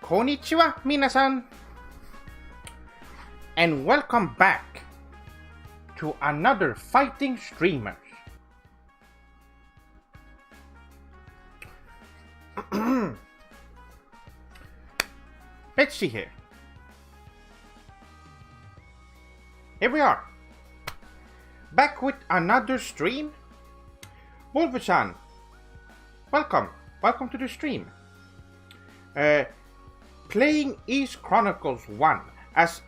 Konnichiwa, minasan, and welcome back to another Fighting Streamers. Let's see here. Here we are. Back with another stream. Wolversan, welcome to the stream. Playing East Chronicles 1 as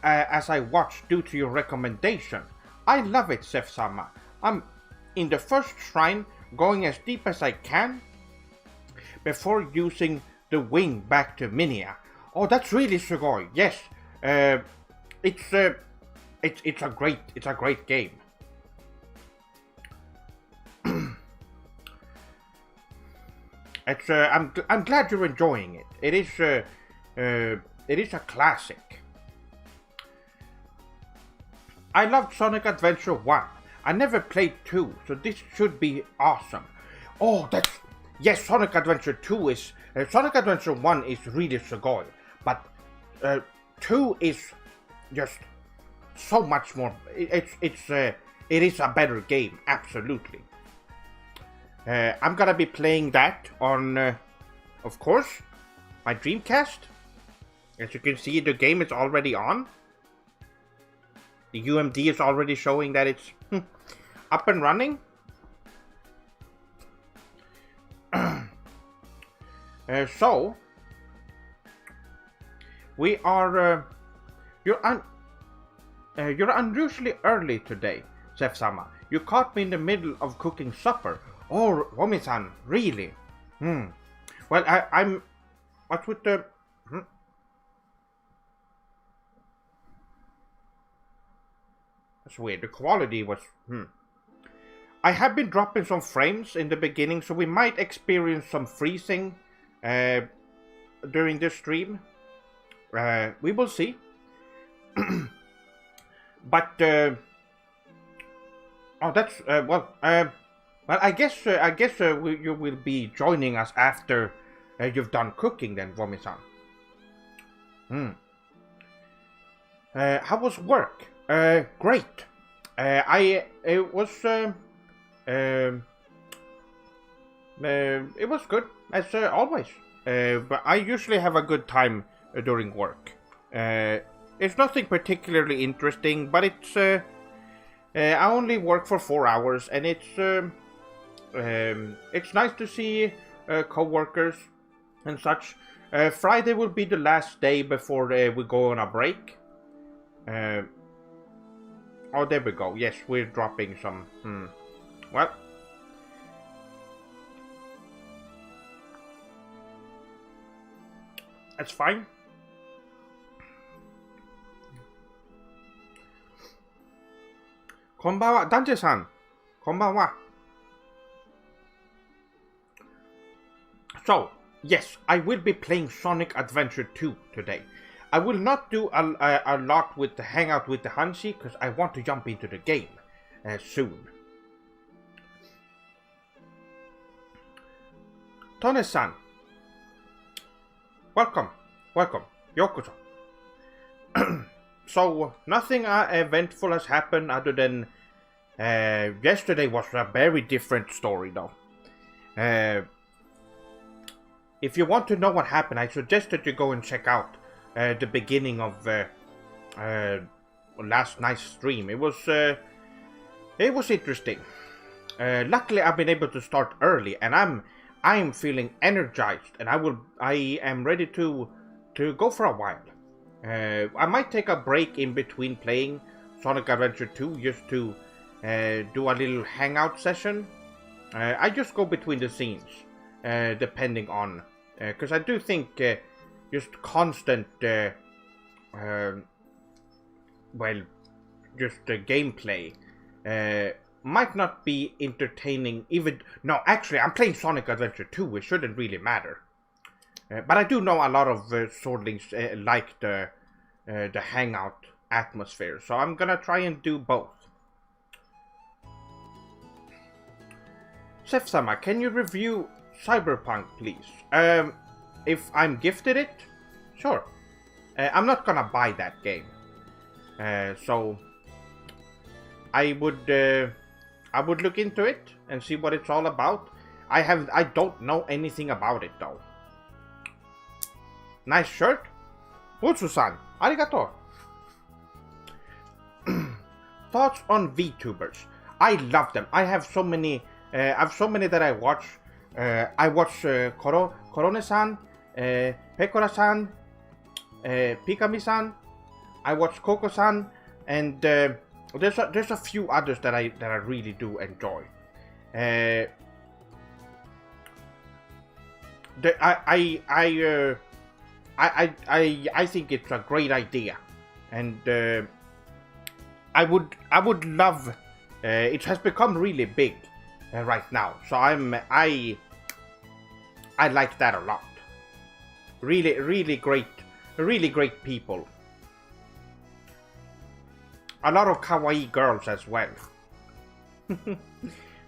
I watched due to your recommendation. I love it, Sef-sama. I'm in the first shrine, going as deep as I can before using the wing back to Minia. Oh, that's really sugoi. Yes, it's a great game. I'm glad you're enjoying it. It is a classic. I loved Sonic Adventure 1. I never played 2, so this should be awesome. Oh, yes, Sonic Adventure 2 is Sonic Adventure 1 is really sugoi, but 2 is just so much more. It is a better game, absolutely. I'm gonna be playing that on, of course, my Dreamcast. As you can see, the game is already on. The UMD is already showing that it's up and running. So, we are, you're unusually early today, Sef-sama. You caught me in the middle of cooking supper. Oh, Romi-san, really? Well, I'm... What's with the... That's weird. The quality was... I have been dropping some frames in the beginning, so we might experience some freezing during this stream. We will see. But... oh, that's... well, I guess you will be joining us after you've done cooking then, Vomi-san. How was work? Great. It was good as always. But I usually have a good time during work. It's nothing particularly interesting, but it's I only work for 4 hours, and it's nice to see co-workers and such. Friday will be the last day before we go on a break. Oh, there we go. Yes, we're dropping some. Well, that's fine. Konbanwa, Danje-san. Konbanwa. So, yes, I will be playing Sonic Adventure 2 today. I will not do a lot with the hangout with the Hanshi, because I want to jump into the game soon. Tone-san, welcome, Yokoso. So, nothing eventful has happened other than yesterday was a very different story, though. If you want to know what happened, I suggest that you go and check out the beginning of last night's stream. It was interesting. Luckily, I've been able to start early, and I'm feeling energized, and I am ready to go for a while. I might take a break in between playing Sonic Adventure 2 just to do a little hangout session. I just go between the scenes, depending on, because I do think just constant, gameplay might not be entertaining. No, actually, I'm playing Sonic Adventure 2. It shouldn't really matter. But I do know a lot of swordlings like the hangout atmosphere, so I'm gonna try and do both. Sef-sama, can you review Cyberpunk, please? If I'm gifted it, Sure. I'm not gonna buy that game. So I would look into it and see what it's all about. I don't know anything about it though. Nice shirt. Utsu-san, arigato. Thoughts on VTubers? I love them. I have so many. I have so many that I watch. I watch Korone-san, Pekora-san, Pikami-san. I watch Koko-san, and there's a few others that I really do enjoy. I think it's a great idea, and I would love. It has become really big right now, so I like that a lot. Really great people. A lot of kawaii girls as well.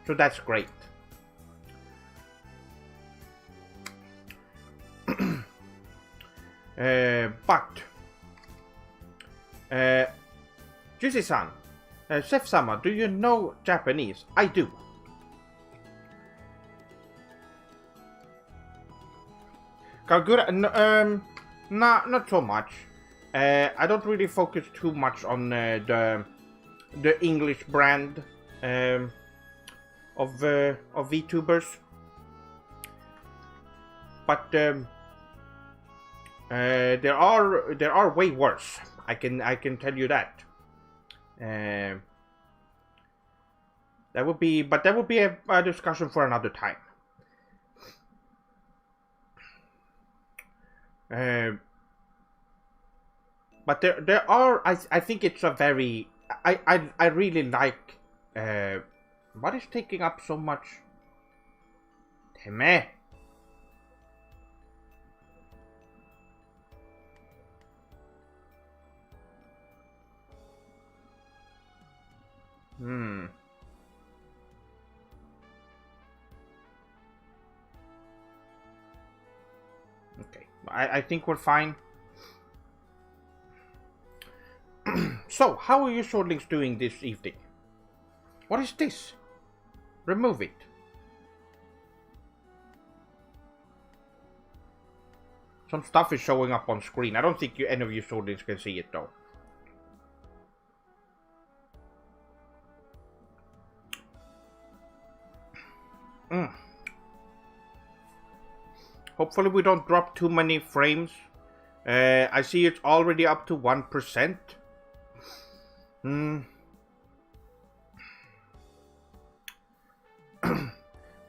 So that's great. But Juicy-san, Chef-sama, do you know Japanese? I do. Kagura, not so much. I don't really focus too much on the English brand of VTubers, but there are way worse. I can tell you that. That would be a discussion for another time. But there are. I think it's a very. I really like. What is taking up so much? Teme. Okay, I think we're fine. So, how are you swordlings doing this evening? What is this? Remove it. Some stuff is showing up on screen. I don't think any of you swordlings can see it though. Hopefully we don't drop too many frames. I see it's already up to 1%.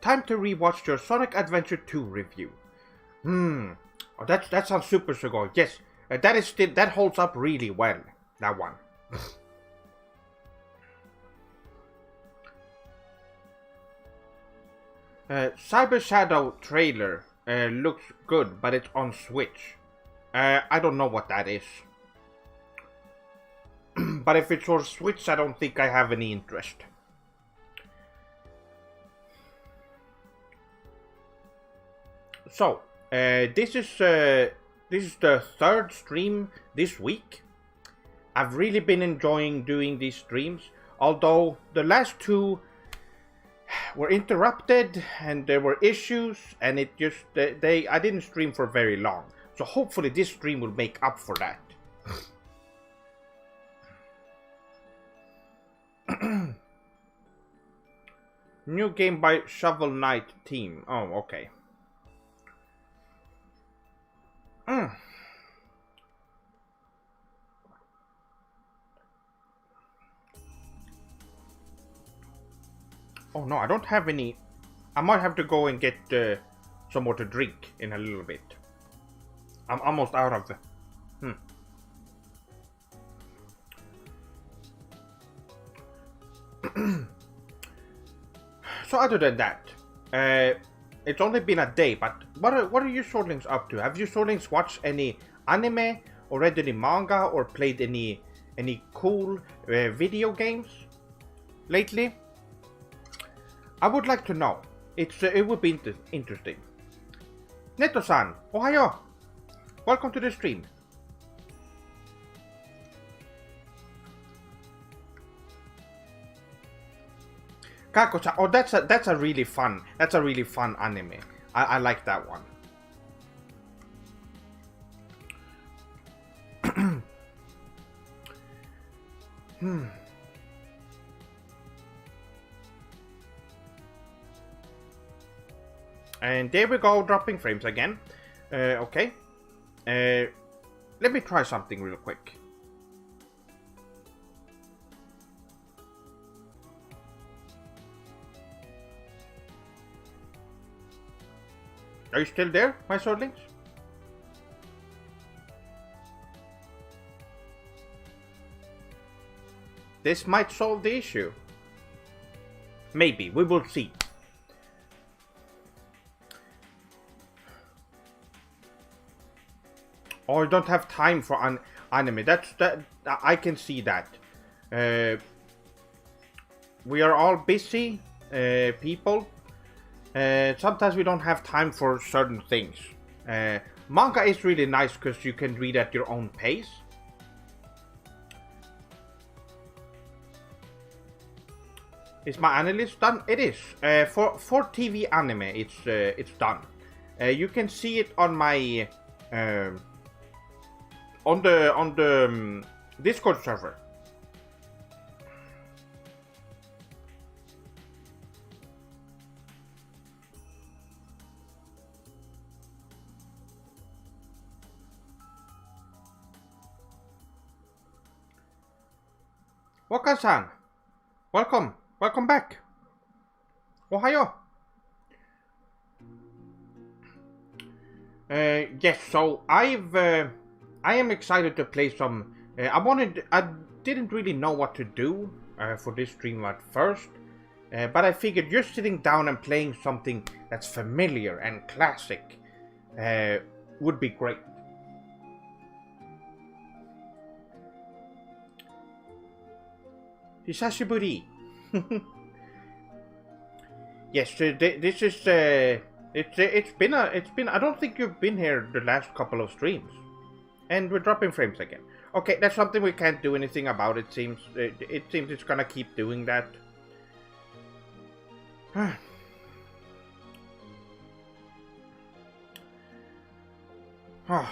Time to rewatch your Sonic Adventure 2 review. Oh, that sounds super sugoi. Yes, that holds up really well. That one. Cyber Shadow trailer looks good, but it's on Switch. I don't know what that is. But if it's on Switch, I don't think I have any interest. So, this is the third stream this week. I've really been enjoying doing these streams, although the last two were interrupted and there were issues, and it just I didn't stream for very long. So hopefully this stream will make up for that. New game by Shovel Knight team. Oh, okay. Oh no, I don't have any. I might have to go and get some more to drink in a little bit. I'm almost out of the. So other than that, it's only been a day, but what are you swordlings up to? Have you swordlings watched any anime or read any manga or played any cool video games lately? I would like to know. It would be interesting. Neto-san, ohayo. welcome to the stream. Kako-chan, oh, that's a really fun anime. I like that one. And there we go, dropping frames again. Okay. Let me try something real quick. Are you still there, my swordlings? This might solve the issue. Maybe, we will see. Oh, I don't have time for anime. That I can see that. We are all busy people. Sometimes we don't have time for certain things. Manga is really nice because you can read at your own pace. Is my analyst done? It is. For TV anime, it's done. You can see it on my on the Discord server. Waka-san, welcome back. Ohayo. Yes, so I am excited to play some. I didn't really know what to do for this stream at first, but I figured just sitting down and playing something that's familiar and classic would be great. Hisashiburi. Yes, this is it's been I don't think you've been here the last couple of streams, and we're dropping frames again. Okay, that's something we can't do anything about. It seems it's gonna keep doing that. Well,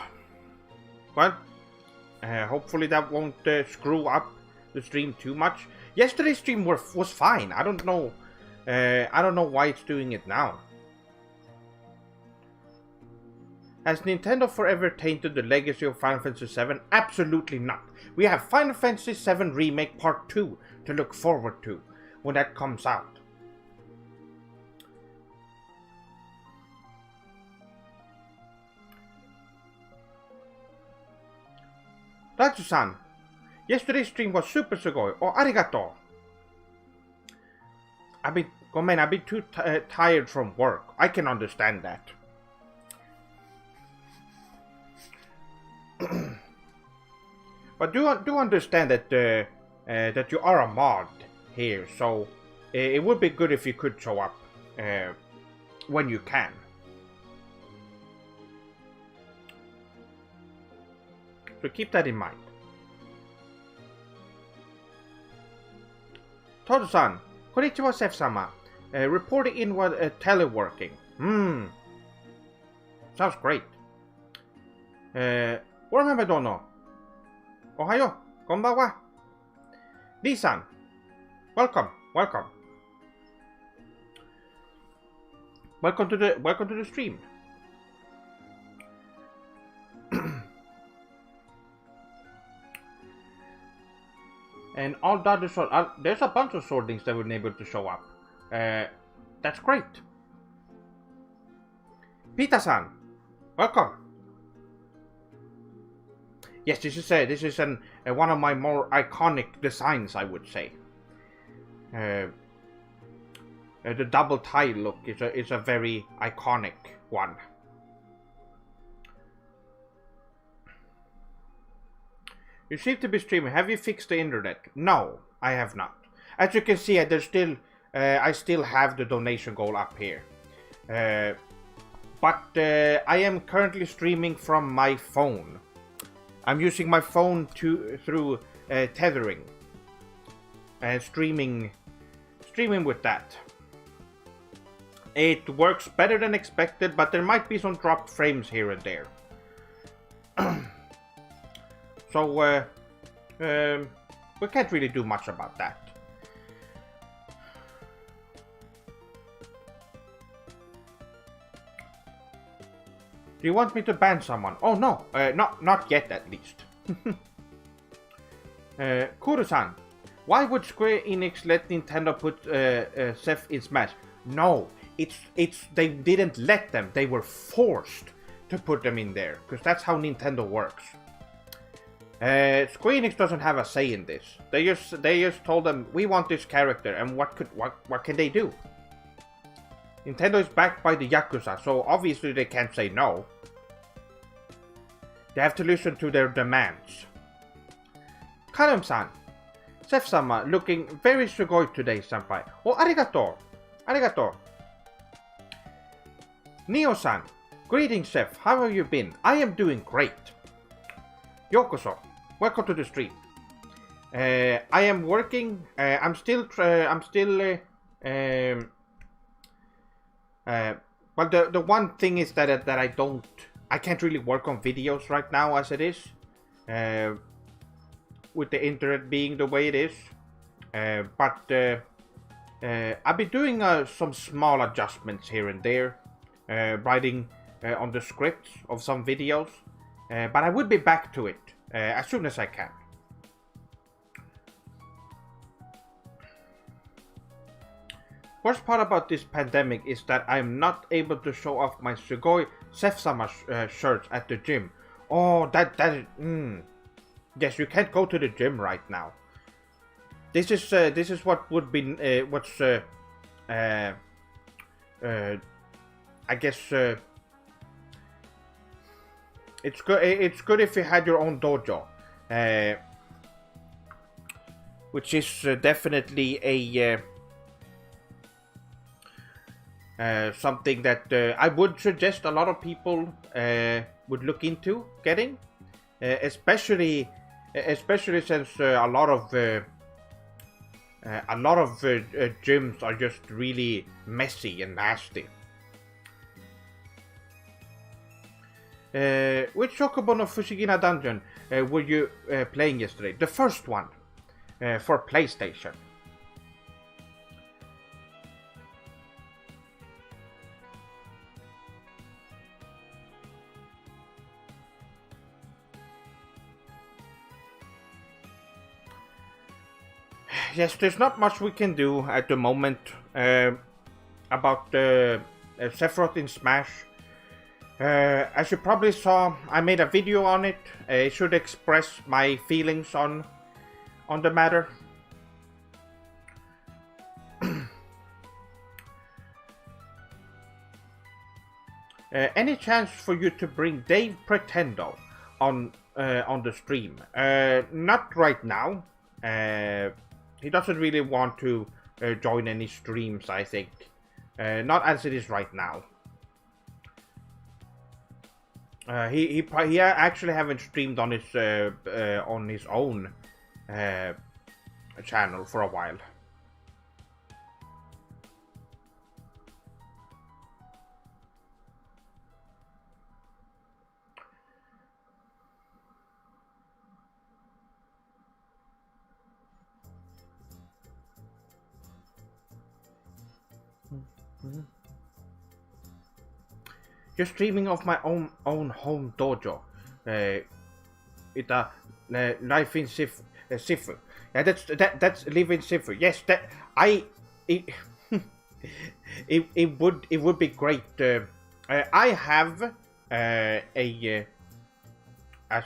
hopefully that won't screw up the stream too much. Yesterday's stream was fine. I don't know why it's doing it now. Has Nintendo forever tainted the legacy of Final Fantasy VII? Absolutely not. We have Final Fantasy VII Remake Part 2 to look forward to when that comes out. Natsu-san, yesterday's stream was super sugoi. Oh, arigato. I've been too tired from work. I can understand that. But do understand that that you are a mod here, so it would be good if you could show up when you can. So keep that in mind. Todo-san, konnichiwa Sef-sama. Reporting in what teleworking. Sounds great. Warhammer Dono. Ohayo, konbanwa. Lee-san, welcome. Welcome to the stream. And all the other there's a bunch of swordlings that were able to show up. That's great. Pita-san, welcome. Yes, this is one of my more iconic designs, I would say. The double tie look is a very iconic one. You seem to be streaming. Have you fixed the internet? No, I have not. As you can see, there's still I still have the donation goal up here. but I am currently streaming from my phone. I'm using my phone through tethering and streaming with that. It works better than expected, but there might be some dropped frames here and there. So we can't really do much about that. Do you want me to ban someone? Oh no, not yet at least. Kuro-san, why would Square Enix let Nintendo put Seth in Smash? No, they didn't let them. They were forced to put them in there because that's how Nintendo works. Square Enix doesn't have a say in this. They just told them we want this character, and what can they do? Nintendo is backed by the Yakuza, so obviously they can't say no. They have to listen to their demands. Karim-san, Seth-sama looking very sugoi today, senpai. Oh, arigato. Arigato. Neo-san, greetings, Seth. How have you been? I am doing great. Yokoso, welcome to the stream. I am working. I'm still. Well, the one thing is that I can't really work on videos right now as it is, with the internet being the way it is. But I've been doing some small adjustments here and there, writing on the scripts of some videos. But I will be back to it as soon as I can. Worst part about this pandemic is that I'm not able to show off my Sugoi Seth-sama shirts at the gym. Oh, yes, you can't go to the gym right now. This is what would be I guess it's good if you had your own dojo, which is definitely a something that I would suggest a lot of people would look into getting, especially since a lot of gyms are just really messy and nasty. Which Chocobo no Fushigina dungeon were you playing yesterday? The first one for PlayStation. Yes, there's not much we can do at the moment about Sephiroth in Smash. As you probably saw, I made a video on it. It should express my feelings on the matter. Any chance for you to bring Dave Pretendo on the stream? Not right now. He doesn't really want to join any streams, I think. Not as it is right now. He actually haven't streamed on his own channel for a while. Just streaming of my own home dojo. It life in Sifu. Yeah, that's live in Sifu. Yes, it would be great. I have a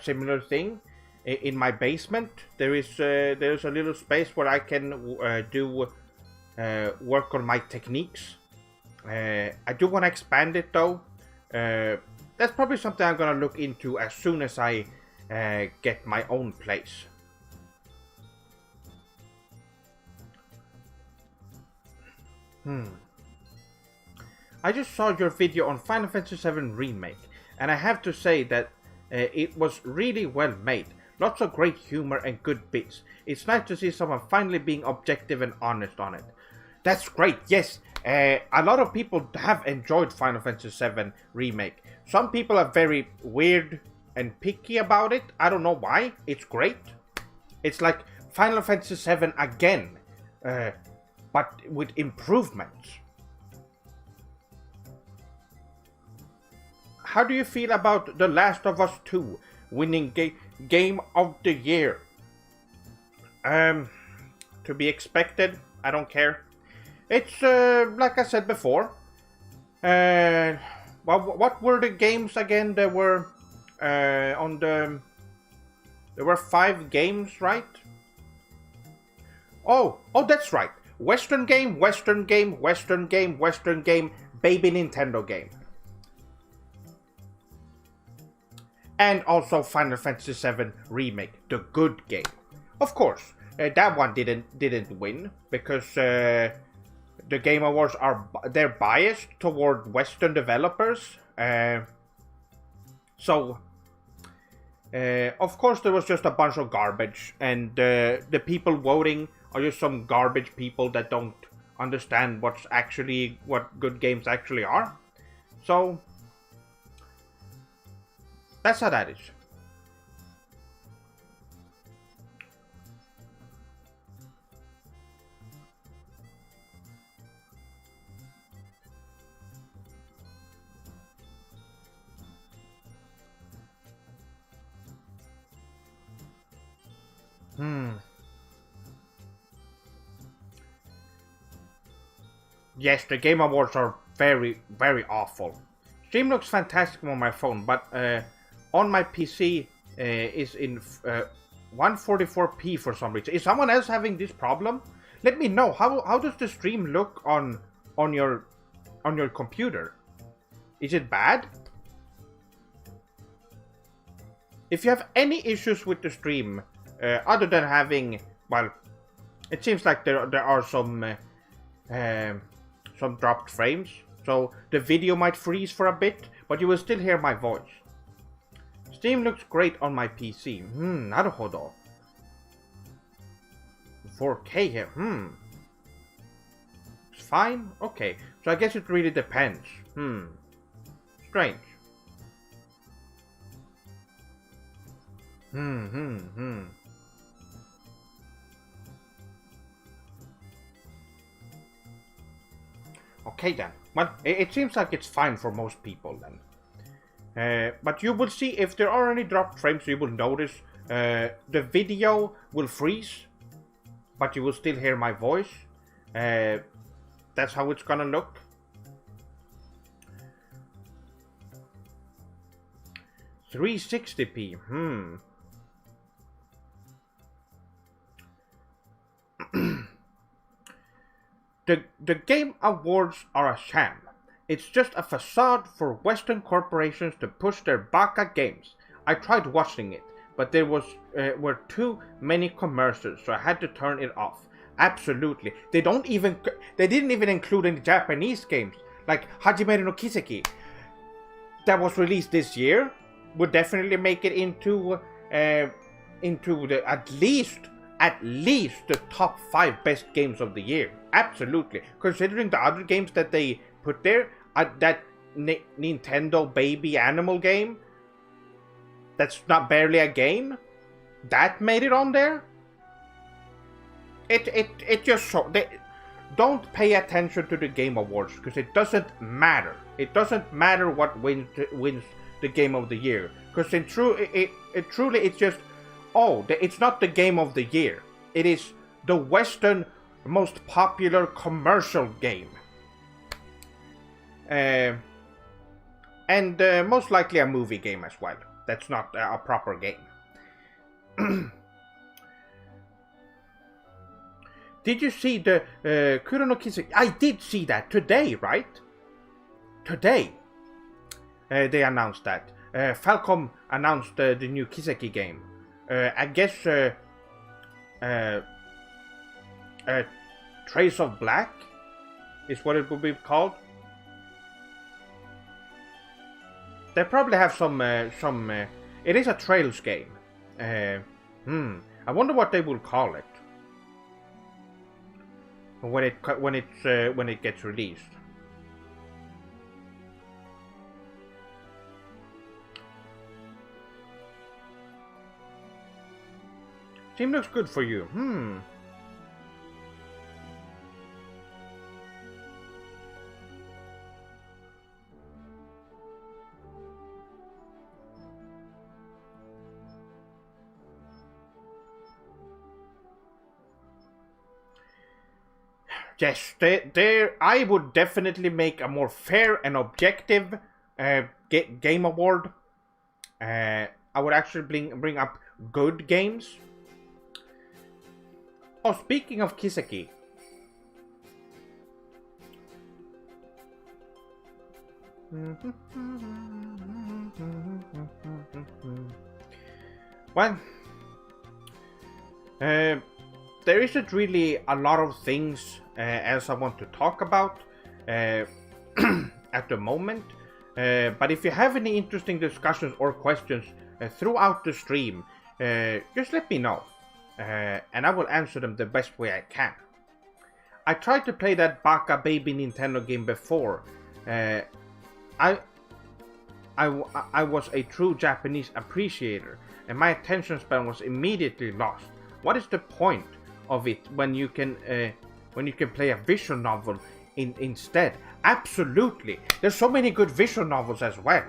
similar thing in my basement. There's a little space where I can do work on my techniques. I do want to expand it though. That's probably something I'm gonna look into as soon as I get my own place. I just saw your video on Final Fantasy VII Remake, and I have to say that it was really well made. Lots of great humor and good bits. It's nice to see someone finally being objective and honest on it. That's great, yes. A lot of people have enjoyed Final Fantasy VII Remake. Some people are very weird and picky about it. I don't know why. It's great. It's like Final Fantasy VII again, but with improvements. How do you feel about The Last of Us 2 winning Game of the Year? To be expected. I don't care. It's like I said before. Well, what were the games again? There were there were 5 games, right? Oh, that's right. Western game, Western game, Western game, Western game, baby Nintendo game. And also Final Fantasy VII Remake, the good game. Of course, that one didn't win because the Game Awards they're biased toward Western developers. So of course there was just a bunch of garbage, and the people voting are just some garbage people that don't understand what good games actually are. So that's how that is. Yes, the Game Awards are very, very awful. Stream looks fantastic on my phone, but on my PC is in 144p for some reason. Is someone else having this problem? Let me know. How does the stream look on your computer? Is it bad? If you have any issues with the stream, other than having, well, it seems like there are some dropped frames, so the video might freeze for a bit, but you will still hear my voice. Steam looks great on my PC. Naruto. 4K here. It's fine? Okay. So I guess it really depends. Strange. Okay then. Well, it seems like it's fine for most people then. But you will see if there are any dropped frames, you will notice the video will freeze, but you will still hear my voice. That's how it's gonna look. $360p. The Game Awards are a sham. It's just a facade for Western corporations to push their baka games. I tried watching it, but there were too many commercials, so I had to turn it off. Absolutely. They didn't even include any Japanese games, like Hajime no Kiseki, that was released this year. Would definitely make it into the at least the top 5 best games of the year. Absolutely. Considering the other games that they put there, that Nintendo baby animal game, that's not barely a game, that made it on there. It just so don't pay attention to the Game Awards, because it doesn't matter. It doesn't matter what wins the Game of the Year, because truly it's just, it's not the Game of the Year. It is the Western most popular commercial game, and most likely a movie game as well. That's not a proper game. Did you see the Crono Kiseki? I did see that today, right? Today. They announced that. Falcom announced the new Kiseki game. I guess Trace of Black is what it would be called. They probably have some. It is a Trails game. I wonder what they will call it when it gets released. Team looks good for you. Yes, I would definitely make a more fair and objective game award. I would actually bring up good games. Oh, speaking of Kiseki. Well, there isn't really a lot of things else I want to talk about at the moment. But if you have any interesting discussions or questions throughout the stream, just let me know. And I will answer them the best way I can. I tried to play that Baka Baby Nintendo game before. I was a true Japanese appreciator, and my attention span was immediately lost. What is the point of it when you can play a visual novel instead? Absolutely, there's so many good visual novels as well.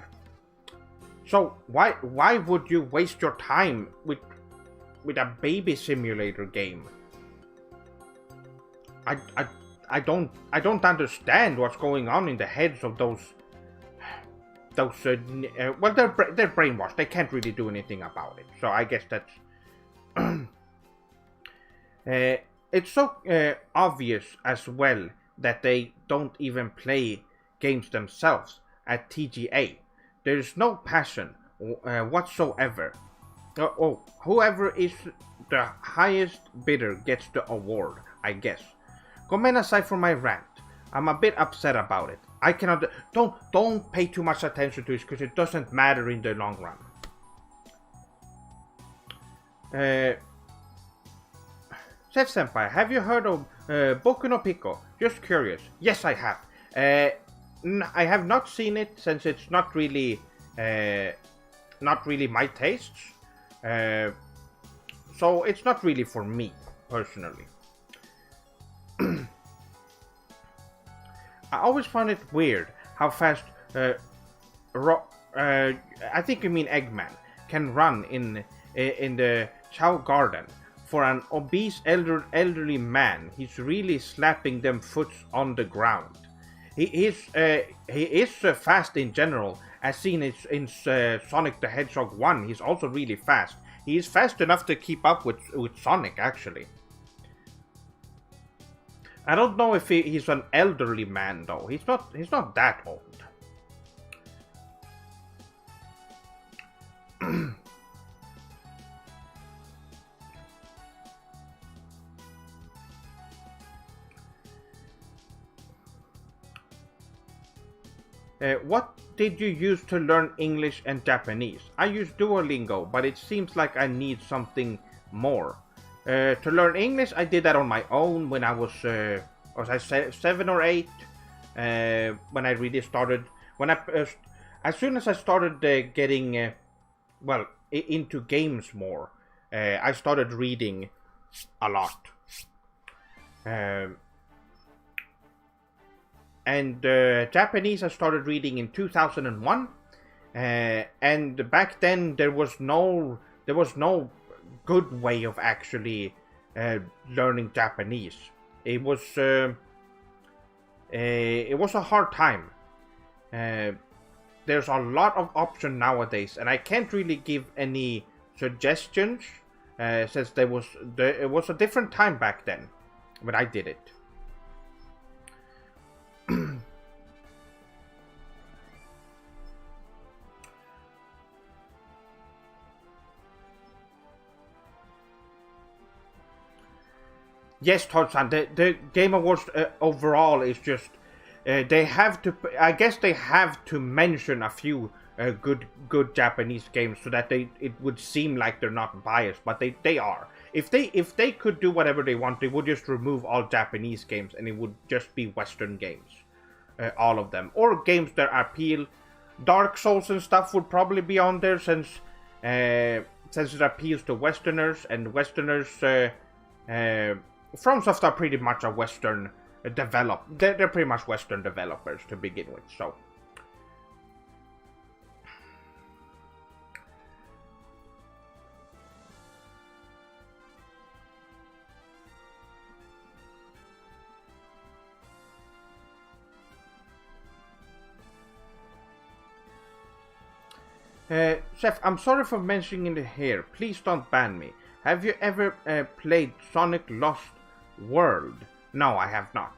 So why would you waste your time with a baby simulator game? I don't understand what's going on in the heads of those well, they're brainwashed. They can't really do anything about it. So I guess that's it's so obvious as well that they don't even play games themselves at TGA. There's no passion whatsoever. Whoever is the highest bidder gets the award, I guess. Comment aside from my rant. I'm a bit upset about it. I cannot. Don't pay too much attention to it because it doesn't matter in the long run. Chef Senpai, have you heard of Boku no Pico? Just curious. Yes, I have. I have not seen it since it's not really my tastes. So it's not really for me personally. I always found it weird how fast I think you mean Eggman can run in the Chow Garden. For an obese elderly man, he's really slapping them foot on the ground. He is fast in general, as seen in Sonic the Hedgehog 1. He's also really fast. He is fast enough to keep up with Sonic, actually. I don't know if he's an elderly man though. He's not that old. What did you use to learn English and Japanese? I use Duolingo, but it seems like I need something more. To learn English, I did that on my own when I was 7 or 8. When I really started, as soon as I started getting into games more, I started reading a lot. And Japanese I started reading in 2001, and back then there was no good way of actually learning Japanese. It was a hard time. There's a lot of options nowadays, and I can't really give any suggestions since it was a different time back then when I did it. Yes, Todd-san, the Game Awards overall is just I guess they have to mention a few good Japanese games, so that it would seem like they're not biased, but they are. If they could do whatever they want, they would just remove all Japanese games and it would just be Western games, all of them, or games that appeal. Dark Souls and stuff would probably be on there since it appeals to Westerners, and Westerners FromSoft are pretty much a Western they're pretty much Western developers to begin with, so. Chef, I'm sorry for mentioning it here. Please don't ban me. Have you ever played Sonic Lost World? No, I have not.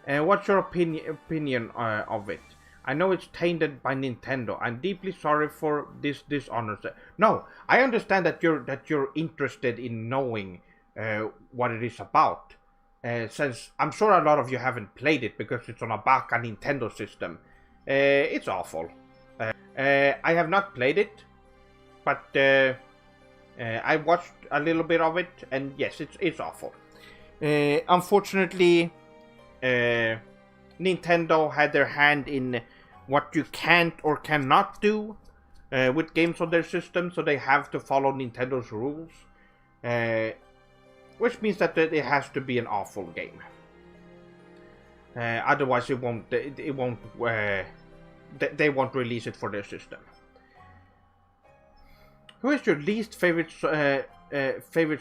What's your opinion of it? I know it's tainted by Nintendo. I'm deeply sorry for this dishonor. No, I understand that you're interested in knowing what it is about. Since I'm sure a lot of you haven't played it because it's on a Baka Nintendo system. It's awful. I have not played it, but I watched a little bit of it, and yes, it's awful. Unfortunately, Nintendo had their hand in what you can't or cannot do with games on their system, so they have to follow Nintendo's rules, which means that it has to be an awful game. Otherwise, it won't. They won't release it for their system. Who is your least favorite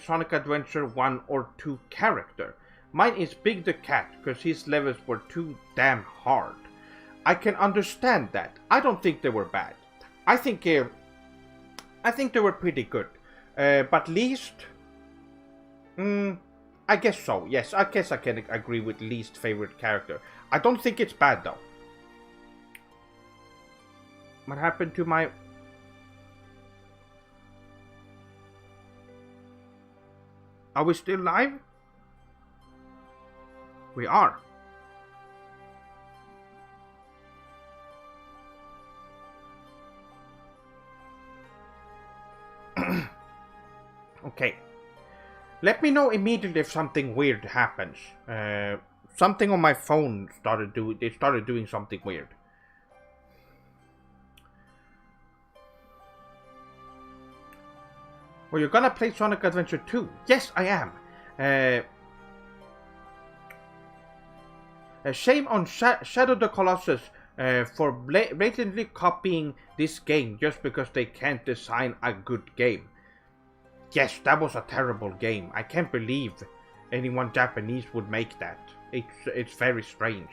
Sonic Adventure 1 or 2 character? Mine is Big the Cat, because his levels were too damn hard. I can understand that. I don't think they were bad. I think they were pretty good. But least... I guess so. Yes, I guess I can agree with least favorite character. I don't think it's bad though. What happened to my... Are we still live? We are. Okay. Let me know immediately if something weird happens. Something on my phone started doing something weird. Well, you're gonna play Sonic Adventure 2? Yes, I am. Shame on Shadow the Colossus for blatantly copying this game just because they can't design a good game. Yes, that was a terrible game. I can't believe anyone Japanese would make that. It's very strange.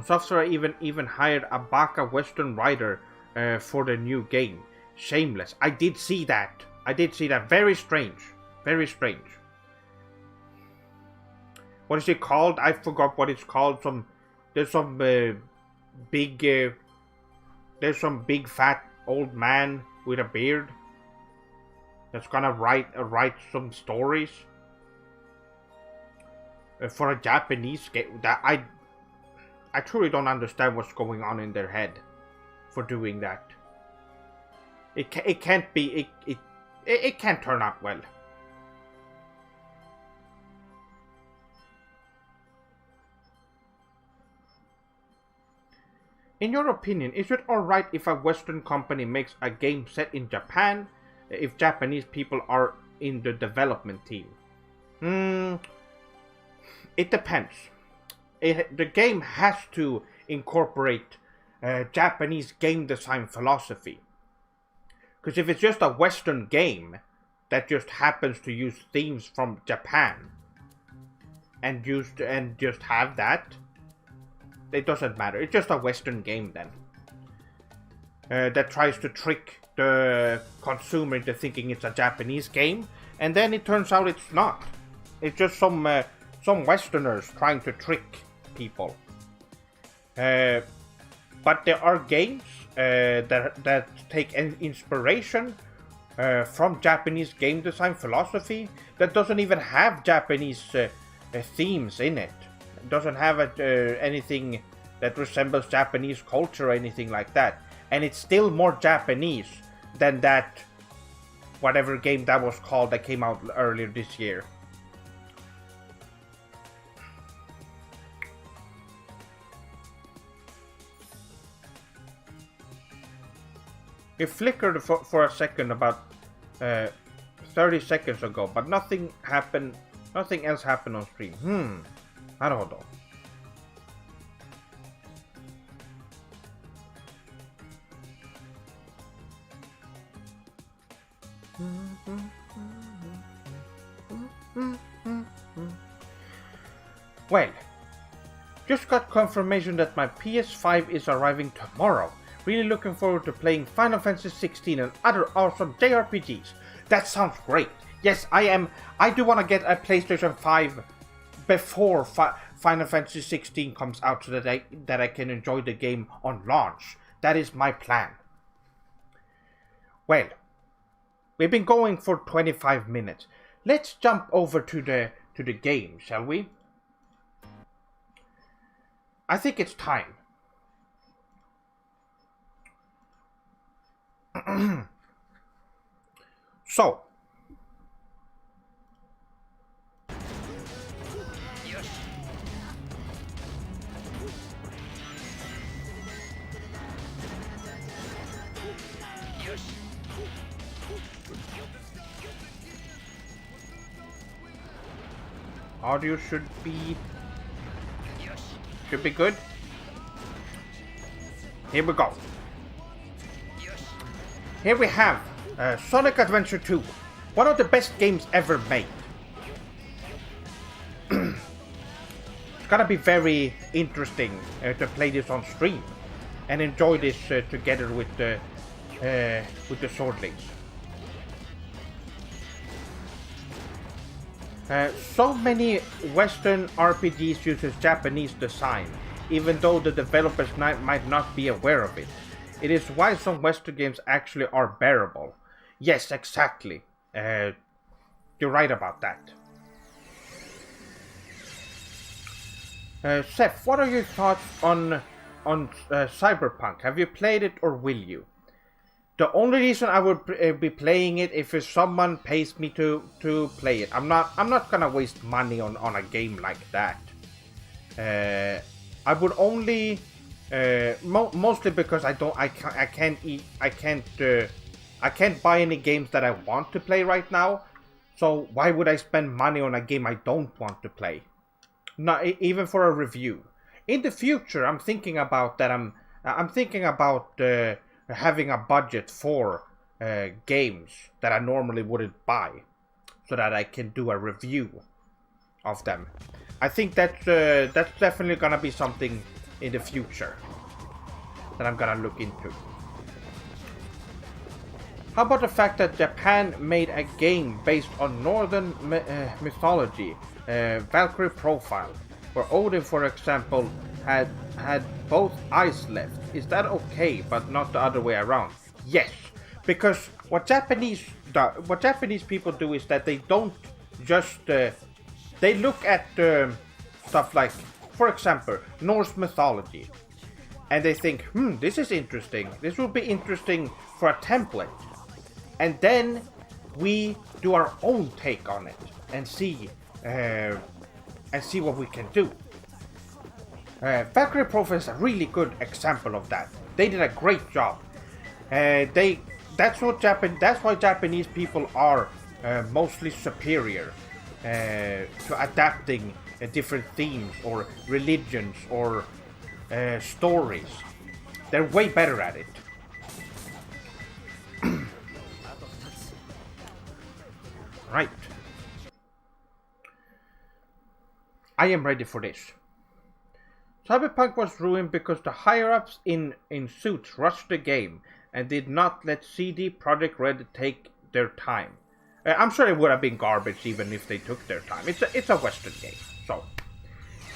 Software even hired a Baka Western writer for the new game. Shameless. I did see that. Very strange. Very strange. What is it called? I forgot what it's called. There's some big fat old man with a beard that's gonna write some stories for a Japanese game. That I truly don't understand what's going on in their head for doing that. It can't be. It can't turn out well. In your opinion, is it alright if a Western company makes a game set in Japan if Japanese people are in the development team? It depends. The game has to incorporate Japanese game design philosophy. Because if it's just a Western game that just happens to use themes from Japan and just have that, it doesn't matter. It's just a Western game then that tries to trick the consumer into thinking it's a Japanese game, and then it turns out it's not. It's just some Westerners trying to trick people. But there are games that take inspiration from Japanese game design philosophy that doesn't even have Japanese themes in it. It doesn't have anything that resembles Japanese culture or anything like that. And it's still more Japanese than that whatever game that was called that came out earlier this year. It flickered for a second about 30 seconds ago, but nothing happened. Nothing else happened on stream. I don't know. Well, just got confirmation that my PS5 is arriving tomorrow. Really looking forward to playing Final Fantasy 16 and other awesome JRPGs. That sounds great. Yes, I am. I do want to get a PlayStation 5 before Final Fantasy 16 comes out so that I can enjoy the game on launch. That is my plan. Well, we've been going for 25 minutes. Let's jump over to the game, shall we? I think it's time. So, audio should be good. Here we go. Here we have Sonic Adventure 2, one of the best games ever made. It's gonna be very interesting to play this on stream and enjoy this together with the Swordlings. So many Western RPGs uses Japanese design, even though the developers might not be aware of it. It is why some Western games actually are bearable. Yes, exactly. You're right about that. Seth, what are your thoughts on Cyberpunk? Have you played it or will you? The only reason I would be playing it if someone pays me to play it. I'm not gonna waste money on a game like that. I would only mostly because I can't buy any games that I want to play right now. So why would I spend money on a game I don't want to play? Not even for a review. In the future, I'm thinking about that. I'm thinking about having a budget for games that I normally wouldn't buy, so that I can do a review of them. I think that's definitely gonna be something in the future that I'm gonna look into. How about the fact that Japan made a game based on northern mythology, Valkyrie Profile, where Odin, for example, had both eyes left? Is that okay, but not the other way around? Yes, because what Japanese people do is that they don't just they look at stuff like, for example, Norse mythology, and they think, this is interesting. This will be interesting for a template. And then we do our own take on it and see what we can do. Valkyrie Profile is a really good example of that. They did a great job. That's why Japanese people are mostly superior to adapting different themes or religions or stories. They're way better at it. Right. I am ready for this. Cyberpunk was ruined because the higher-ups in suits rushed the game and did not let CD Projekt Red take their time. I'm sure it would have been garbage even if they took their time. It's a Western game, so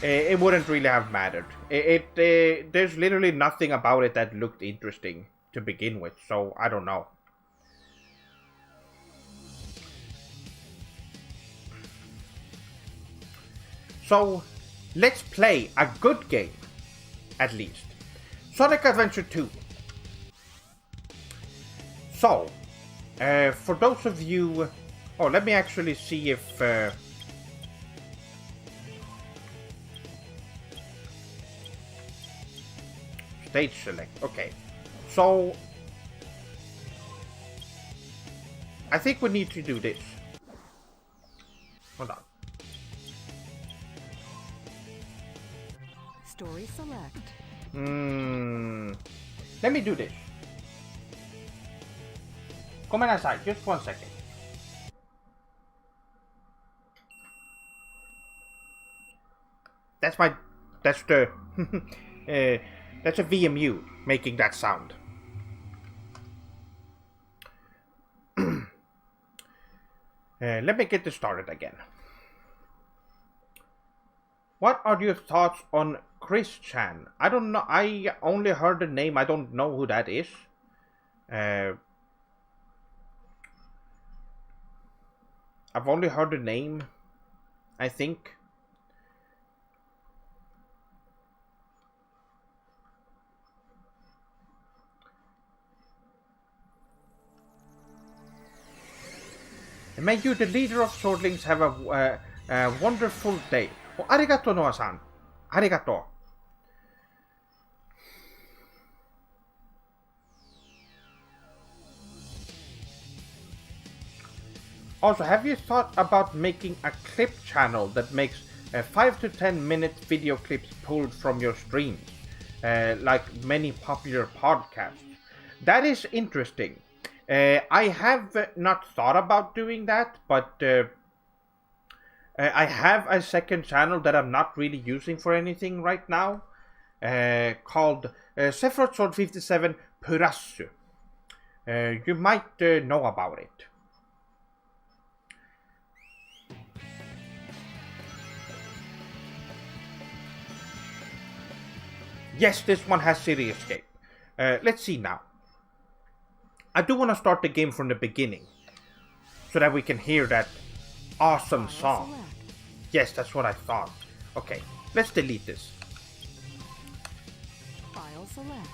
it wouldn't really have mattered. There's literally nothing about it that looked interesting to begin with, so I don't know. So, let's play a good game, at least. Sonic Adventure 2. So, for those of you... Oh, let me actually see if... Stage select, okay. So... I think we need to do this. Hold on. Story select. Let me do this. Come aside, just 1 second. That's the that's a VMU making that sound. Let me get this started again. What are your thoughts on Chris Chan? I don't know. I only heard the name. I don't know who that is. I've only heard the name, I think. May you, the leader of Swordlings, have a wonderful day. Oh, arigato, Noah-san. Arigato. Also, have you thought about making a clip channel that makes 5 to 10 minute video clips pulled from your streams? Like many popular podcasts. That is interesting. I have not thought about doing that, but I have a second channel that I'm not really using for anything right now, called Sephiroth Sword 57 Purasu. You might know about it. Yes, this one has City Escape. Let's see now. I do want to start the game from the beginning, so that we can hear that awesome song. Yes, that's what I thought. Okay, let's delete this. File select.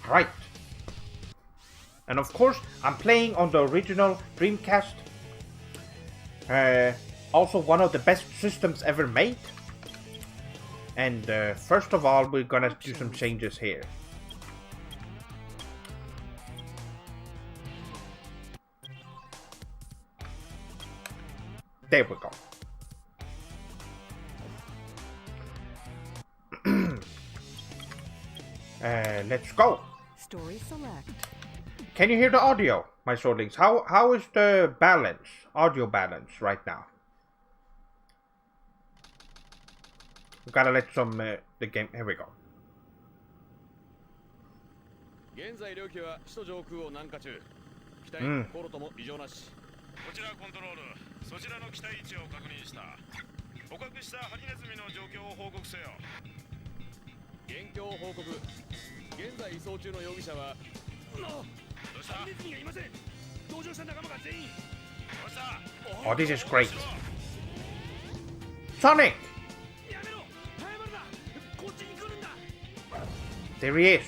Right. And of course, I'm playing on the original Dreamcast. Also one of the best systems ever made. And first of all, we're gonna do some changes here. There we go. Let's go. Story select. Can you hear the audio, my Swordlings? How is the balance, audio balance right now? We gotta let some the game. Here we go. 現在領域は首都上空を南下中。機体航路とも異常なし。こちらコントロール。そちらの機体位置を確認した。捕獲したハリネズミの状況を報告せよ。現況報告。現在移送中の容疑者は。どうした？ハリネズミがいません。同乗した仲間が全員。どうした？ Oh, this is great. Sonic! There he is.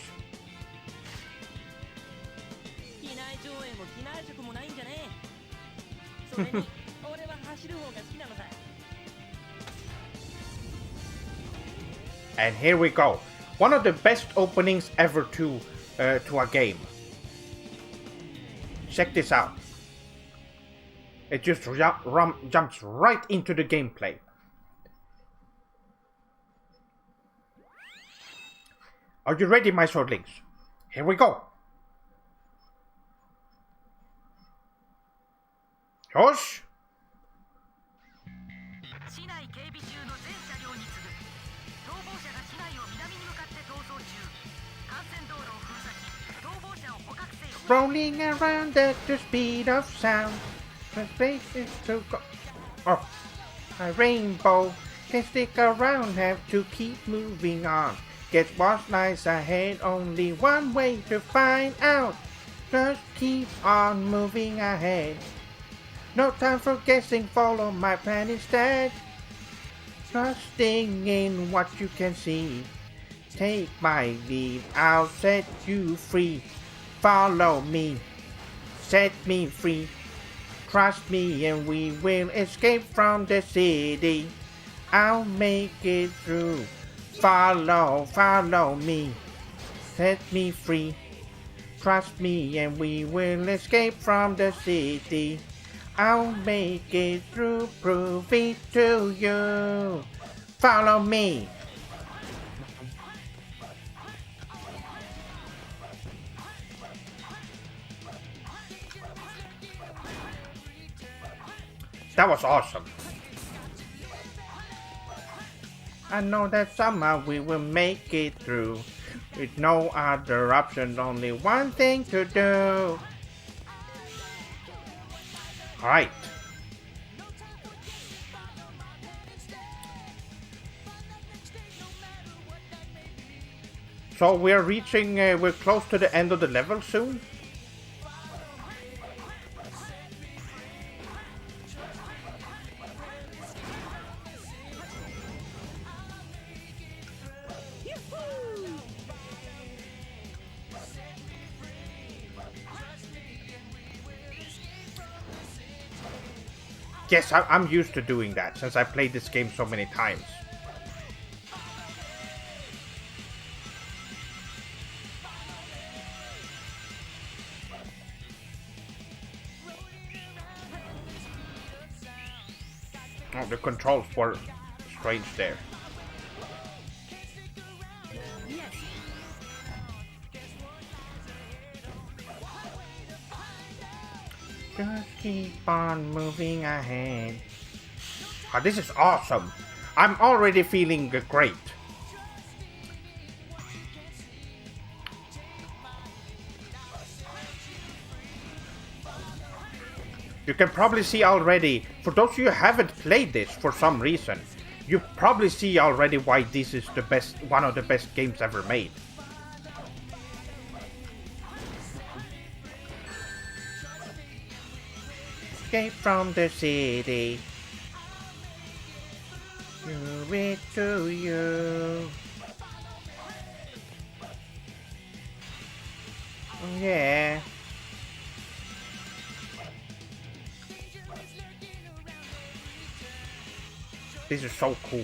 And here we go. One of the best openings ever to a game. Check this out. It just jumps right into the gameplay. Are you ready, my Swordlings? Here we go. Josh? Rolling around at the speed of sound. The space is to go. Oh, a rainbow can stick around, have to keep moving on. Guess what's lies ahead? Only one way to find out. Just keep on moving ahead. No time for guessing, follow my plan instead. Trusting in what you can see. Take my lead, I'll set you free. Follow me, set me free. Trust me and we will escape from the city. I'll make it through. Follow me, set me free. Trust me and we will escape from the city. I'll make it through, prove it to you. Follow me. That was awesome. I know that somehow we will make it through. With no other option, only one thing to do. Alright. So we're reaching, we're close to the end of the level soon. Yes, I'm used to doing that since I played this game so many times. Oh, the controls were strange there. Just keep on moving ahead. Oh, this is awesome. I'm already feeling great. You can probably see already, for those of you who haven't played this for some reason, you probably see already why this is the best, one of the best games ever made. Escape from the city. Give it to you. Yeah. This is so cool.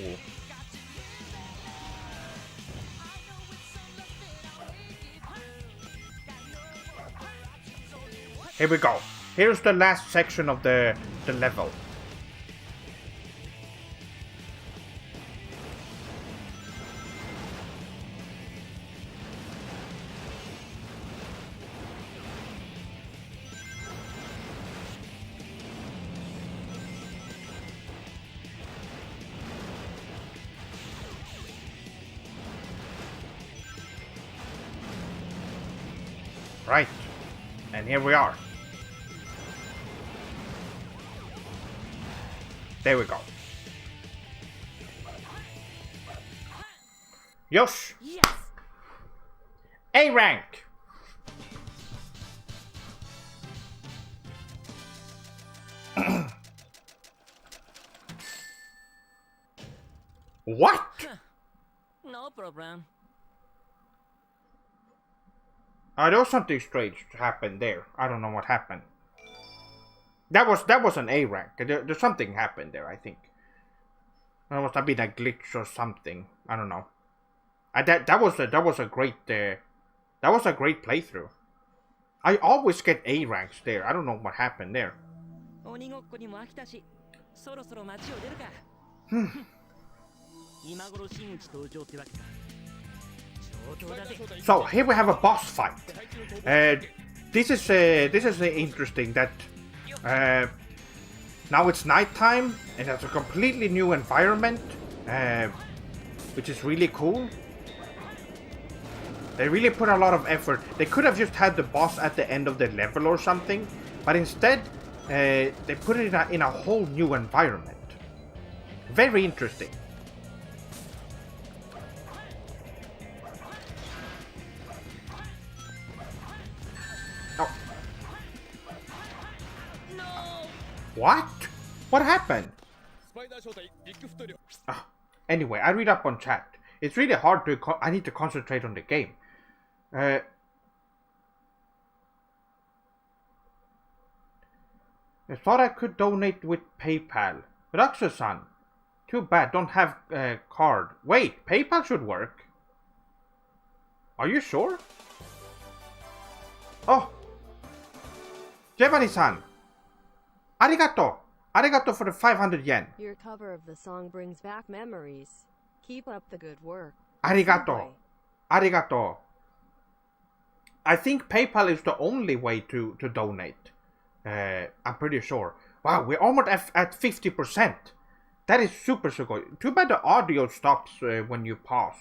Here we go. Here's the last section of the level. Right. And here we are. There we go. Yosh! Yes! A rank! What? No problem. There was something strange happened there. I don't know what happened. That was an A rank. There's something happened there, I think. There must have been a glitch or something. I don't know. That was a great playthrough. I always get A ranks there. I don't know what happened there. So here we have a boss fight. This is interesting that now it's nighttime and it's a completely new environment, which is really cool. They really put a lot of effort. They could have just had the boss at the end of the level or something, but instead they put it in a whole new environment. Very interesting. What? What happened? Anyway, I read up on chat. It's really hard to... I need to concentrate on the game. I thought I could donate with PayPal. Raksha-san. Too bad, don't have a card. Wait, PayPal should work. Are you sure? Oh! Jevani-san! Arigato! Arigato for the 500 yen. Your cover of the song brings back memories. Keep up the good work. Arigato. Arigato. I think PayPal is the only way to donate. I'm pretty sure. Wow, we're almost at 50%. That is super good. Too bad the audio stops when you pause.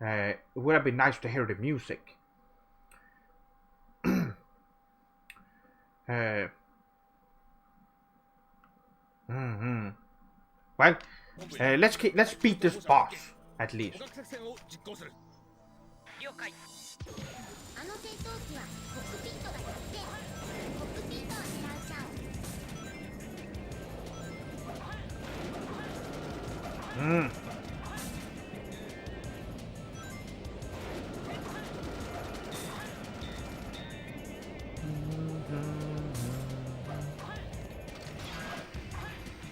It would have been nice to hear the music. Well, let's beat this boss at least.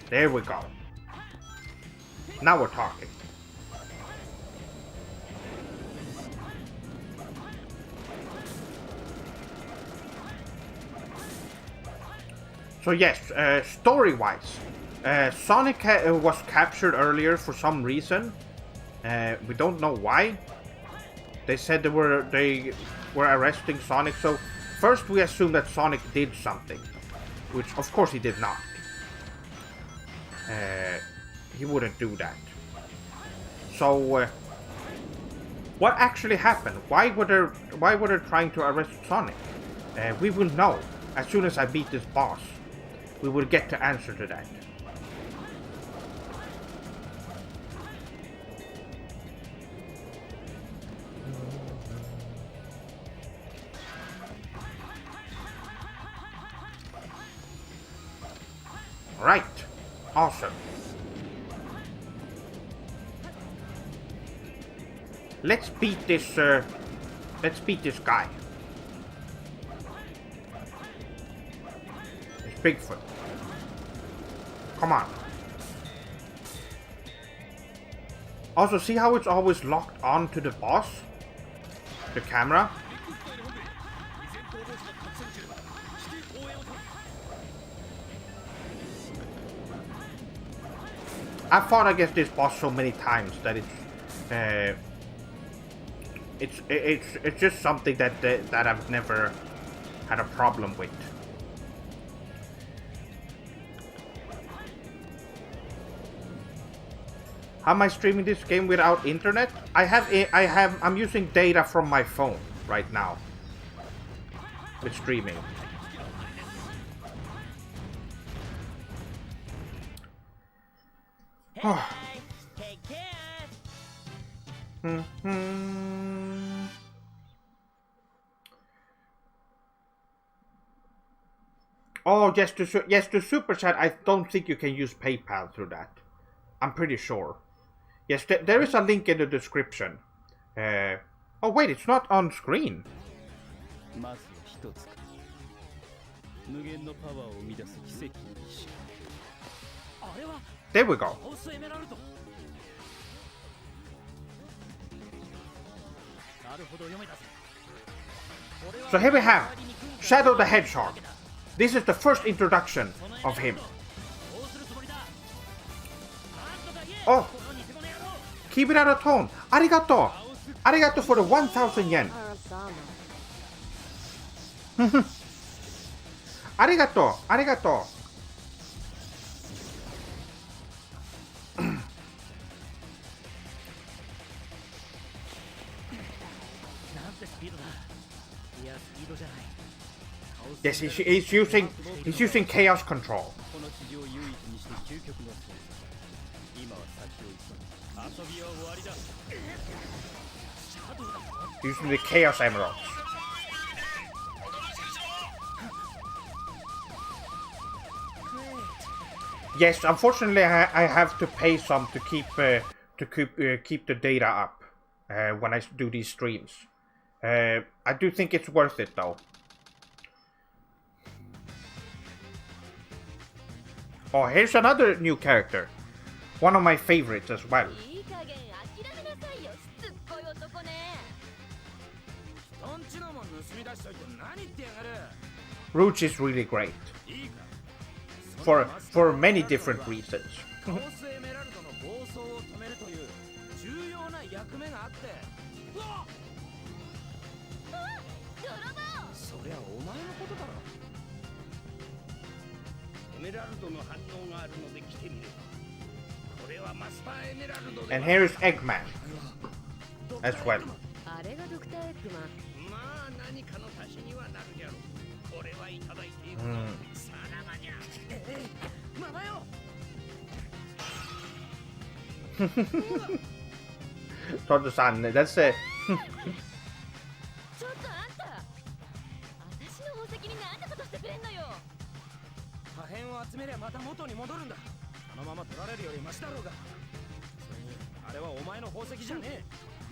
There we go. Now we're talking. So yes, story-wise, Sonic was captured earlier for some reason. We don't know why. They said they were arresting Sonic. So first we assume that Sonic did something, which of course he did not. He wouldn't do that. So what actually happened? Why were they trying to arrest Sonic? We will know as soon as I beat this boss. We will get the answer to that. Right. Awesome. Let's beat this guy. It's Bigfoot. Come on. Also, see how it's always locked on to the boss? The camera? I've fought against this boss so many times that it's just something that I've never had a problem with. How am I streaming this game without internet? I'm using data from my phone right now with streaming. Take care. Oh, yes, to Super Chat, I don't think you can use PayPal through that. I'm pretty sure. Yes, there is a link in the description. Oh, wait, it's not on screen. There we go. So here we have Shadow the Hedgehog. This is the first introduction of him. Oh! Keep it out of tone. Arigato! Arigato for the 1,000 yen. Arigato! Arigato! Yes, he's using chaos control. Using the chaos emeralds. Yes, unfortunately I have to pay some to to keep the data up when I do these streams. I do think it's worth it though. Oh, here's another new character. One of my favorites as well. いい加減諦めなさいよ、しつっこい男ね。人んちのもん盗み出しといて何言ってやがる。 Rouge is really great. いいか。For many different reasons. カオスエメラルドの暴走を止めるという重要な役目があって。うわっ。泥棒。そりゃお前のことだろ。エメラルドの反応があるので来てみれば。これはマスターエメラルドで。And here is Eggman as well. あれがドクターエッグマン。まあ何かの足しにはなるじゃろう。これはいただいていく。さらばじゃ。まだよ。Todd-san, that's ちょっとあんた。私の宝石に何てことしてくれんのよ。破片を集めりゃまた元に戻るんだ。あのまま取られるよりマシだろうが。それにあれはお前の宝石じゃねえ。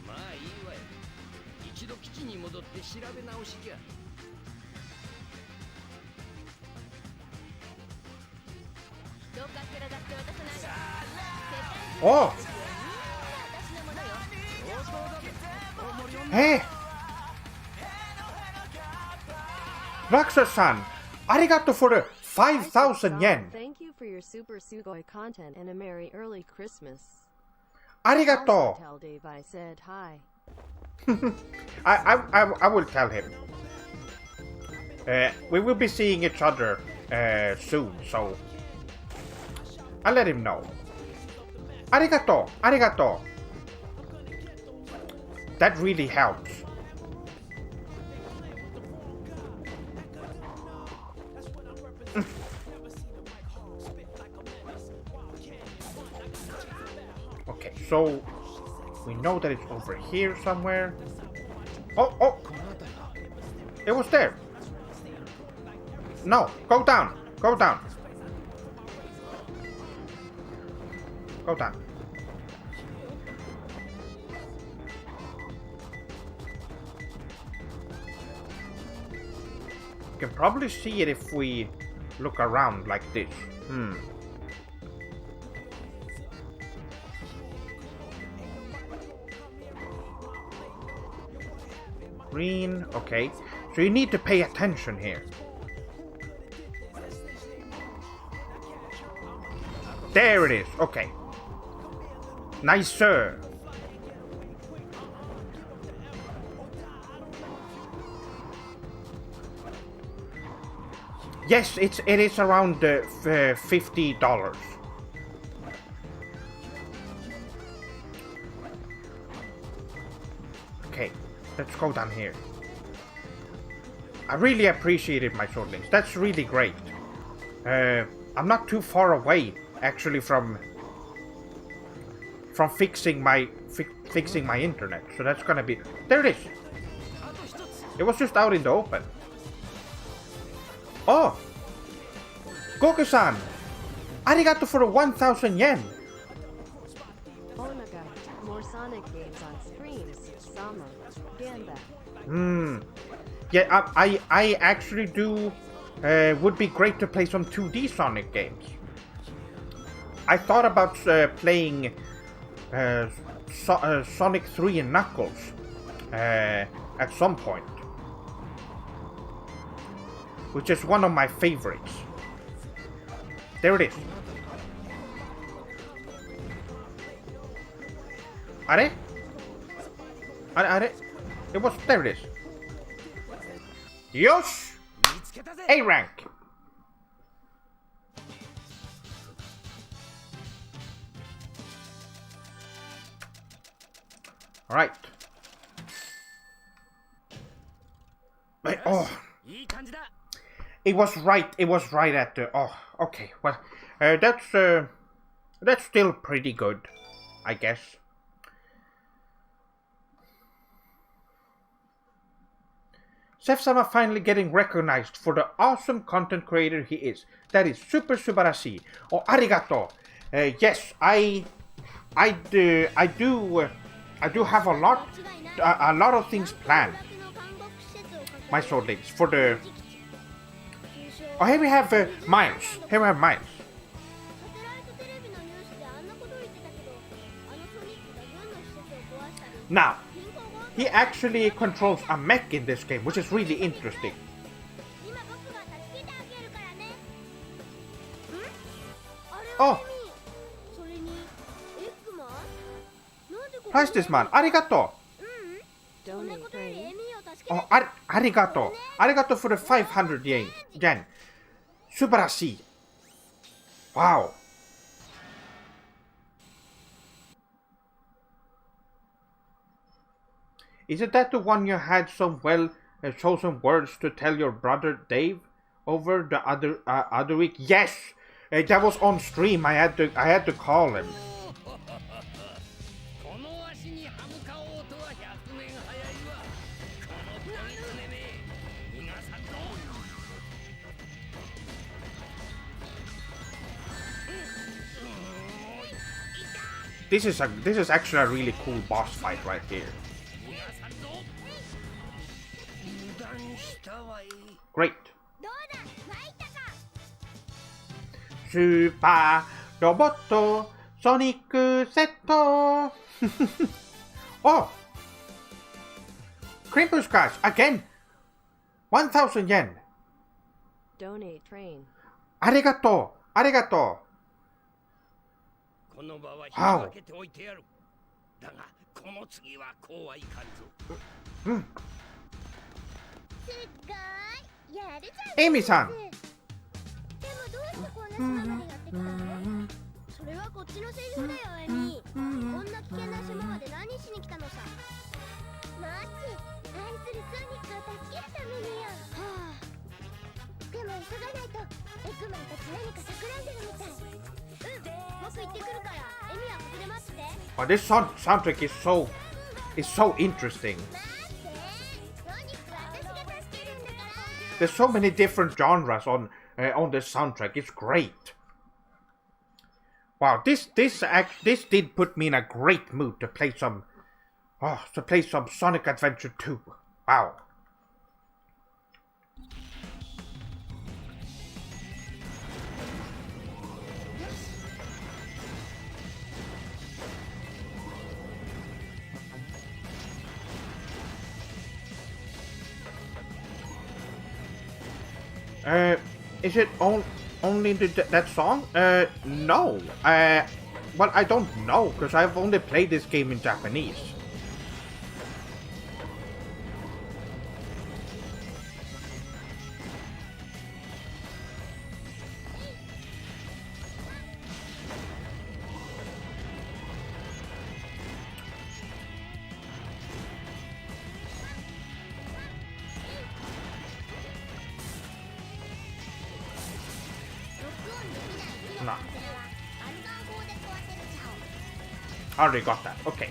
まあいいわよ。一度基地に戻って調べ直しじゃ。どっかからだって渡さない。 Oh! 私のものよ。 Hey! Raksha-san! Arigato for the 5,000 yen! Thank you for your Super Sugoi content and a Merry Early Christmas. Arigato! Also tell Dave I said hi. I will tell him. We will be seeing each other soon, so I'll let him know. Arigato! Arigato! That really helps. Okay, so we know that it's over here somewhere. Oh, oh! It was there. No, go down. Go down. Go down. You can probably see it if we look around like this. Green, okay. So you need to pay attention here. There it is, okay. Nice, sir. Yes, it is around $50. Okay, let's go down here. I really appreciated my sword links. That's really great. I'm not too far away, actually, from fixing my internet. So that's gonna be. There it is. It was just out in the open. Oh! Goku-san! Arigato for 1,000 yen! Onegai, more Sonic games on streams. Summer. Gamba. Yeah, I actually do. Would be great to play some 2D Sonic games. I thought about playing Sonic 3 and Knuckles at some point. Which is one of my favorites. There it is. Are? It was, there it is. Yosh! A rank! Alright. Oh. It was right at the... Oh, okay. Well, that's still pretty good, I guess. Seth-sama finally getting recognized for the awesome content creator he is. That is super subarashi. Oh, arigato. Yes, I I do have a lot of things planned. My sword links for the. Oh, here we have Miles. Here we have Miles. Now, he actually controls a mech in this game, which is really interesting. Oh! Price this man. Arigato! Donate train. Oh, arigato. Arigato for the 500 yen. Subarashi. Wow. Isn't that the one you had some chosen words to tell your brother Dave over the other week? Yes, that was on stream. I had to call him. This is actually a really cool boss fight right here. Great. Super Roboto Sonic Seto. Oh, Crimpus Cash again. 1,000 yen. Donate train. Arigato. Arigato. Wow. Amy-san. それはこっちのセリフだよ、エミ。こんな危険な島まで何しに来たのさ。マッチ、愛するソニックを助けるためによ。はあ。でも急がないと、エッグマンたち何か企んでるみたい。僕行ってくるから、エミはここで待ってて。Oh, this soundtrack is so interesting. There's so many different genres on this soundtrack. It's great. Wow, this did put me in a great mood to play some Sonic Adventure 2. Wow. Is it only that song? No. Well, I don't know, because I've only played this game in Japanese. No. I already got that. Okay.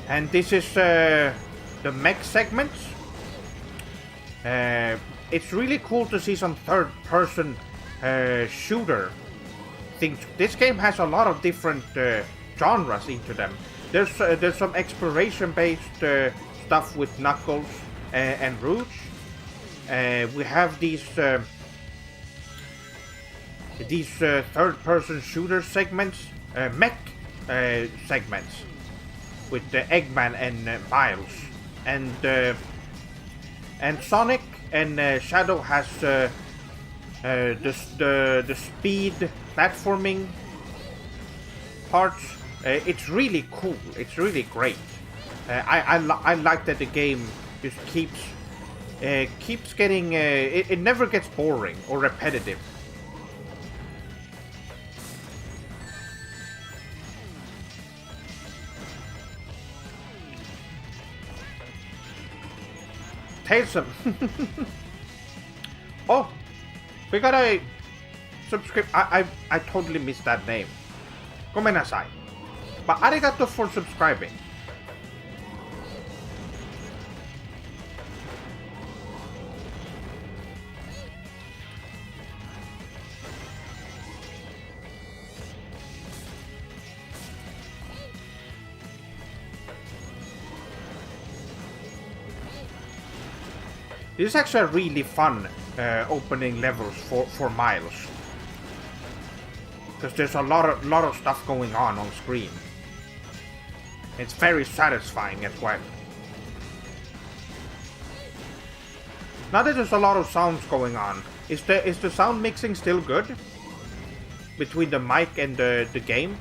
And this is the mech segments. It's really cool to see some third-person shooter things. This game has a lot of different genres into them. There's some exploration-based stuff with Knuckles and Rouge. We have these third-person shooter segments, mech segments with Eggman and Miles, and Sonic and Shadow has the speed platforming parts. It's really cool. It's really great. I like that the game just keeps getting. It never gets boring or repetitive. Tailsum. Oh, we got a subscribe. I totally missed that name. Gomenasai. But arigato for subscribing. This is actually a really fun opening levels for Miles. Because there's a lot of stuff going on screen. It's very satisfying as well. Now that there's a lot of sounds going on, is the sound mixing still good? Between the mic and the game?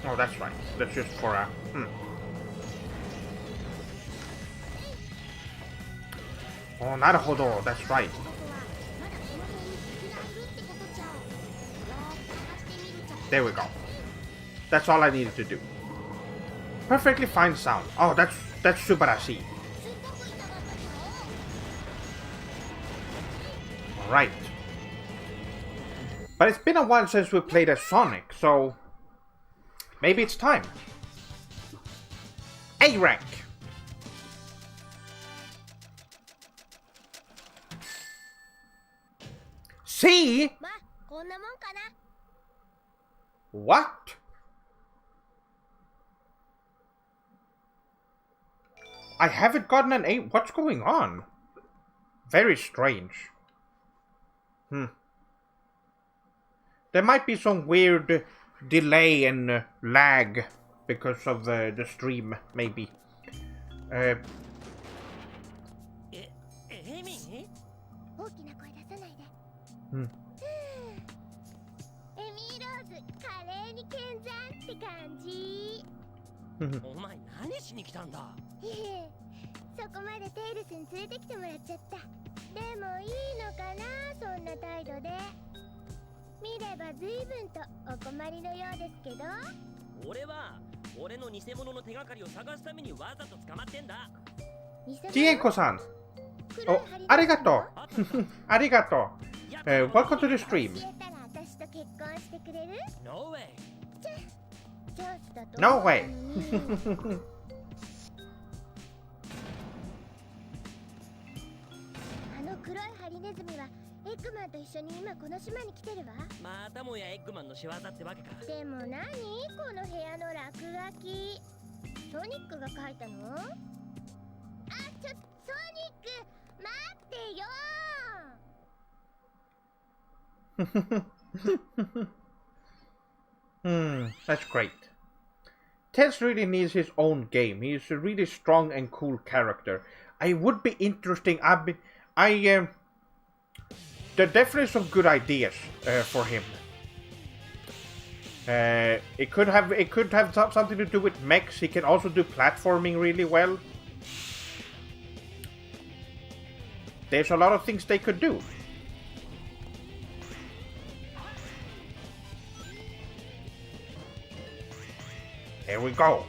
Oh, that's right. That's just for a... Oh, Naruto, that's right. There we go. That's all I needed to do. Perfectly fine sound. Oh, that's subarashi. Alright. But it's been a while since we played as Sonic, so... maybe it's time. A rank. C? What? I haven't gotten an A. What's going on? Very strange. There might be some weird delay and lag because of the stream, maybe. Jienko-san. Oh, arigato. Arigato. Welcome to the stream. No way. That's great. Tess really needs his own game. He's a really strong and cool character. I would be interesting. There are definitely some good ideas for him. It could have something to do with mechs. He can also do platforming really well. There's a lot of things they could do. Here we go.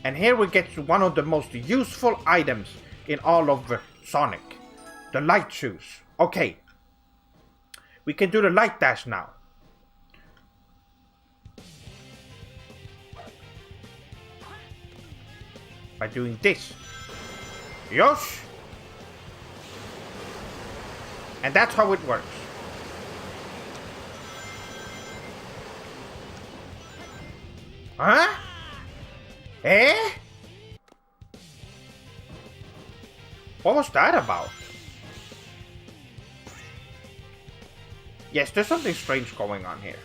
And here we get to one of the most useful items in all of Sonic. The light shoes. Okay. We can do the light dash now. By doing this. Yosh! And that's how it works. Huh? Eh? What was that about? Yes, there's something strange going on here.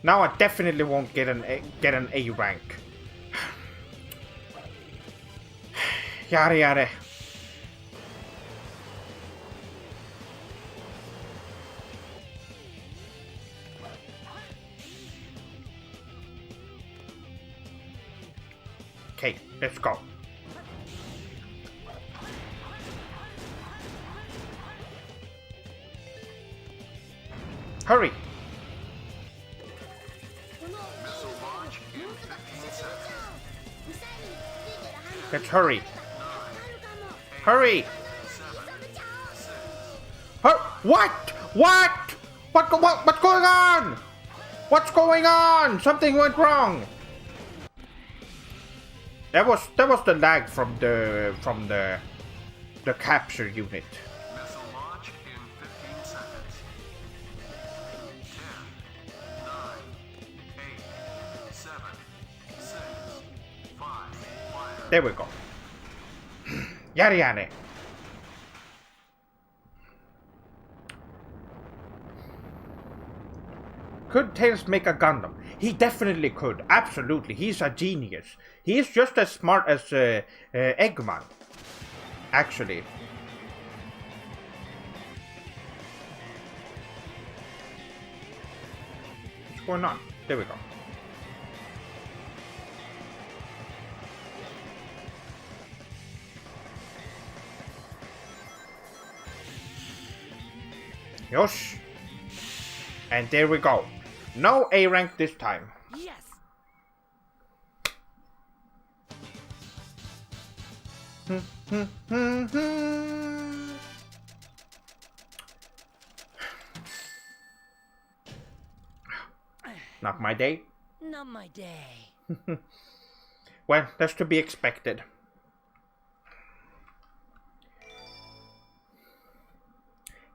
Now I definitely won't get an A rank. Yada yada. Okay, let's go. Hurry! Let's hurry. Hurry! What? What? What's going on? What's going on? Something went wrong. That was the lag from the capture unit. Missile launch in 15 seconds. 10, 9, 8, 7, 6, 5, fire. There we go. Yada yada. Could Tails make a Gundam? He definitely could. Absolutely. He's a genius. He is just as smart as Eggman. Actually. What's going on? There we go. Yosh. And there we go. No A rank this time. Yes. Not my day. Not my day. Well, that's to be expected.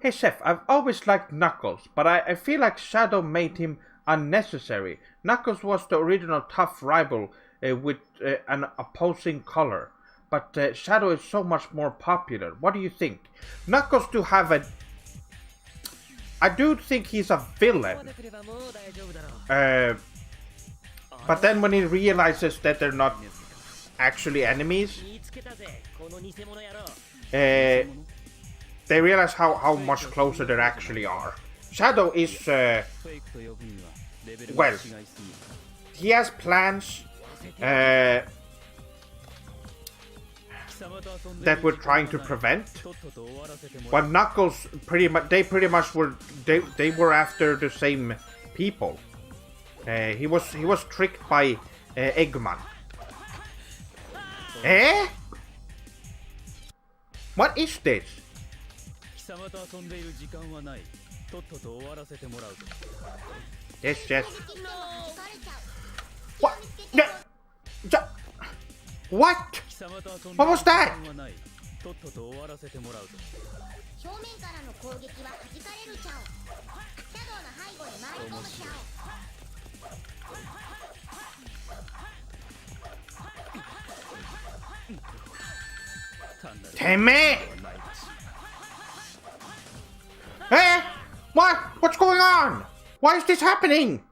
Hey Chef, I've always liked Knuckles, but I feel like Shadow made him unnecessary. Knuckles was the original tough rival with an opposing color, but Shadow is so much more popular. What do you think? Knuckles do have a... I do think he's a villain. But then when he realizes that they're not actually enemies, they realize how much closer they actually are. Shadow is, well, he has plans that we're trying to prevent. But Knuckles pretty much were after the same people. He was tricked by Eggman. Eh? What is this? Yes. What? What? What was that? Damn it! Eh? What? What's going on? Why is this happening?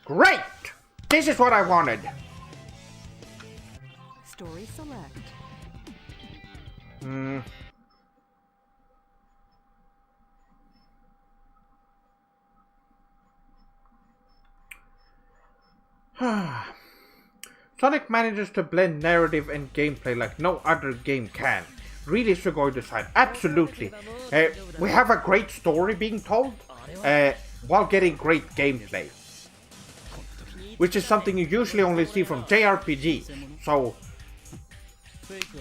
Great! This is what I wanted. Story select. Sonic manages to blend narrative and gameplay like no other game can. Really Sugoi design. Absolutely. We have a great story being told while getting great gameplay. Which is something you usually only see from JRPGs. So,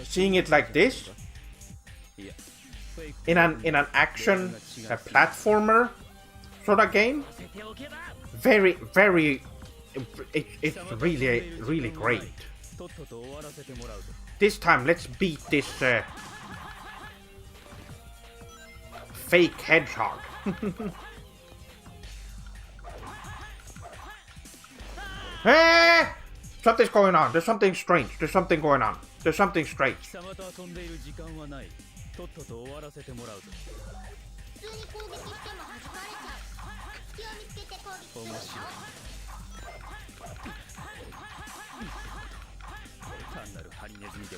seeing it like this, in an action platformer sort of game, very, it's really great. This time, let's beat this fake hedgehog. Hey! Something's going on. There's something strange. There's something going on. There's something strange.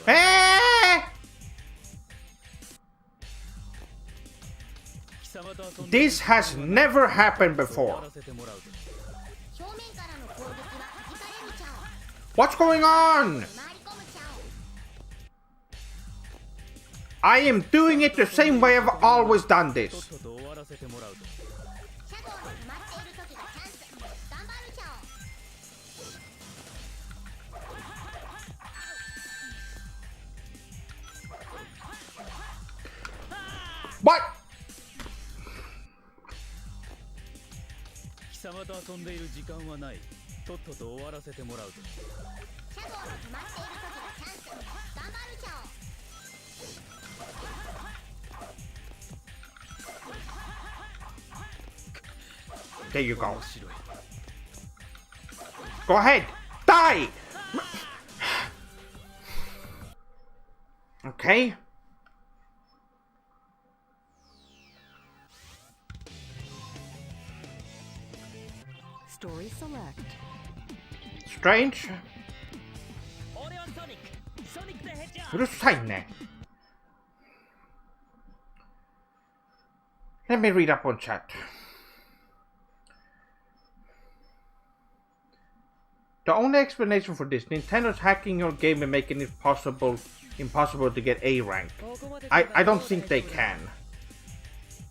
Hey! This has never happened before. What's going on? I am doing it the same way I've always done this. What? とっとと終わらせてもらうぞ。シャドウの止まっている時がチャンス。頑張るちゃお。 There you go. 面白い。 Go ahead! Die! Okay. Story select. Strange. 俺はソニック。ソニックでヘッジャー。うるさいね。Let me read up on chat. The only explanation for this, Nintendo's hacking your game and making it impossible to get A rank. I don't think they can.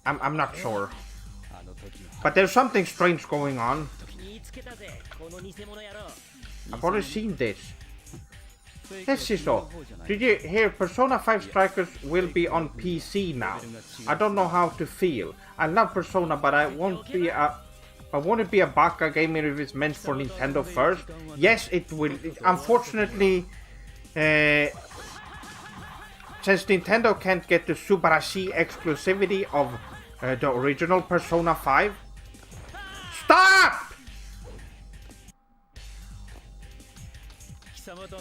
I'm not sure. But there's something strange going on. 見つけたぜ、この偽物野郎。 I've already seen this. Yes, Shiso. Did you hear Persona 5 Strikers will be on PC now? I don't know how to feel. I love Persona, but I won't be a baka game if it's meant for Nintendo first. Yes, it will. Unfortunately, since Nintendo can't get the Subarashi exclusivity of the original Persona 5. Stop!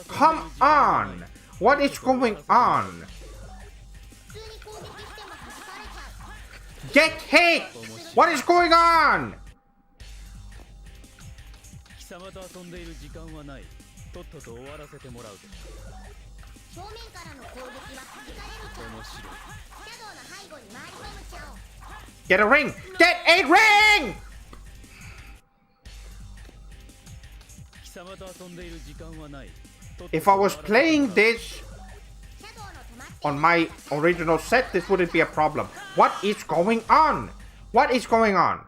Come on! What is going on? 普通に攻撃しても弾かれちゃう。 Get hit! What is going on? 貴様と遊んでいる時間はない。とっとと終わらせてもらうぞ。正面からの攻撃は弾かれるちゃう。面白い。シャドウの背後に回り込むちゃお。 Get a ring! Get a ring! 貴様と遊んでいる時間はない。 If I was playing this シャドウの止まって on my original set, this wouldn't be a problem. What is going on? What is going on?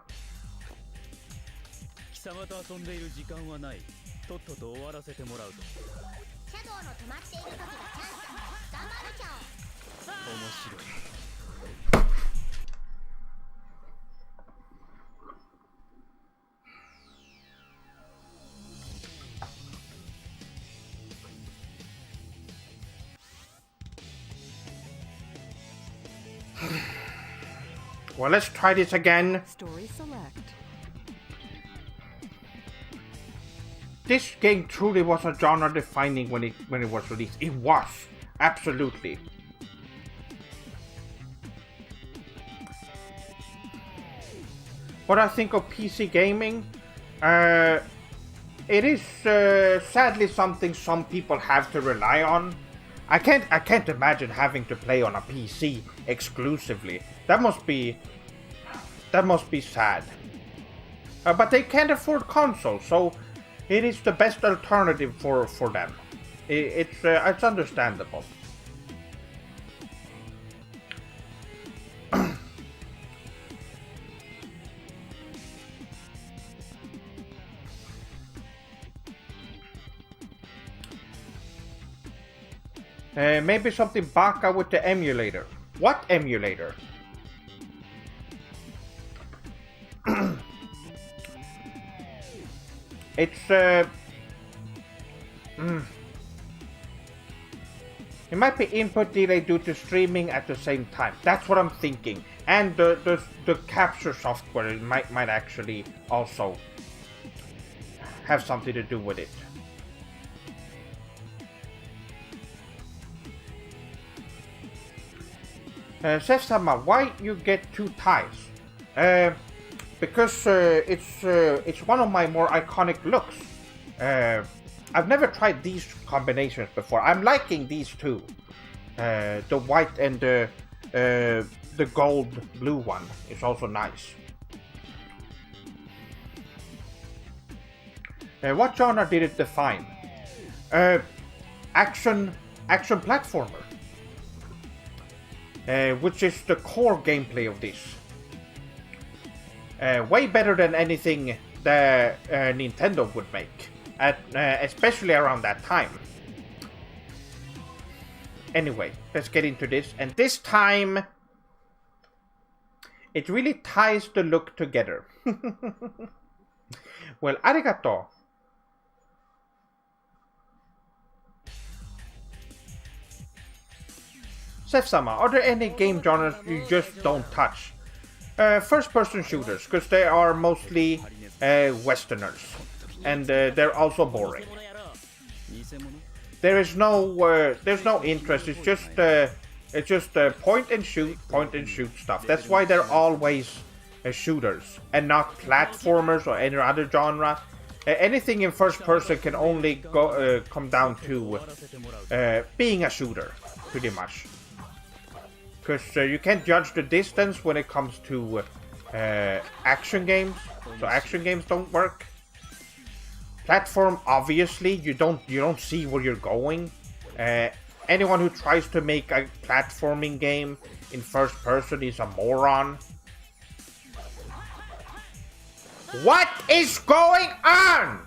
貴様と遊んでいる時間はない。とっとと終わらせてもらうぞ。シャドウの止まっている時がチャンス。頑張るちゃお。面白い。 Well, let's try this again. Story select. This game truly was a genre defining when it was released. It was. Absolutely. What I think of PC gaming? It is sadly something some people have to rely on. I can't imagine having to play on a PC exclusively. That must be sad. But they can't afford consoles, so it is the best alternative for them. It's understandable. Maybe something baka with the emulator. What emulator? It's it might be input delay due to streaming at the same time. That's what I'm thinking. And the capture software might actually also have something to do with it. Seth-sama, why you get two ties? Because it's one of my more iconic looks. I've never tried these combinations before. I'm liking these two. The white and the gold blue one is also nice. What genre did it define? Action platformer. Which is the core gameplay of this. Way better than anything that Nintendo would make, especially around that time. Anyway, let's get into this, and this time it really ties the look together. Well, arigato. Seth-sama, are there any game genres you just don't touch? First-person shooters, because they are mostly Westerners, and they're also boring. There's no interest. It's just point and shoot stuff. That's why they're always shooters and not platformers or any other genre. Anything in first person can only come down to being a shooter, pretty much. Because you can't judge the distance when it comes to action games, so action games don't work. Platform, obviously, you don't see where you're going. Anyone who tries to make a platforming game in first person is a moron. What is going on?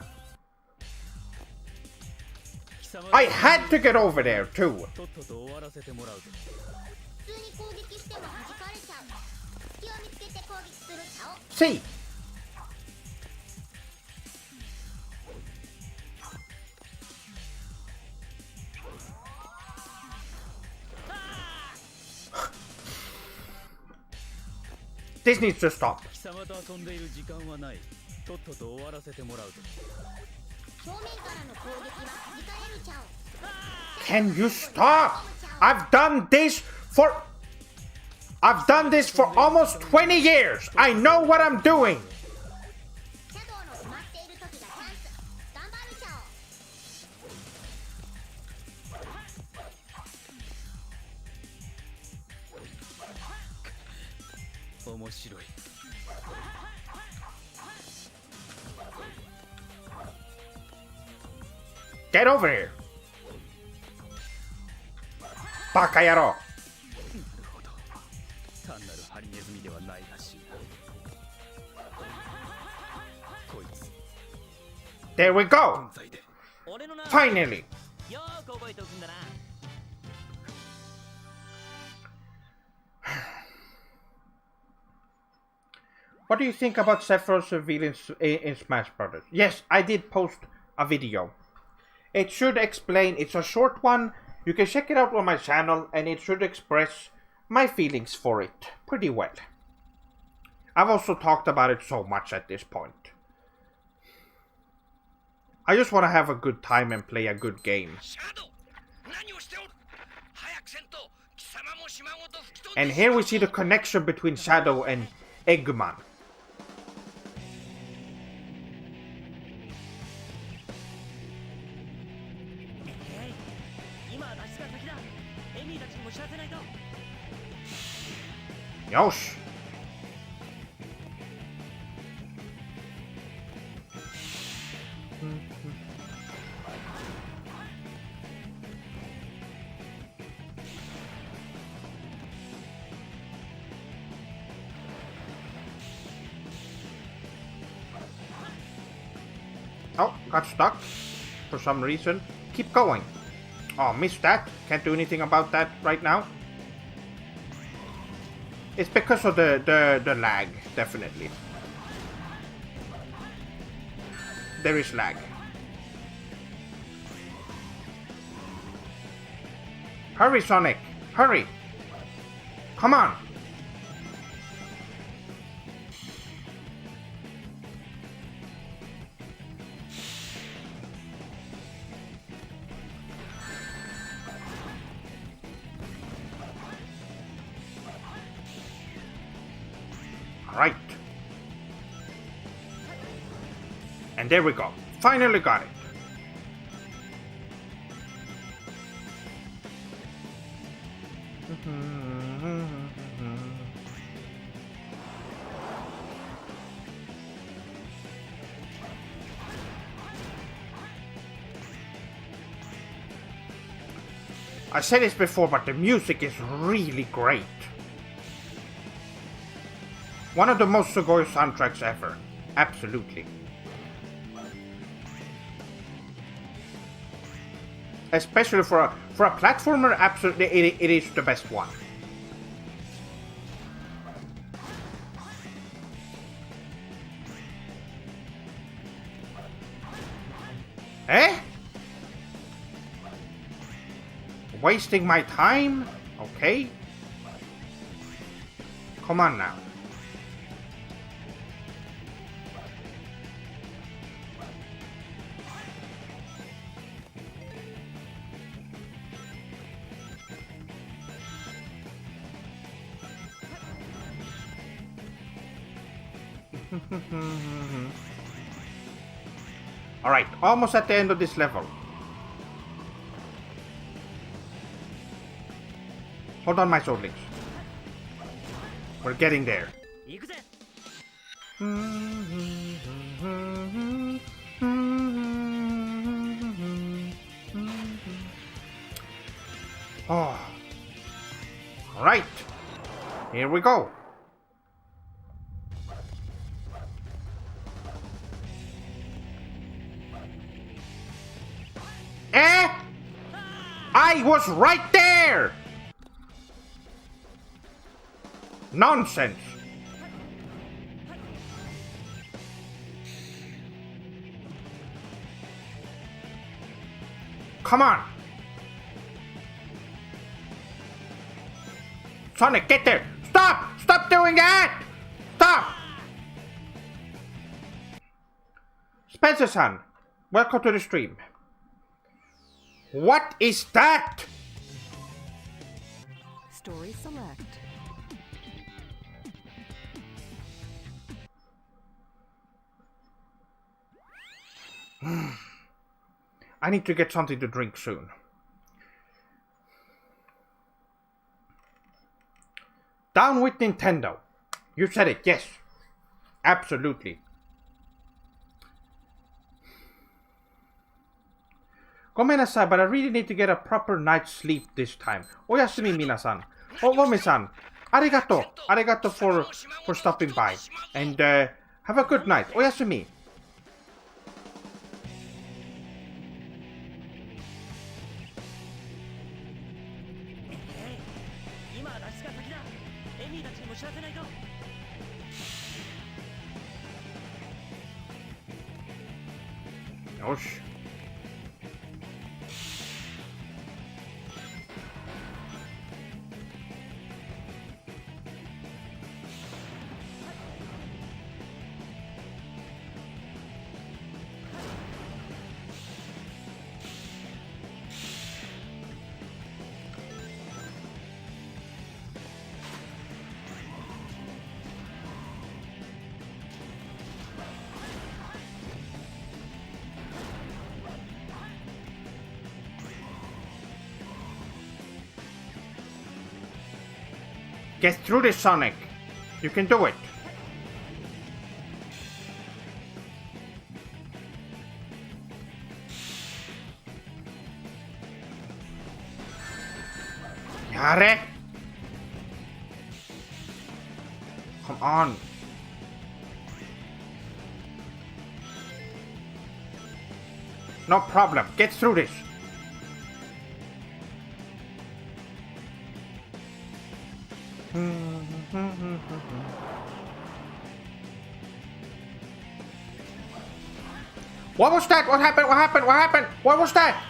I had to get over there too. 普通に攻撃しても弾かれちゃう。隙を見つけて攻撃するチャオ。 See. This needs to stop. 貴様と遊んでいる時間はない。とっとと終わらせてもらうぞ。正面からの攻撃は弾かれるチャオ。 Can you stop? I've done this for almost 20 years. I know what I'm doing. シャドウの止まっている時がチャンス。頑張るチャオ。 面白い。 Get over here. バカ野郎。なるほど。単なるハリネズミではないらしいな。こいつ。 There we go. 現在で。 Finally. よーく覚えておくんだな。 What do you think about Sephiroth's reveal in Smash Brothers? Yes, I did post a video. It should explain, it's a short one. You can check it out on my channel and it should express my feelings for it pretty well. I've also talked about it so much at this point. I just want to have a good time and play a good game. And here we see the connection between Shadow and Eggman. Yosh. Oh, got stuck for some reason. Keep going. Oh, missed that. Can't do anything about that right now. It's because of the lag, definitely. There is lag. Hurry, Sonic! Hurry! Come on! Right. And there we go. Finally got it. I said this before, but the music is really great. One of the most Sugoi soundtracks ever. Absolutely. Especially for a platformer, absolutely it is the best one. Eh? Wasting my time Okay. Come on now. Alright, almost at the end of this level. Hold on, my swordlings. We're getting there. 行くぜ Oh. Alright. Here we go. I was right there! Nonsense. Come on. Sonic, get there. Stop! Stop doing that! Stop! Spencer-san, welcome to the stream. What is that? Story select. I need to get something to drink soon. Down with Nintendo. You said it, yes. Absolutely. Gomenasai, but I really need to get a proper night's sleep this time. Oyasumi minasan. Ogome-san. Arigato. Arigato for stopping by. And have a good night. Oyasumi. 今脱出が先だエミーたちにも知らせないと よし。Get through this, Sonic. You can do it. Yare. Come on. No problem. Get through this. What was that? What happened? What happened? What happened? What was that?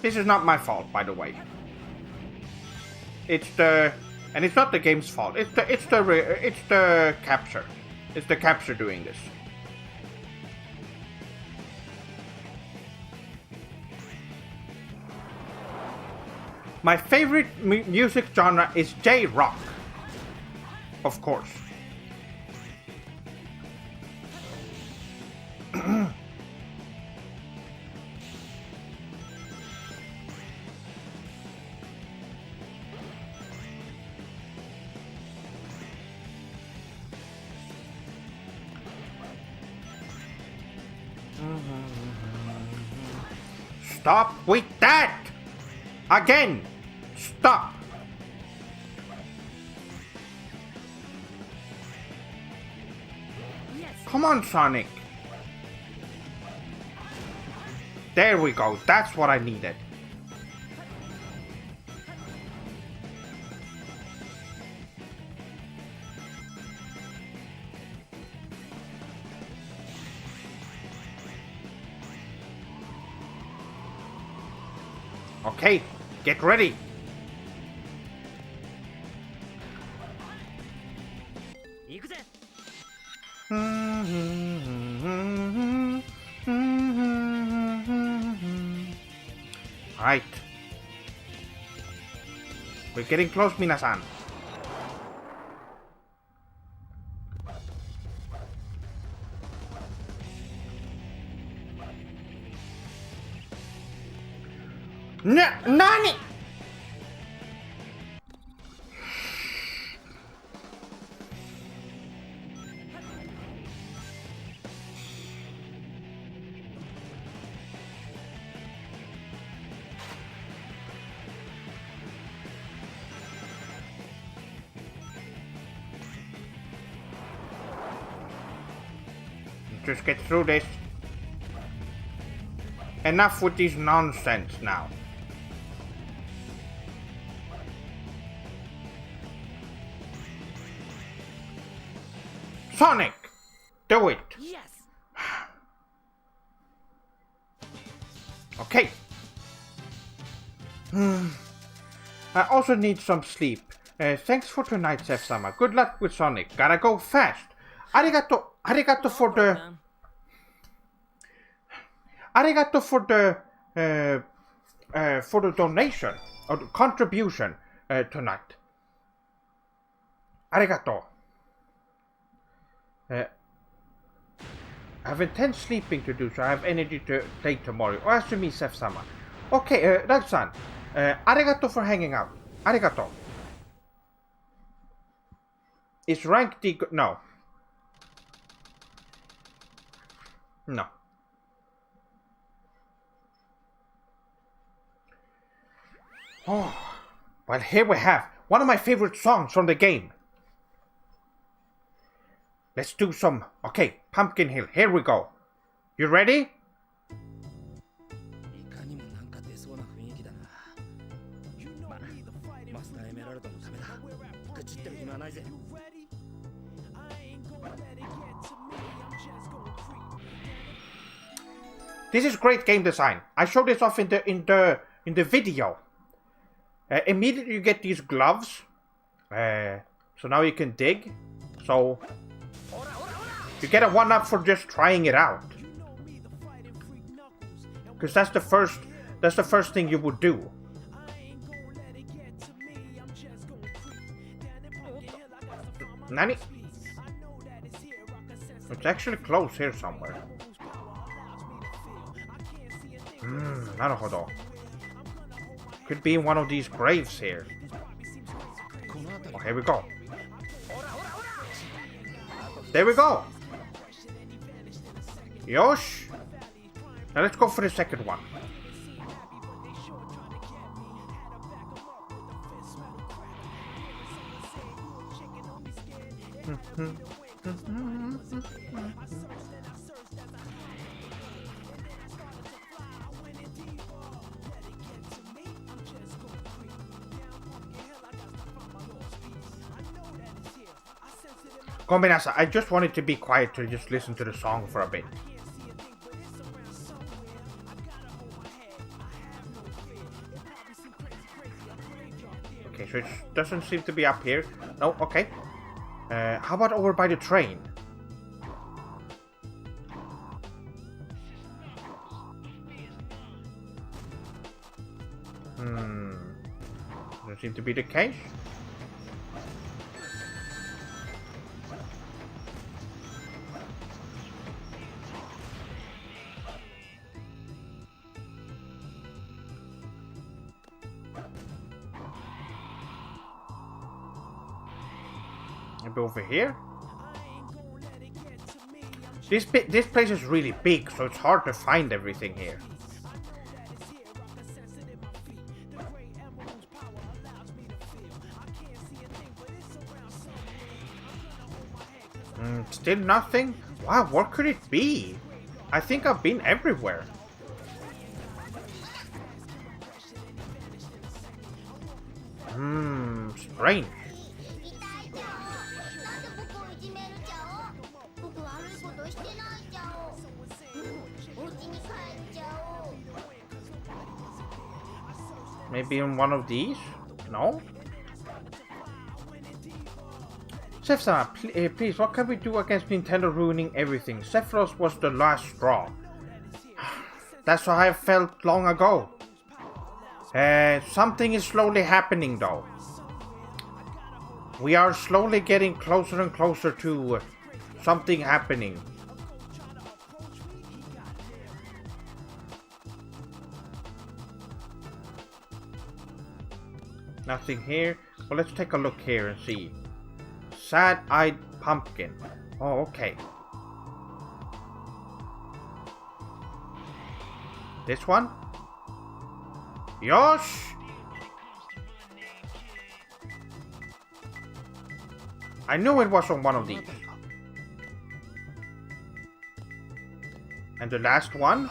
This is not my fault, by the way. It's not the game's fault. It's the capture. It's the capture doing this. My favorite music genre is J-rock, of course. Stop with that! Again! Stop! Come on, Sonic! There we go. That's what I needed. Okay, get ready. Right. We're getting close, Minasan. Nani? Just get through this. Enough with this nonsense now. Sonic! Do it! Yes! Okay. I also need some sleep. Thanks for tonight, Sef-sama. Good luck with Sonic. Gotta go fast. Arigato for the... Arigato for the donation or the contribution tonight. Arigato. I have intense sleeping to do, so I have energy to play tomorrow. Oh, as to me, Sef-sama. Okay, Natsu-san. Arigato for hanging out. Arigato. Is rank D... No. No. Oh, well, here we have one of my favorite songs from the game. Let's do some... Okay, Pumpkin Hill, here we go. You ready? This is great game design. I showed this off in the video. Immediately you get these gloves. So now you can dig. So you get a 1-up for just trying it out. Because that's the first thing you would do. Nani? It's actually close here somewhere. Naruhodo. Could be in one of these graves here. Oh, here we go. There we go. Yosh. Now let's go for the second one. Kombinasa, I just wanted to be quiet to just listen to the song for a bit. Okay, so it doesn't seem to be up here. No, okay. How about over by the train? Doesn't seem to be the case. Maybe over here? This place is really big, so it's hard to find everything here. Still nothing? Wow, what could it be? I think I've been everywhere. Strange. 痛いじゃお。なんで僕をいじめるじゃお。僕悪いことしてないじゃお。お家に帰っちゃお。 Maybe in one of these? No? Sephiroth, please, what can we do against Nintendo ruining everything? Sephiroth was the last straw. That's what I felt long ago. Something is slowly happening though. We are slowly getting closer and closer to something happening. Nothing here. Well, let's take a look here and see. Sad-eyed pumpkin. Oh, okay. This one? Yosh! I knew it was on one of these. And the last one?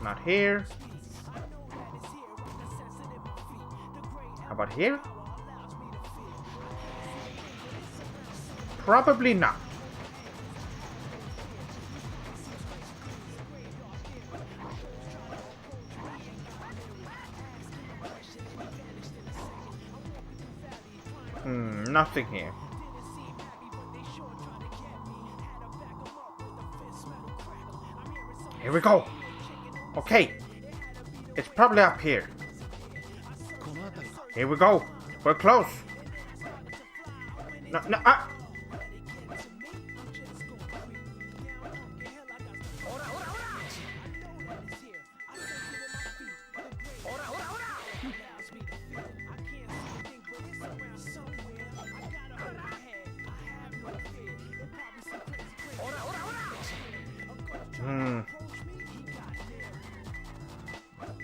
Not here. How about here? Probably not. Nothing here. Here we go. Okay. It's probably up here. Here we go. We're close. No, ah!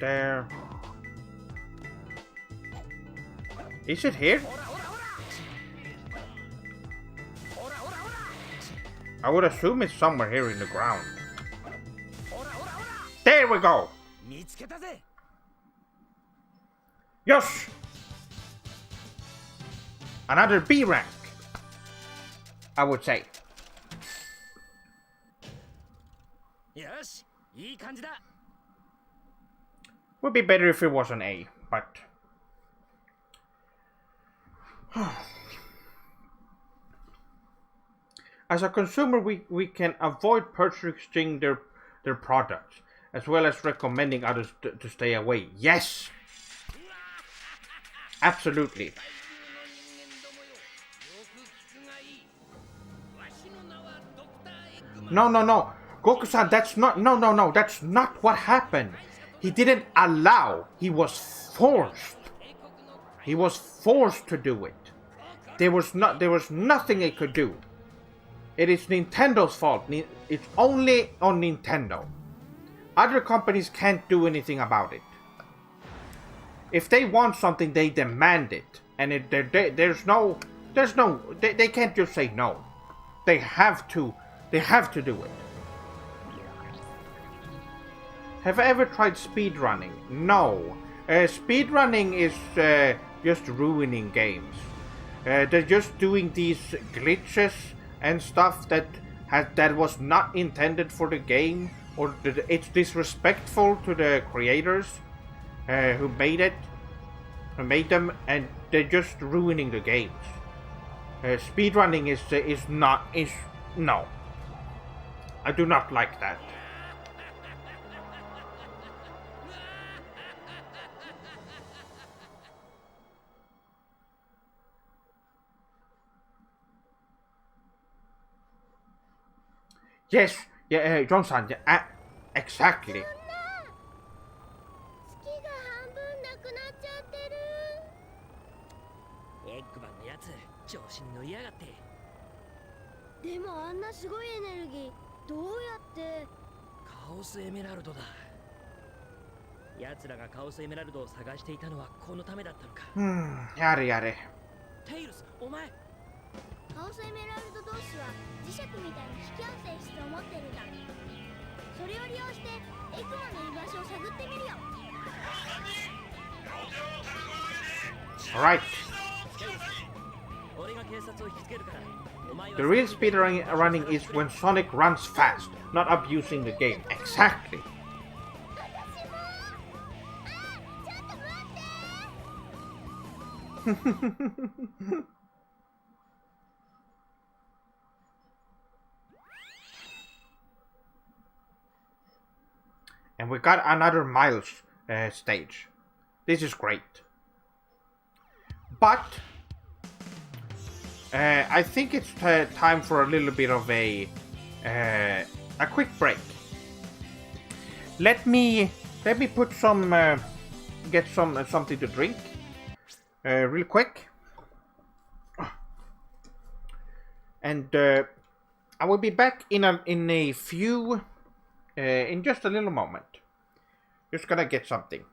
There. Is it here? I would assume it's somewhere here in the ground. There we go! Yes! Another B rank, I would say. Would be better if it was an A, but... As a consumer, we can avoid purchasing their products, as well as recommending others to stay away. Yes! Absolutely. No. Goku-san, that's not... No. That's not what happened. He didn't allow. He was forced. He was forced to do it. There was nothing he could do. It is Nintendo's fault. It's only on Nintendo. Other companies can't do anything about it. If they want something, they demand it, and they can't just say no. They have to do it. Have I ever tried speedrunning? No. Speedrunning is just ruining games. They're just doing these glitches and stuff that was not intended for the game, or it's disrespectful to the creators who made them, and they're just ruining the games. Speedrunning is no. I do not like that. Yes, yeah, John-san, yeah, exactly. 月が半分なくなっちゃってる。エッグマンのやつ調子に乗りやがって。でもあんなすごいエネルギーどうやって。カオスエメラルドだ。奴らがカオスエメラルドを探していたのはこのためだったのか。やれ。テイルス、お前。カオスエメラルド同士は磁石みたいな引き合う性質を持ってるんだ。それを利用してエクマの Alright. 俺が警察を引きつけるからお前は The real speedrunning is when Sonic runs fast, not abusing the game. Exactly. ちょっと待って。 And we got another Miles stage. This is great. But I think it's time for a little bit of a quick break. Let me put some get something to drink real quick, and I will be back in a few in just a little moment. Just gonna get something.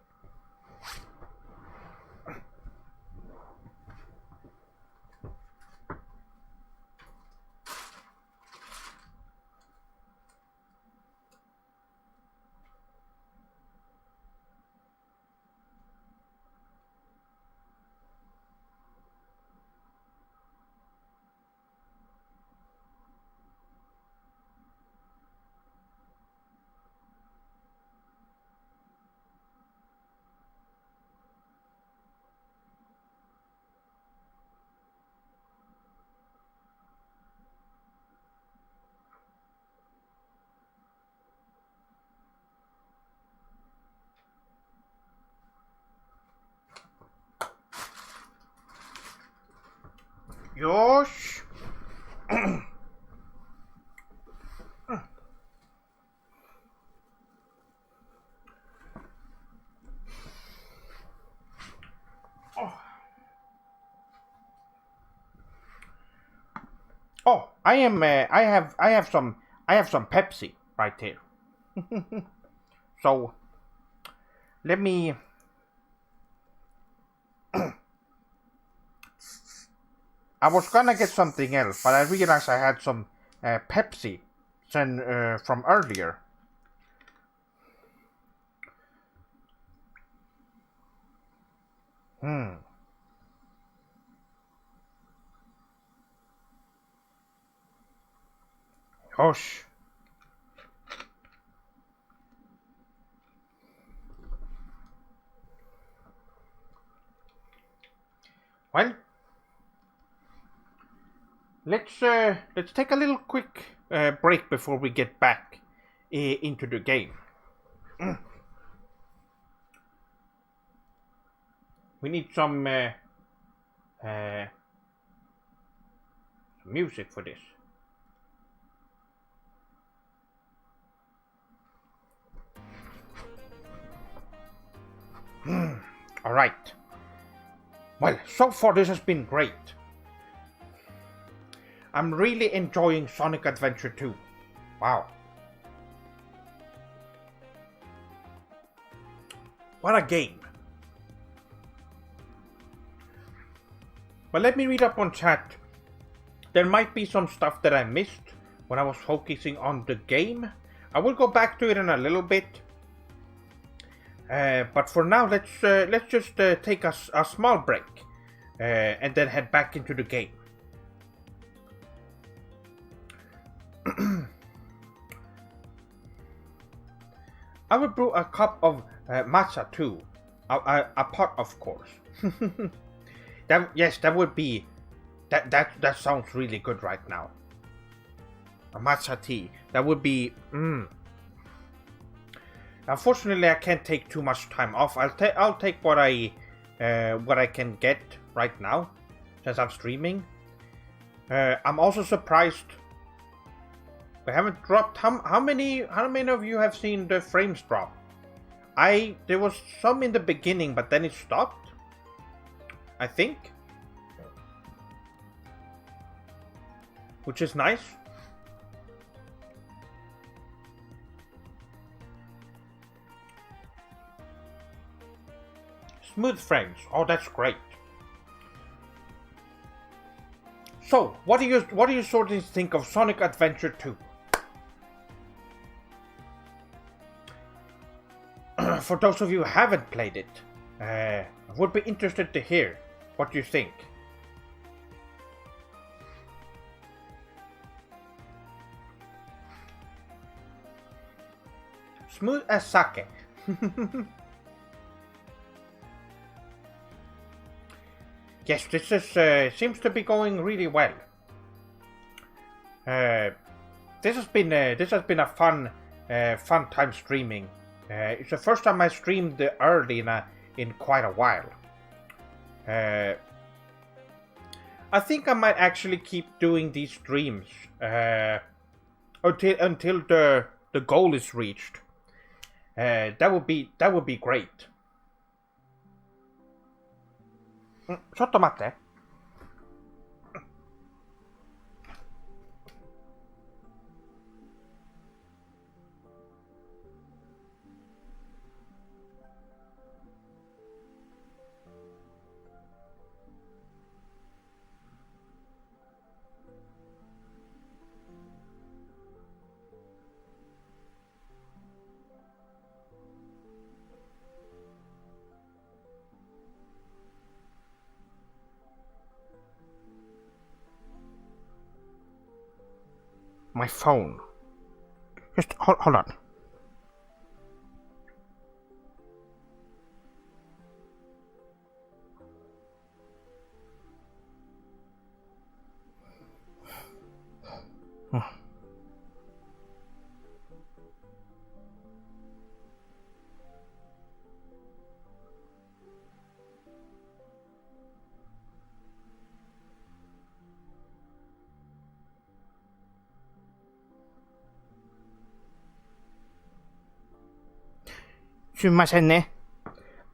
Yosh. Oh, I have some Pepsi right here. So let me I was gonna get something else, but I realized I had some Pepsi from earlier. Gosh. Well, let's take a little quick break before we get back into the game. We need some music for this. All right. Well, so far this has been great. I'm really enjoying Sonic Adventure 2. Wow. What a game. But let me read up on chat. There might be some stuff that I missed when I was focusing on the game. I will go back to it in a little bit. But for now, let's just take a small break and then head back into the game. I will brew a cup of matcha too, a pot, of course. That would be that sounds really good right now. A matcha tea, that would be. Unfortunately, I can't take too much time off. I'll take what I can get right now, since I'm streaming. I'm also surprised we haven't dropped. How many of you have seen the frames drop? There was some in the beginning, but then it stopped, I think, which is nice. Smooth frames. Oh, that's great. So, what do you sort of think of Sonic Adventure 2? For those of you who haven't played it, I would be interested to hear. What do you think? Smooth as sake. Yes, this is seems to be going really well. This has been a fun time streaming. It's the first time I streamed early in quite a while. I think I might actually keep doing these streams until the goal is reached. That would be great. ちょっと待って。My phone. Just hold on.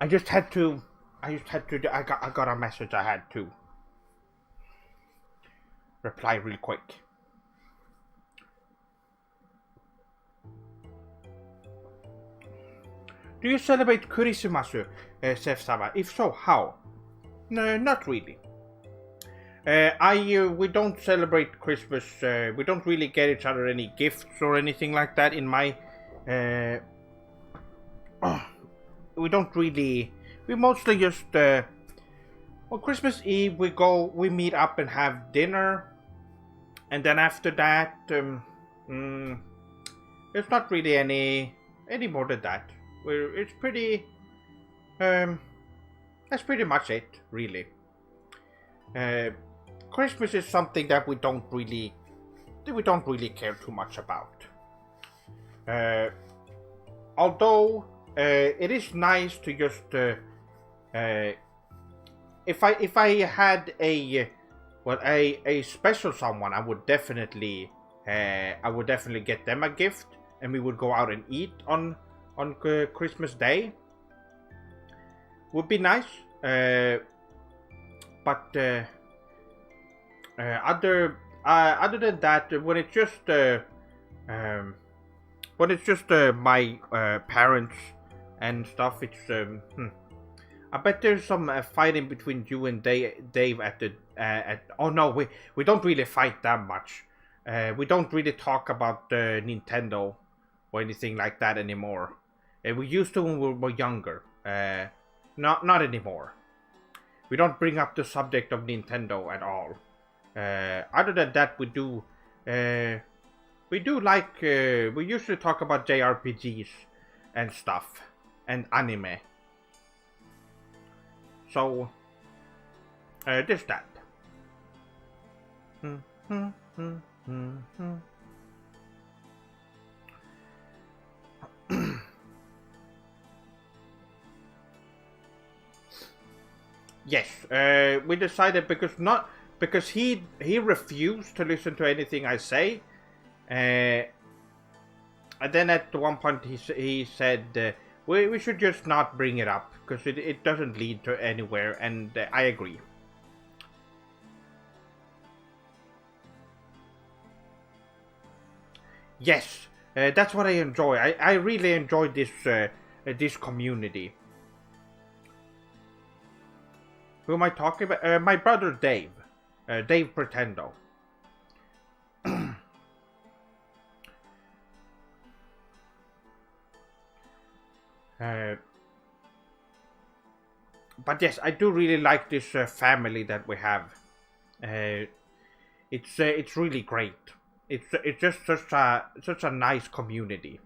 I just had to. I got a message. I had to reply real quick. Do you celebrate Kurisumasu, Sef-sama? If so, how? No, not really. We don't celebrate Christmas. We don't really get each other any gifts or anything like that. In my we don't really. We mostly just on Christmas Eve we meet up and have dinner, and then after that there's not really any more than that. It's pretty that's pretty much it, really. Christmas is something that we don't really care too much about. Although it is nice to just if I had a special someone, I would definitely get them a gift, and we would go out and eat on Christmas Day. Would be nice, but other than that, when it's just my parents and stuff, it's I bet there's some fighting between you and Dave oh no, we don't really fight that much. We don't really talk about Nintendo or anything like that anymore. We used to when we were younger. Not anymore. We don't bring up the subject of Nintendo at all. Other than that, we do like we usually talk about JRPGs and stuff and anime. So there's that. Yes, we decided because he refused to listen to anything I say, and then at one point he said we should just not bring it up because it doesn't lead to anywhere, and I agree. Yes, that's what I enjoy. I really enjoy this community. Who am I talking about? My brother Dave. Dave Pretendo. But yes, I do really like this family that we have. It's really great. It's just such a nice community.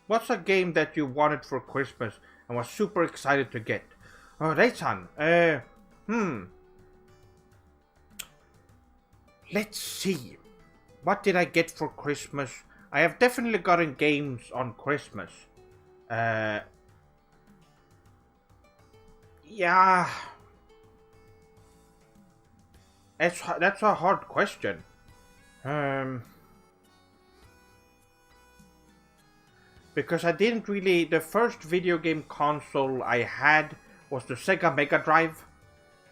What's a game that you wanted for Christmas and was super excited to get? Oh, Rei-san, let's see. What did I get for Christmas? I have definitely gotten games on Christmas. Yeah. That's a hard question. Because I didn't really... The first video game console I had was the Sega Mega Drive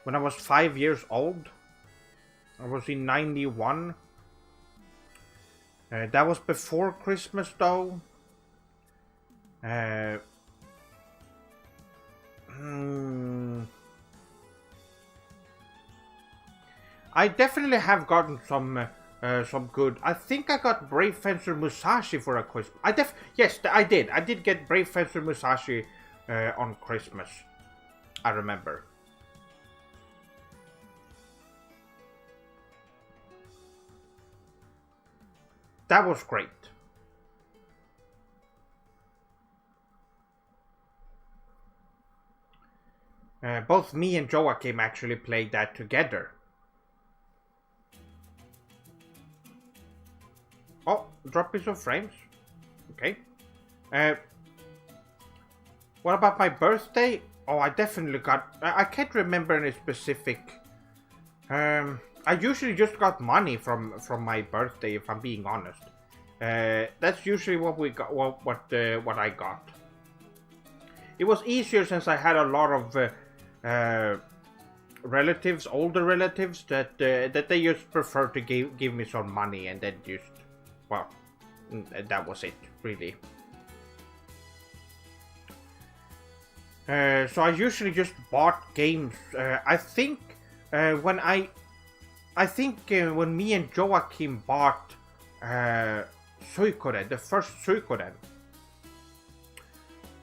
when I was 5 years old. I was in 91. That was before Christmas though. I definitely have gotten some good. I think I got Brave Fencer Musashi for a Christmas. Yes, I did. I did get Brave Fencer Musashi on Christmas. I remember. That was great. Both me and Joachim actually played that together. Oh, dropping some frames. Okay. What about my birthday? Oh, I definitely got... I can't remember any specific... I usually just got money from my birthday, if I'm being honest. That's usually what we got. What I got. It was easier since I had a lot of relatives, older relatives, that they just prefer to give me some money, and then just, well, that was it, really. So I usually just bought games. I think when me and Joachim bought Suikoden, the first Suikoden,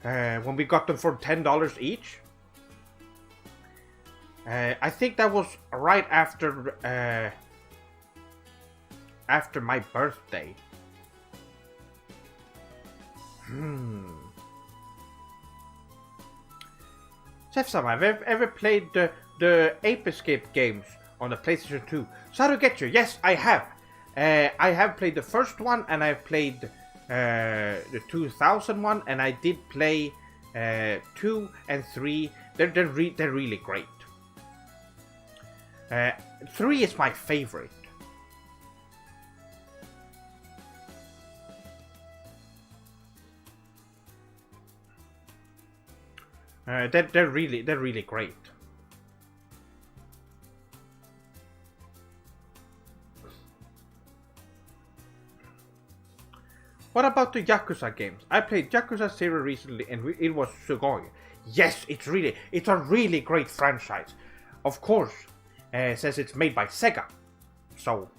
when we got them for $10 each. I think that was right after my birthday. Chef-sama, have you ever played the Ape Escape games on the PlayStation 2? Sarugetsu, yes, I have. I have played the first one, and I've played the 2000 one, and I did play 2 and 3. They're really great. 3 is my favorite. They're really great. What about the Yakuza games? I played Yakuza 0 recently, and it was sugoi. Yes, it's a really great franchise. Of course, since it's made by Sega. So,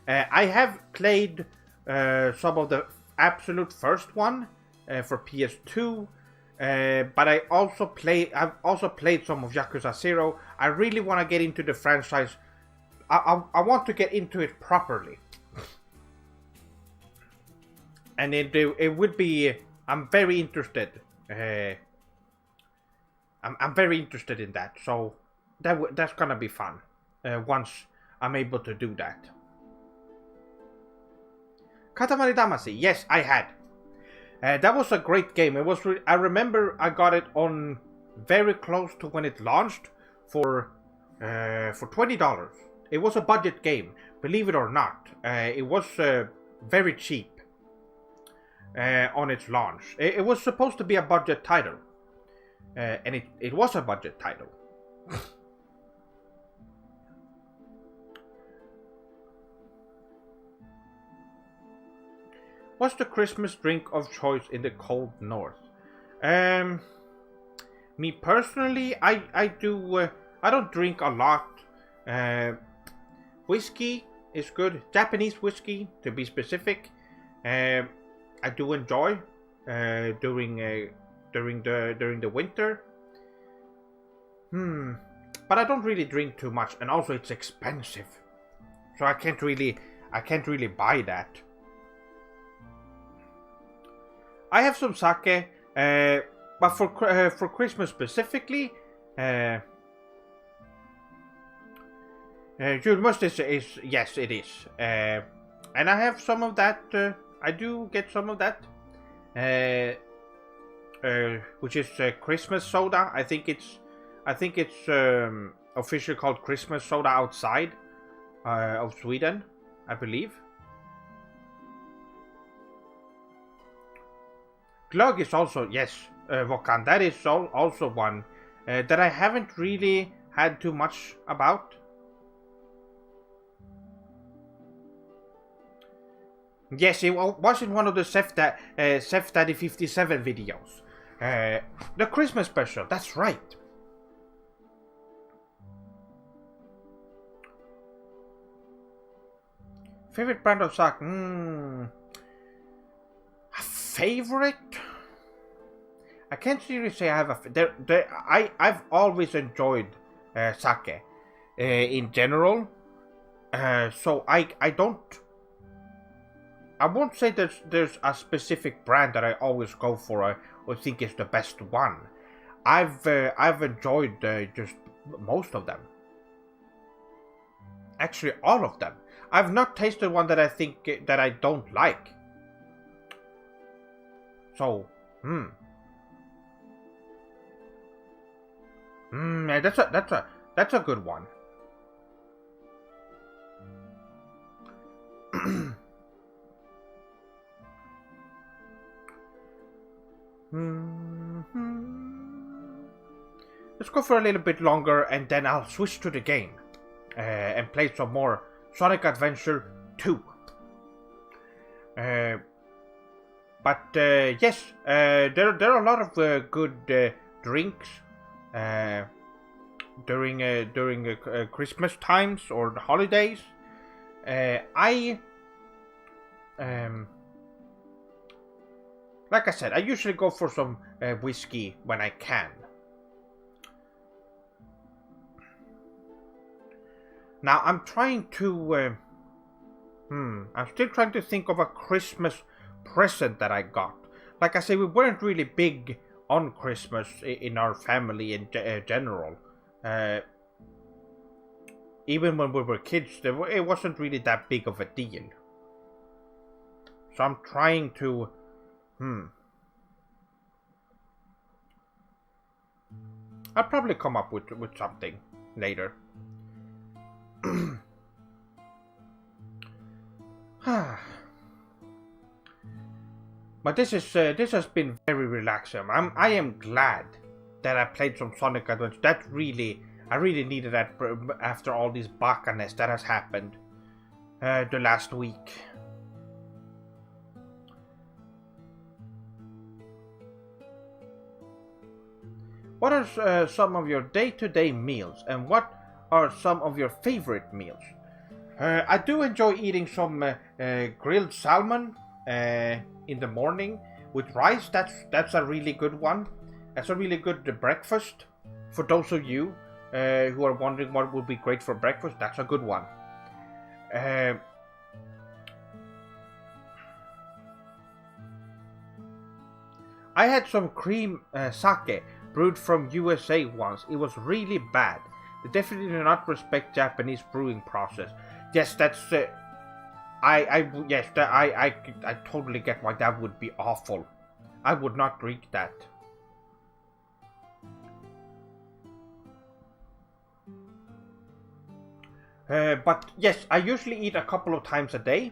I have played some of the absolute first one for PS2. But I've also played some of Yakuza 0. I really want to get into the franchise. I want to get into it properly. And it would be... I'm very interested. I'm very interested in that. So that's gonna be fun. Once I'm able to do that. Katamari Damacy. Yes, I had. That was a great game. It was. I remember I got it on very close to when it launched for $20. It was a budget game, believe it or not. It was very cheap on its launch. It was supposed to be a budget title, and it was a budget title. What's the Christmas drink of choice in the cold north? Me personally, I don't drink a lot. Whiskey is good. Japanese whiskey, to be specific. I do enjoy during the winter. But I don't really drink too much, and also it's expensive, so I can't really buy that. I have some sake, but for Christmas specifically, June must is yes, it is, and I have some of that. I do get some of that, which is Christmas soda. I think it's officially called Christmas soda outside of Sweden, I believe. Glögg is also, yes, Vokan, that is also one that I haven't really had too much about. Yes, it was in one of the Chef Daddy 57 videos. The Christmas special, that's right. Favorite brand of sake? Favorite? I can't really say I have a. I've always enjoyed sake in general. So I don't. I won't say there's a specific brand that I always go for or think is the best one. I've enjoyed just most of them. Actually, all of them. I've not tasted one that I think that I don't like. So, that's a good one. Let's go for a little bit longer, and then I'll switch to the game and play some more Sonic Adventure 2. But yes, there are a lot of good drinks during Christmas times or the holidays. Like I said, I usually go for some whiskey when I can. Now I'm trying to. I'm still trying to think of a Christmas present that I got. Like I say, we weren't really big on Christmas in our family in general. Even when we were kids, it wasn't really that big of a deal. So I'm trying to. I'll probably come up with something later. But this has been very relaxing. I am glad that I played some Sonic Adventure. I really needed that after all this bacanness that has happened the last week. What are some of your day-to-day meals, and what are some of your favorite meals? I do enjoy eating some grilled salmon in the morning with rice. That's a really good one. That's a really good breakfast. For those of you who are wondering what would be great for breakfast, that's a good one. I had some cream sake brewed from USA once. It was really bad. They definitely do not respect Japanese brewing process. Yes, that's I totally get why that would be awful. I would not drink that. But yes, I usually eat a couple of times a day.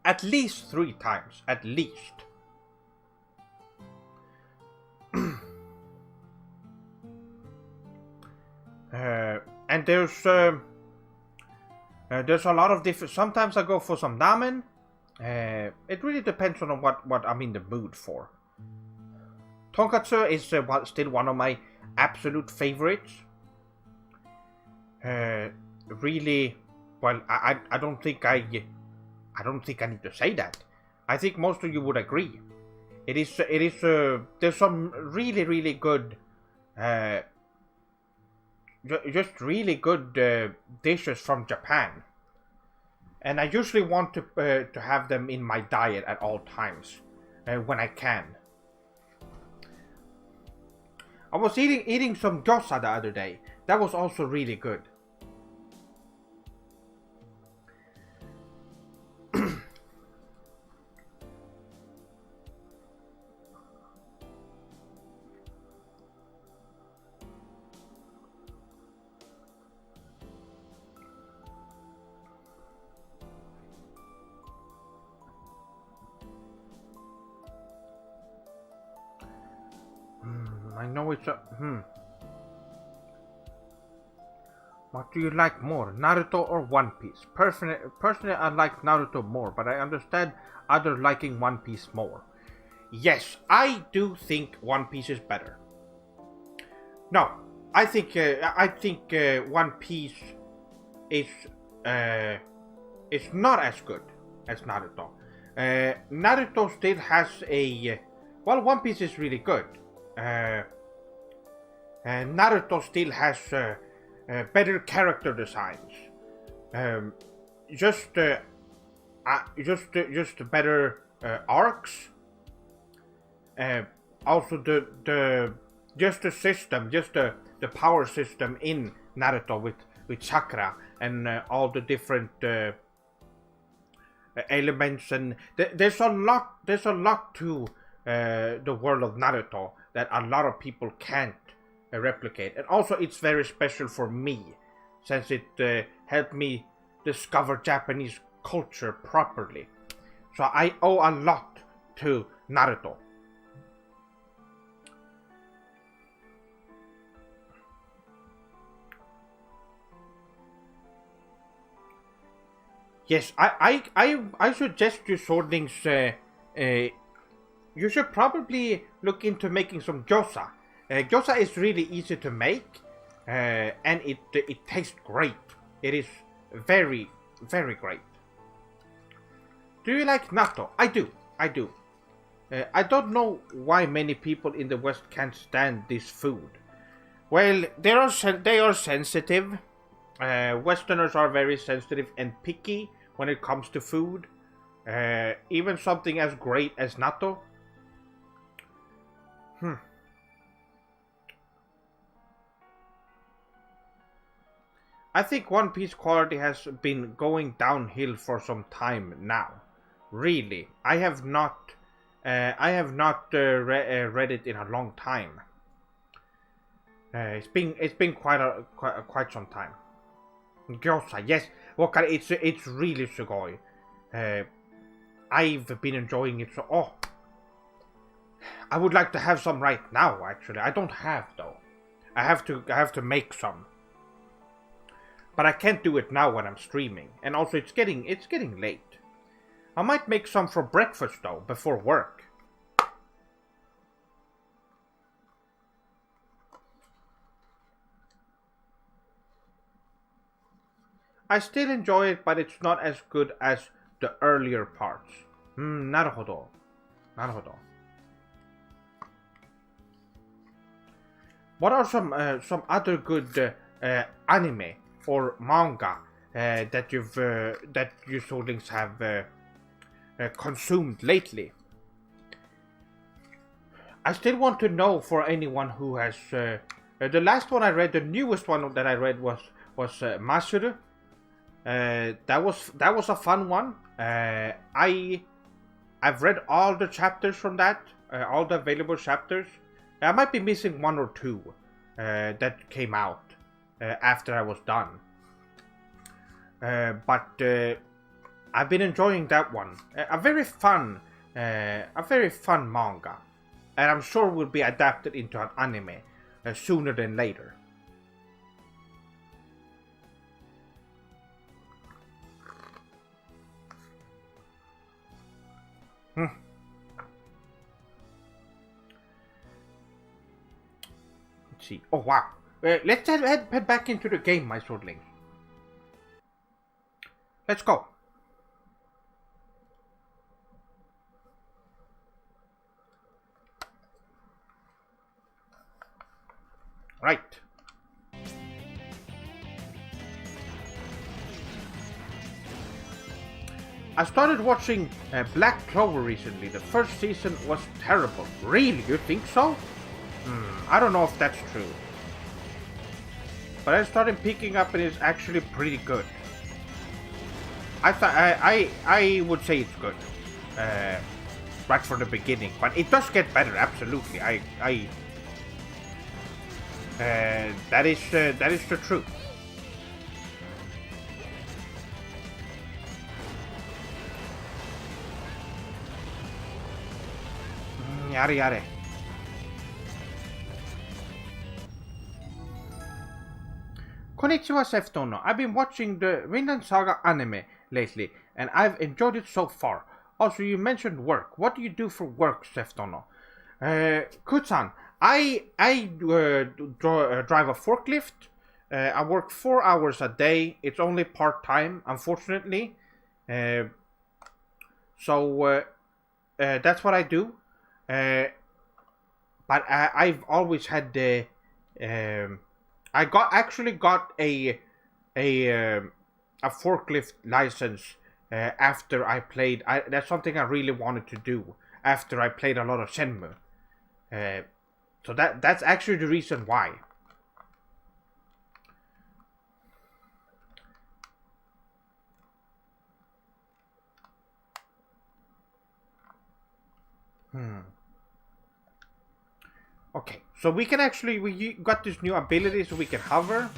At least 3 times, at least. And there's a lot of different. Sometimes I go for some ramen. It really depends on what I'm in the mood for. Tonkatsu is still one of my absolute favorites. Really, well, I don't think I need to say that. I think most of you would agree. It is. There's some really good, just really good dishes from Japan, and I usually want to have them in my diet at all times, when I can. I was eating some gyoza the other day. That was also really good. I know it's a What do you like more, Naruto or One Piece? Personally, I like Naruto more, but I understand others liking One Piece more. Yes, I do think One Piece is better. No, I think One Piece is not as good as Naruto. Naruto still has a One Piece is really good. Naruto still has better character designs, just better arcs. Also the system, the power system in Naruto with chakra and all the different elements, and there's a lot to the world of Naruto that a lot of people can't replicate. And also it's very special for me, since it helped me discover Japanese culture properly. So I owe a lot to Naruto. Yes, I suggest you, Swordlings, you should probably look into making some gyoza. Gyoza is really easy to make, and it tastes great. It is very great. Do you like natto? I do. I don't know why many people in the West can't stand this food. Well, they are sensitive. Westerners are very sensitive and picky when it comes to food. Even something as great as natto. I think One Piece quality has been going downhill for some time now. Really, I have not read it in a long time. It's been quite some time. Gyoza, yes, it's really sugoi. I've been enjoying it so. Oh, I would like to have some right now. Actually, I don't have though. I have to make some. But I can't do it now when I'm streaming, and also it's getting late. I might make some for breakfast though, before work. I still enjoy it, but it's not as good as the earlier parts. Naruhodo. What are some other good anime or manga that you Swordlings have consumed lately? I still want to know, for anyone who has the last one I read, the newest one that I read was Masuru. That was a fun one. I've read all the chapters from that, all the available chapters. I might be missing one or two that came out after I was done. But I've been enjoying that one. A very fun manga, and I'm sure will be adapted into an anime sooner than later. Let's see. Oh wow! Let's head back into the game, my Swordling. Let's go. Right. I started watching Black Clover recently. The first season was terrible. Really? You think so? I don't know if that's true. But I started picking up and it's actually pretty good. I would say it's good. Right from the beginning. But it does get better, absolutely. That is the truth. Yare yare. Konnichiwa, Seftono. I've been watching the Vinland Saga anime lately, and I've enjoyed it so far. Also, you mentioned work. What do you do for work, Seftono? Kutsan, I drive a forklift. I work 4 hours a day. It's only part-time, unfortunately. So that's what I do. But I've always had the I actually got a forklift license after I played. That's something I really wanted to do after I played a lot of Shenmue. So that's actually the reason why. Okay, so we can actually, we got this new ability so we can hover,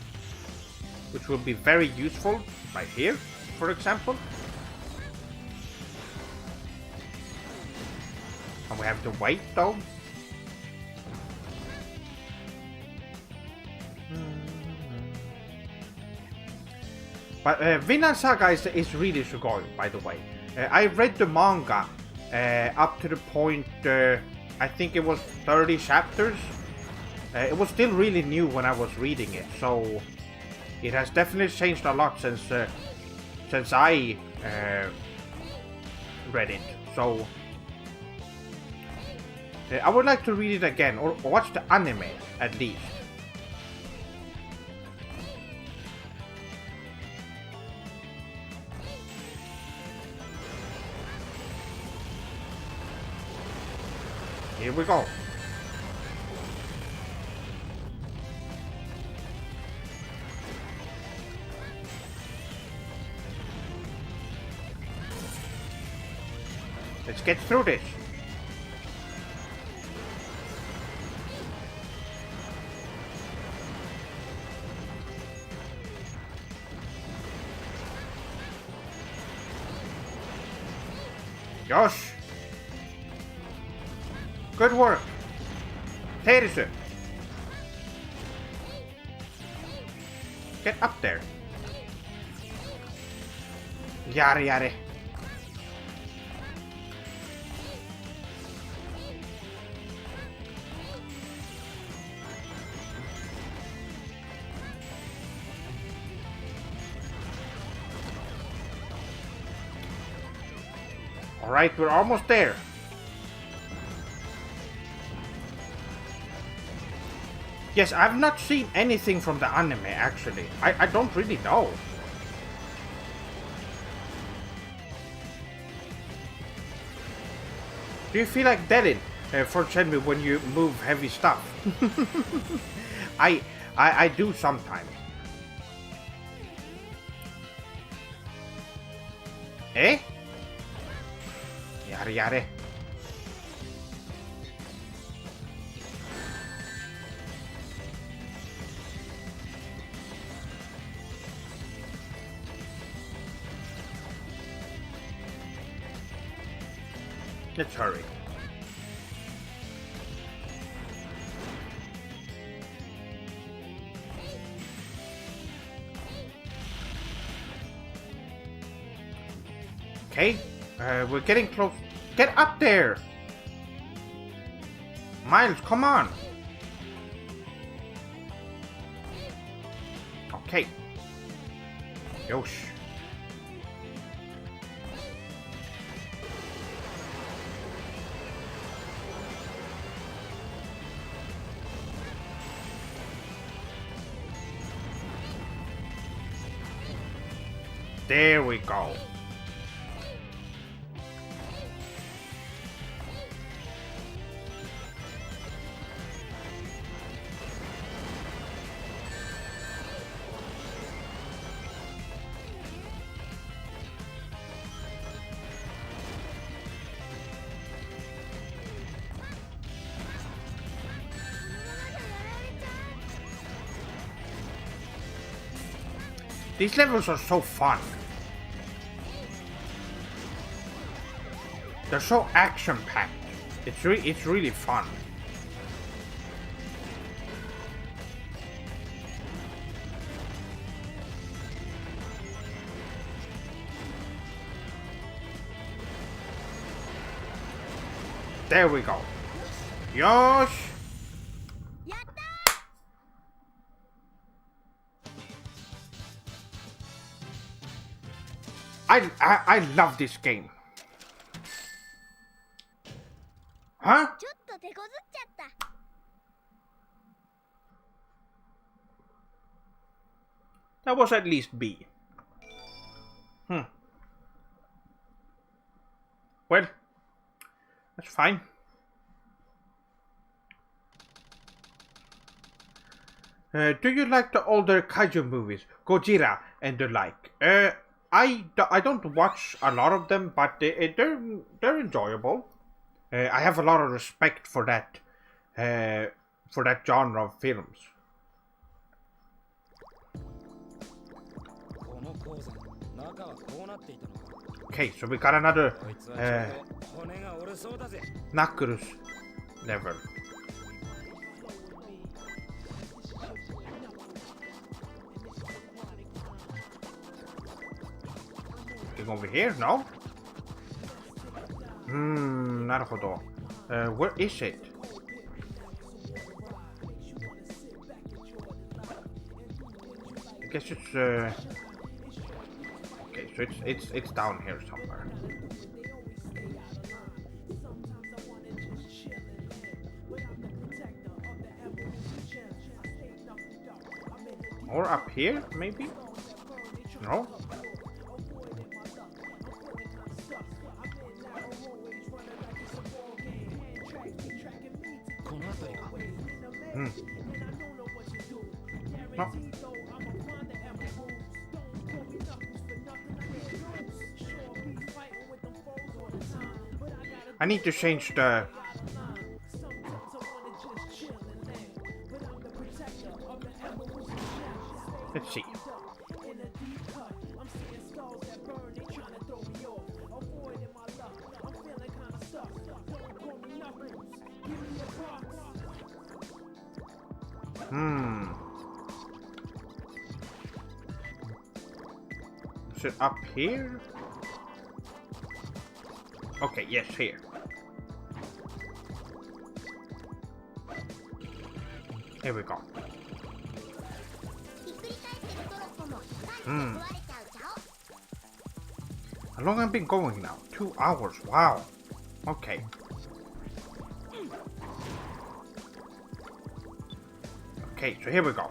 which will be very useful right here, for example. And we have to wait though. But Vinland Saga is really sugoi, by the way. I read the manga up to the point, I think it was 30 chapters. It was still really new when I was reading it, so it has definitely changed a lot since I read it. So I would like to read it again, or watch the anime at least. Here we go. Let's get through this. Josh. Good work. Teresa. Get up there. Yare yare. All right, we're almost there. Yes, I've not seen anything from the anime, actually. I don't really know. Do you feel like Dylan for Shenmue when you move heavy stuff? I do sometimes. Eh? Yare yare. Let's hurry. Okay, we're getting close. Get up there! Miles, come on! Okay. Yosh. There we go. These levels are so fun. They're so action-packed. It's really fun. There we go. Yosh! I love this game. Huh? ちょっと手こずっちゃった。 That was at least B. Well, that's fine. Do you like the older kaiju movies, Gojira and the like? I don't watch a lot of them, but they're enjoyable. I have a lot of respect for that genre of films. Okay, so we got another Knuckles level. Going over here? No? Naruto. Where is it? I guess it's okay, so it's down here somewhere. Or up here, maybe? No? No. I need to change the... Let's see. Is it up here? Okay, yes, here. Here we go. How long have I been going now? 2 hours. Wow. Okay. Okay, so here we go.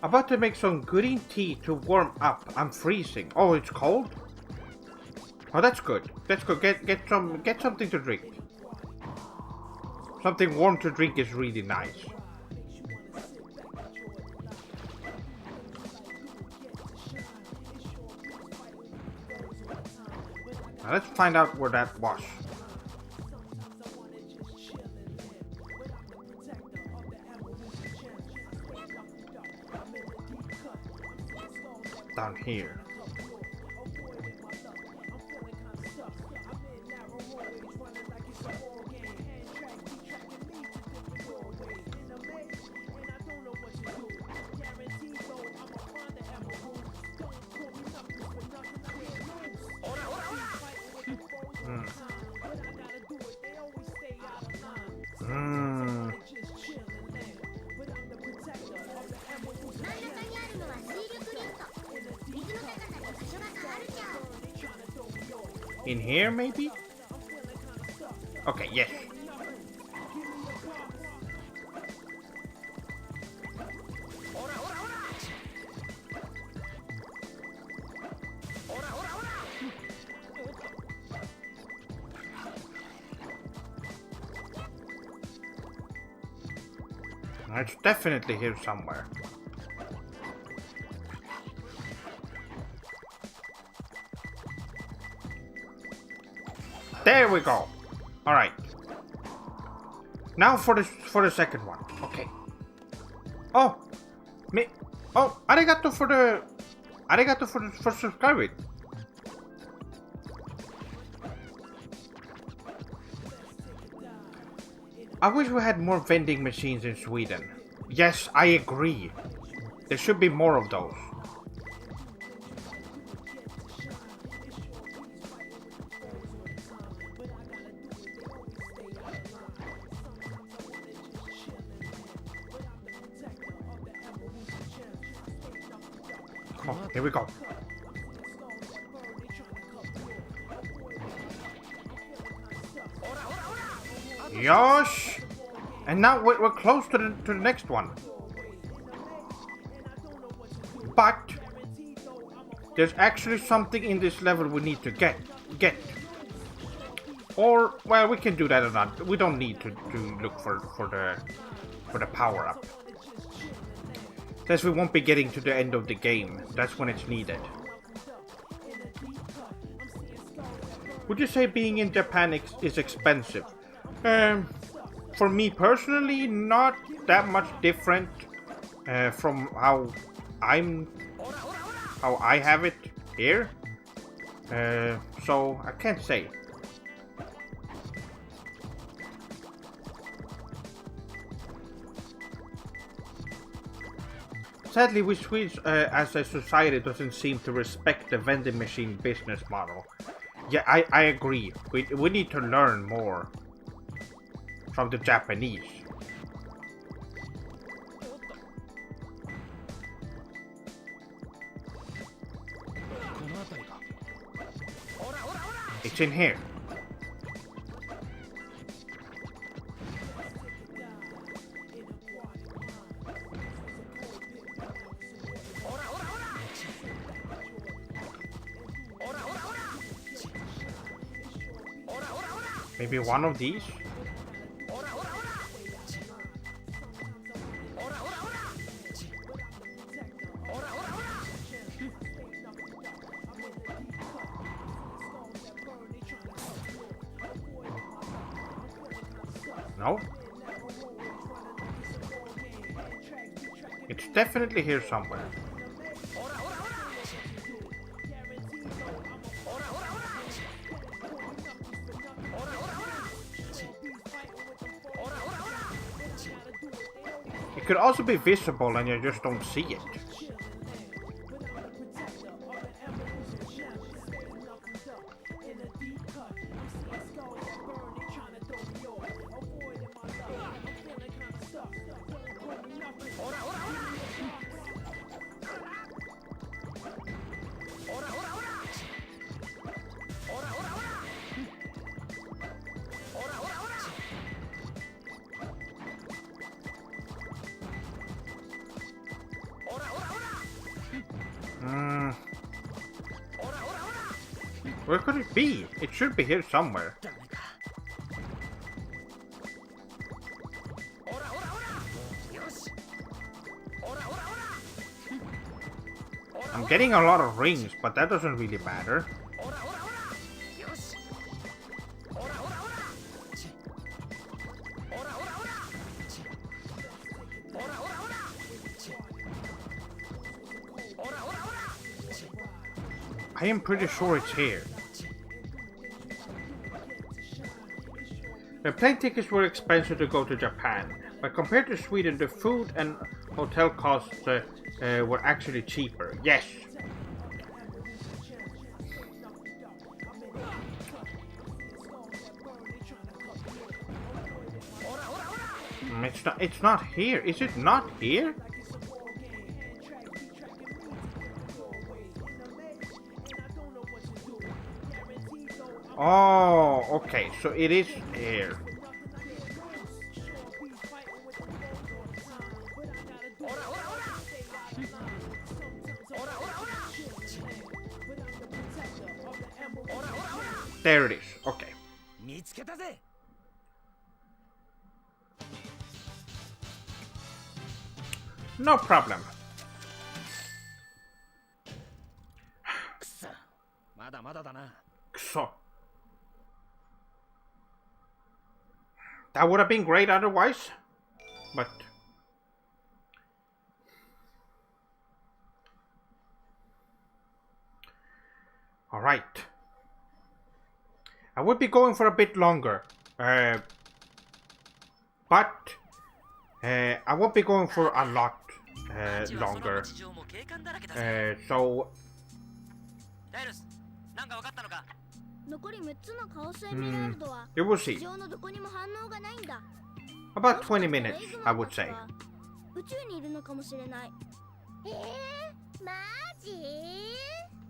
About to make some green tea to warm up. I'm freezing. Oh, it's cold? Oh, that's good. That's good. Get something to drink. Something warm to drink is really nice. Now let's find out where that was. Down here. In here, maybe? Okay, yes. It's definitely here somewhere. There we go. All right. Now for the second one. Okay. Oh, me. Oh, arigato for subscribing. I wish we had more vending machines in Sweden. Yes, I agree. There should be more of those. Oh, here we go. Yosh! And now we're close to the next one. But there's actually something in this level we need to get. Or, well, we can do that or not. We don't need to look for the power up. Since we won't be getting to the end of the game. That's when it's needed. Would you say being in Japan is expensive? For me personally, not that much different from how I have it here. So I can't say. Sadly, we Swedes as a society doesn't seem to respect the vending machine business model. Yeah, I agree. We need to learn more from the Japanese. It's in here. Maybe one of these? No? It's definitely here somewhere. It could also be visible and you just don't see it. Where could it be? It should be here somewhere. I'm getting a lot of rings, but that doesn't really matter. I am pretty sure it's here. The plane tickets were expensive to go to Japan, but compared to Sweden, the food and hotel costs were actually cheaper. Yes. It's not here. Is it not here? Oh, okay, so it is here. There it is, okay. No problem. くそ、まだまだだな。 So that would have been great otherwise, but all right. I would be going for a bit longer, but I won't be going for a lot longer. So ダイルス、なんかわかったのか？残り6つのカオスエメラルドは you will 地 see. 上のどこにも反応がないんだ。 About 20 minutes, I would say. 宇宙にいるのかもしれない。マジ？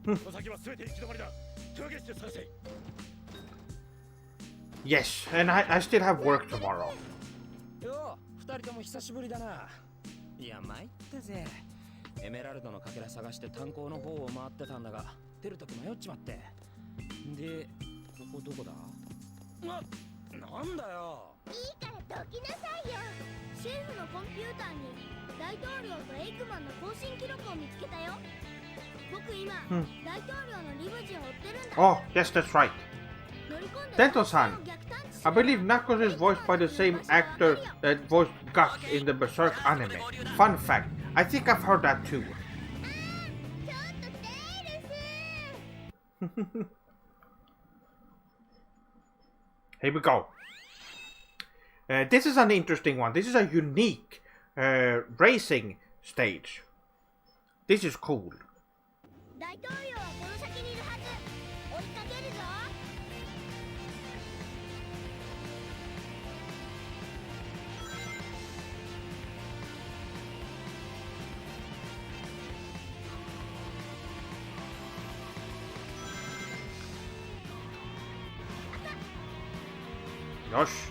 この先は全て行き止まりだ。手分けして探せ。 Yes, and I still have work tomorrow. よう、二人とも久しぶりだな。いや、参ったぜ。エメラルドのかけら探して炭鉱の方を回ってたんだが、出るとき迷っちまって。で、ここどこだ？なんだよ。いいからどきなさいよ。シェフのコンピューターに大統領とエイクマンの更新記録を見つけたよ。僕今、大統領のリムジンを追ってるんだ。 Oh, yes, that's right. 乗り込んで Dento-san, I believe Knuckles is voiced by the same actor that voiced Gus in the Berserk anime. Fun fact, I think I've heard that too. ちょっとセールス。 Here we go. This is an interesting one. This is a unique racing stage. This is cool. 大統領はこの先にいるはず。追いかけるぞ。 Yosh.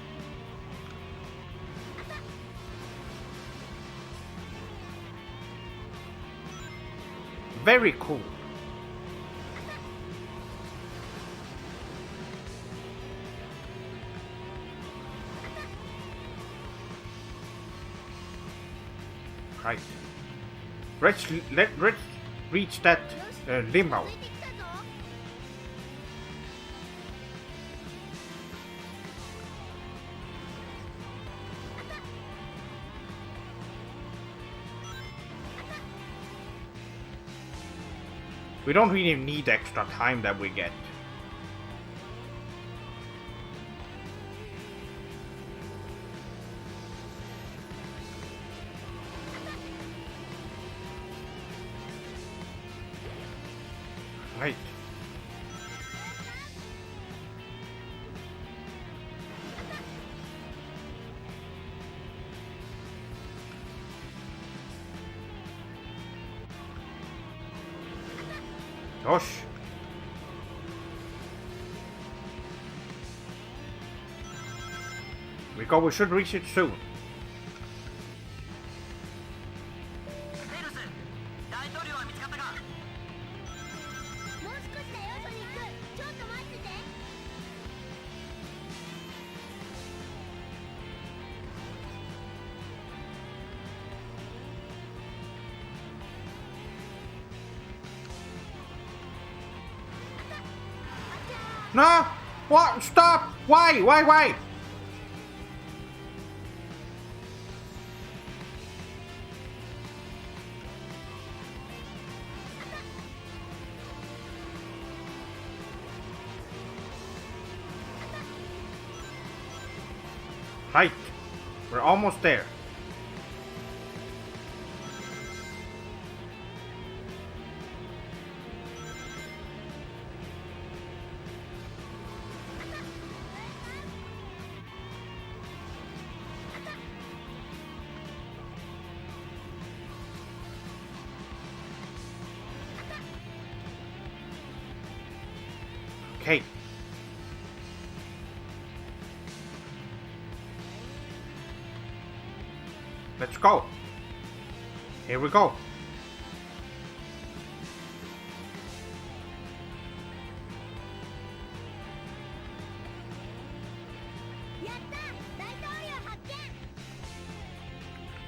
Very cool. Right. Let's reach that limo. ついてきたぞ。 We don't really need extra time that we get. Right. Gosh. We should reach it soon. セールス、大統領は見つかったか？もう少しだよ、ソニック。ちょっと待ってて。 No! What? Stop! Why? Why? Right. We're almost there. Okay. Let's go. Here we go.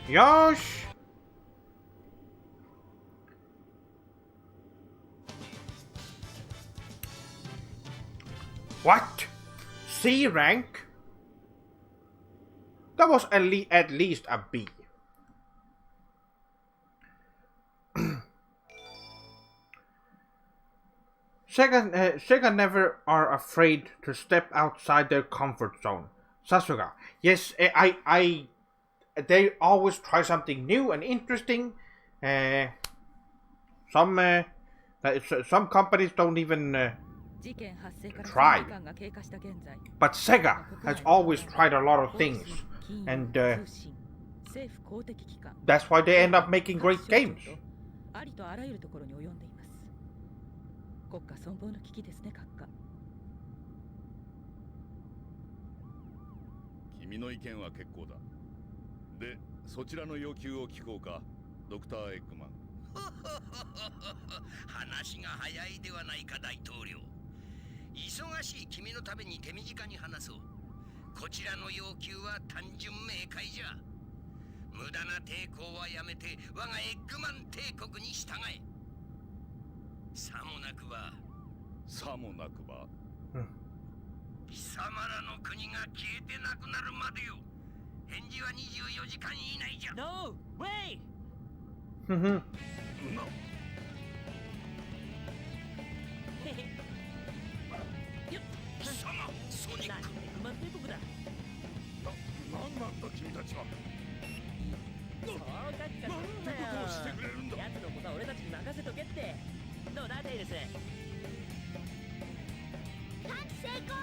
Yosh! What? C rank? That was at least a B. Sega never are afraid to step outside their comfort zone. Sasuga. Yes, they always try something new and interesting. Some companies don't even try. But Sega has always tried a lot of things. And that's why they end up making great games. 国家存亡の危機ですね、閣下。君の意見は結構だ。で、そちらの要求を聞こうか、ドクター・エッグマン。話が早いではないか、大統領。忙しい君のために手短に話そう。こちらの要求は単純明快じゃ。無駄な抵抗はやめて、我がエッグマン帝国に従え。 さもなくば貴様らの国が消えてなくなるまでよ。返事は24時間以内じゃ。 No way! 貴様ソニック。マ帝国だ。なんなんだ君たちは。そうかっかすんなよ。奴のことは俺たちに任せとけって。 どうだテイルス。探知成功。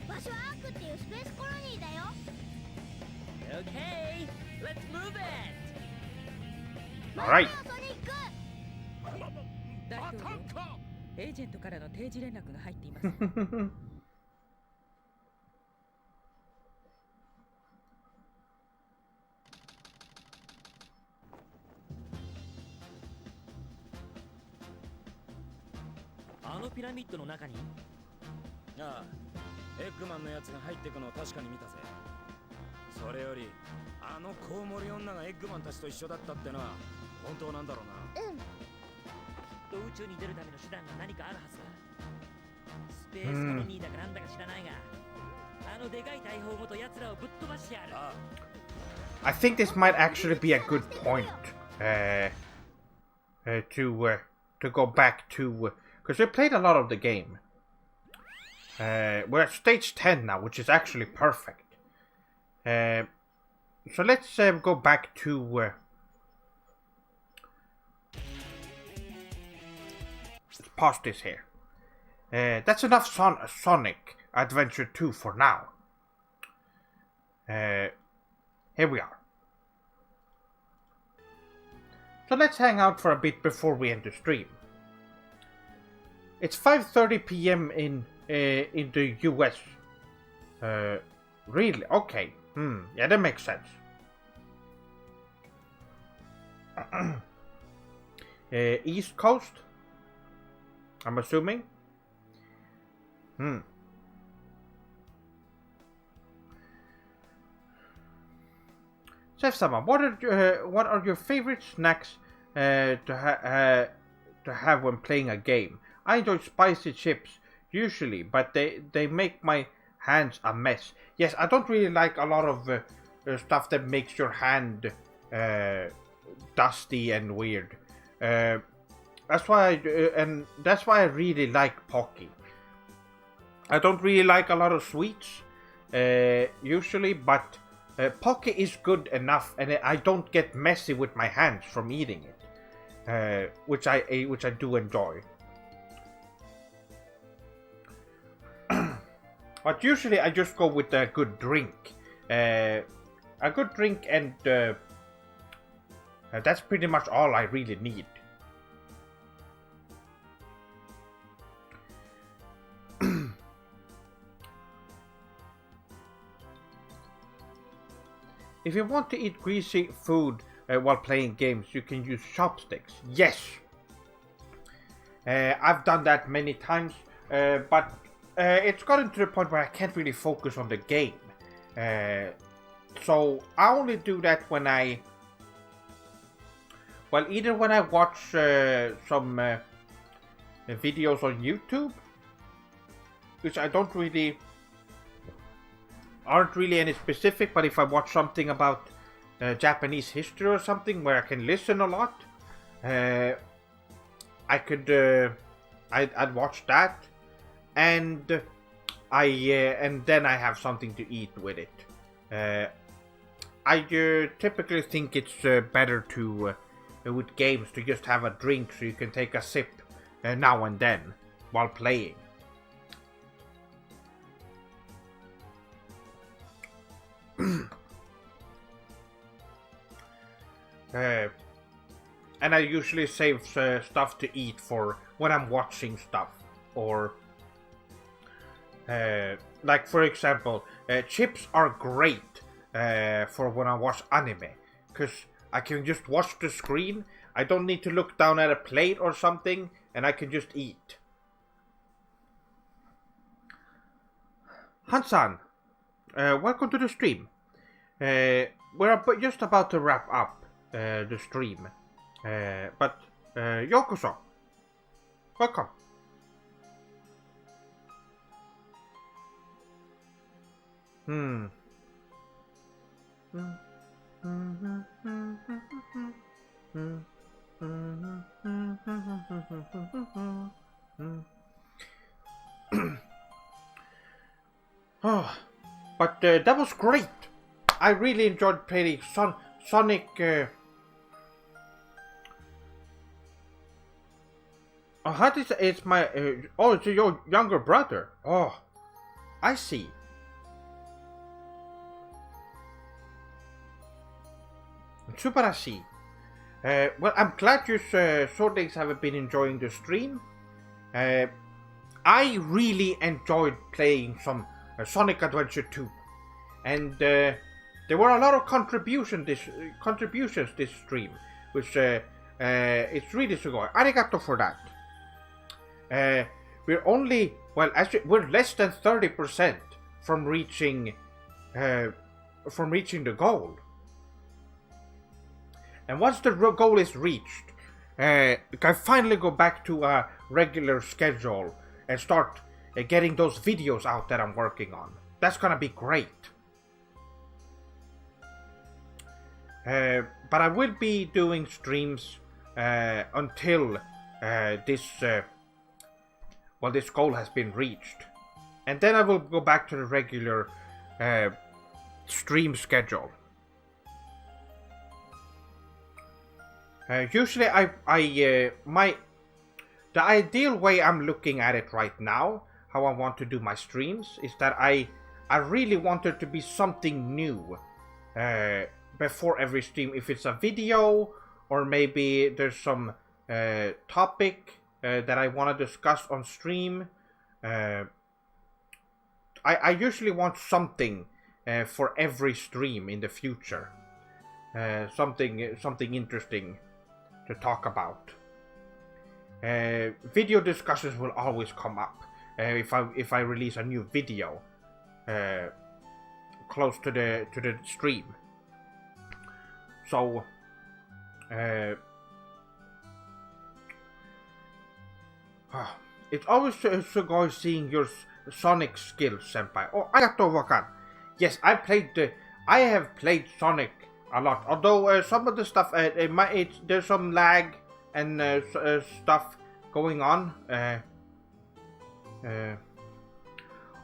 場所はアークっていうスペースコロニーだよ。Okay, let's move it. Alright. 大統領、エージェントからの定時連絡が入っています。あのピラミッドの中に？ああ、エッグマンのやつが入ってくのを確かに見たぜ。それより、あのコウモリ女がエッグマンたちと一緒だったってのは本当なんだろうな。うん。きっと宇宙に出るための手段が何かあるはずだ。スペースコロニーだかなんだか知らないが、あのでかい大砲ごと奴らをぶっ飛ばしてやる。I think this might actually be a good point to go back to. Because we played a lot of the game. We're at stage 10 now, which is actually perfect. So let's go back to... let's pause this here. That's enough Sonic Adventure 2 for now. Here we are. So let's hang out for a bit before we end the stream. It's 5:30 p.m. in the US. Really? Okay. Yeah, that makes sense. East Coast? I'm assuming. Chef-sama, what are your favorite snacks to have when playing a game? I enjoy spicy chips usually, but they make my hands a mess. Yes, I don't really like a lot of stuff that makes your hand dusty and weird. That's why I really like Pocky. I don't really like a lot of sweets usually, but Pocky is good enough, and I don't get messy with my hands from eating it, which I do enjoy. But usually I just go with a good drink. A good drink, and that's pretty much all I really need. If you want to eat greasy food while playing games, you can use chopsticks. Yes! I've done that many times, but it's gotten to the point where I can't really focus on the game. So I only do that when I... Well, either when I watch some videos on YouTube, which I don't really aren't really any specific, but if I watch something about Japanese history or something where I can listen a lot, I could I'd watch that, and then I have something to eat with it. I typically think it's better to with games to just have a drink so you can take a sip now and then while playing. And I usually save stuff to eat for when I'm watching stuff, or like for example, chips are great for when I watch anime, because I can just watch the screen. I don't need to look down at a plate or something, and I can just eat. Hansan, welcome to the stream. We're just about to wrap up the stream, but yokoso, welcome. Oh, but that was great. I really enjoyed playing Sonic. How is it's my? Oh, it's your younger brother. Oh, I see. Subarashi. Well, I'm glad you Sordex have been enjoying the stream. I really enjoyed playing some Sonic Adventure 2, and there were a lot of contributions this stream, which it's really sugoi. Arigato for that. We're only actually we're less than 30% from reaching the goal. And once the goal is reached, I can finally go back to a regular schedule and start getting those videos out that I'm working on. That's gonna be great. But I will be doing streams until this goal has been reached. And then I will go back to the regular stream schedule. Usually the ideal way I'm looking at it right now, how I want to do my streams, is that I really want it to be something new before every stream. If it's a video, or maybe there's some topic that I want to discuss on stream. I usually want something for every stream in the future. Something interesting to talk about. Video discussions will always come up if I release a new video close to the stream. So it's always sugoi seeing your Sonic skills, senpai. Oh, arigatou wakan. Yes, I have played Sonic a lot. Although some of the stuff, there's some lag and stuff going on.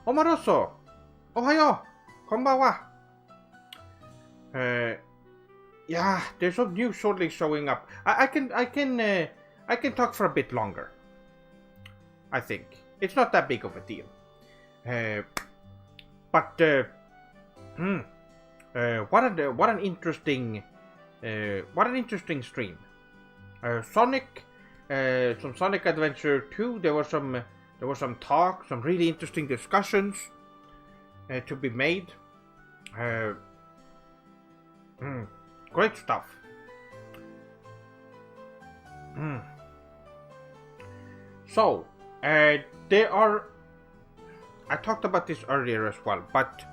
Omaroso, ohayo, konbanwa. Yeah, there's some news shortly showing up. I can talk for a bit longer. I think it's not that big of a deal. But what an interesting stream. Sonic, some Sonic Adventure 2. There was some talk, some really interesting discussions to be made. Great stuff. So there are. I talked about this earlier as well, but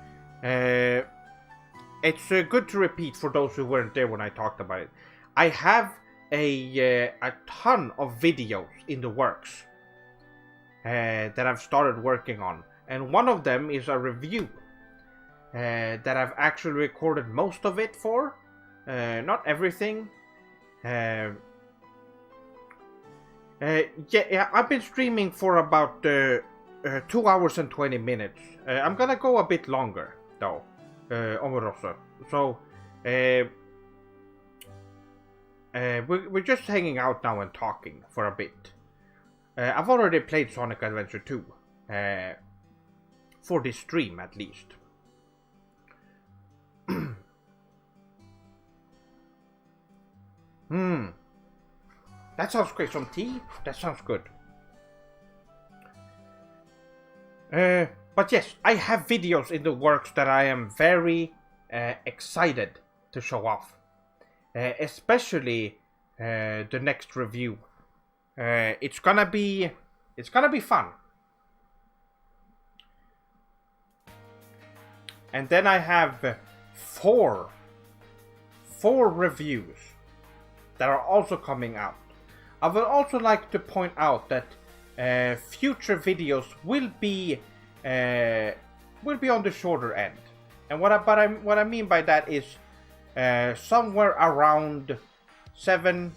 it's good to repeat for those who weren't there when I talked about it. I have a ton of videos in the works that I've started working on and one of them is a review that I've actually recorded most of it for. Not everything. Yeah, I've been streaming for about 2 hours and 20 minutes. I'm gonna go a bit longer, though, Omarosa. So, we're just hanging out now and talking for a bit. I've already played Sonic Adventure 2, for this stream at least. That sounds great. Some tea? That sounds good. But yes, I have videos in the works that I am very excited to show off. Especially the next review. It's gonna be fun. And then I have four reviews that are also coming out. I would also like to point out that future videos will be on the shorter end. And what I mean by that is somewhere around 7,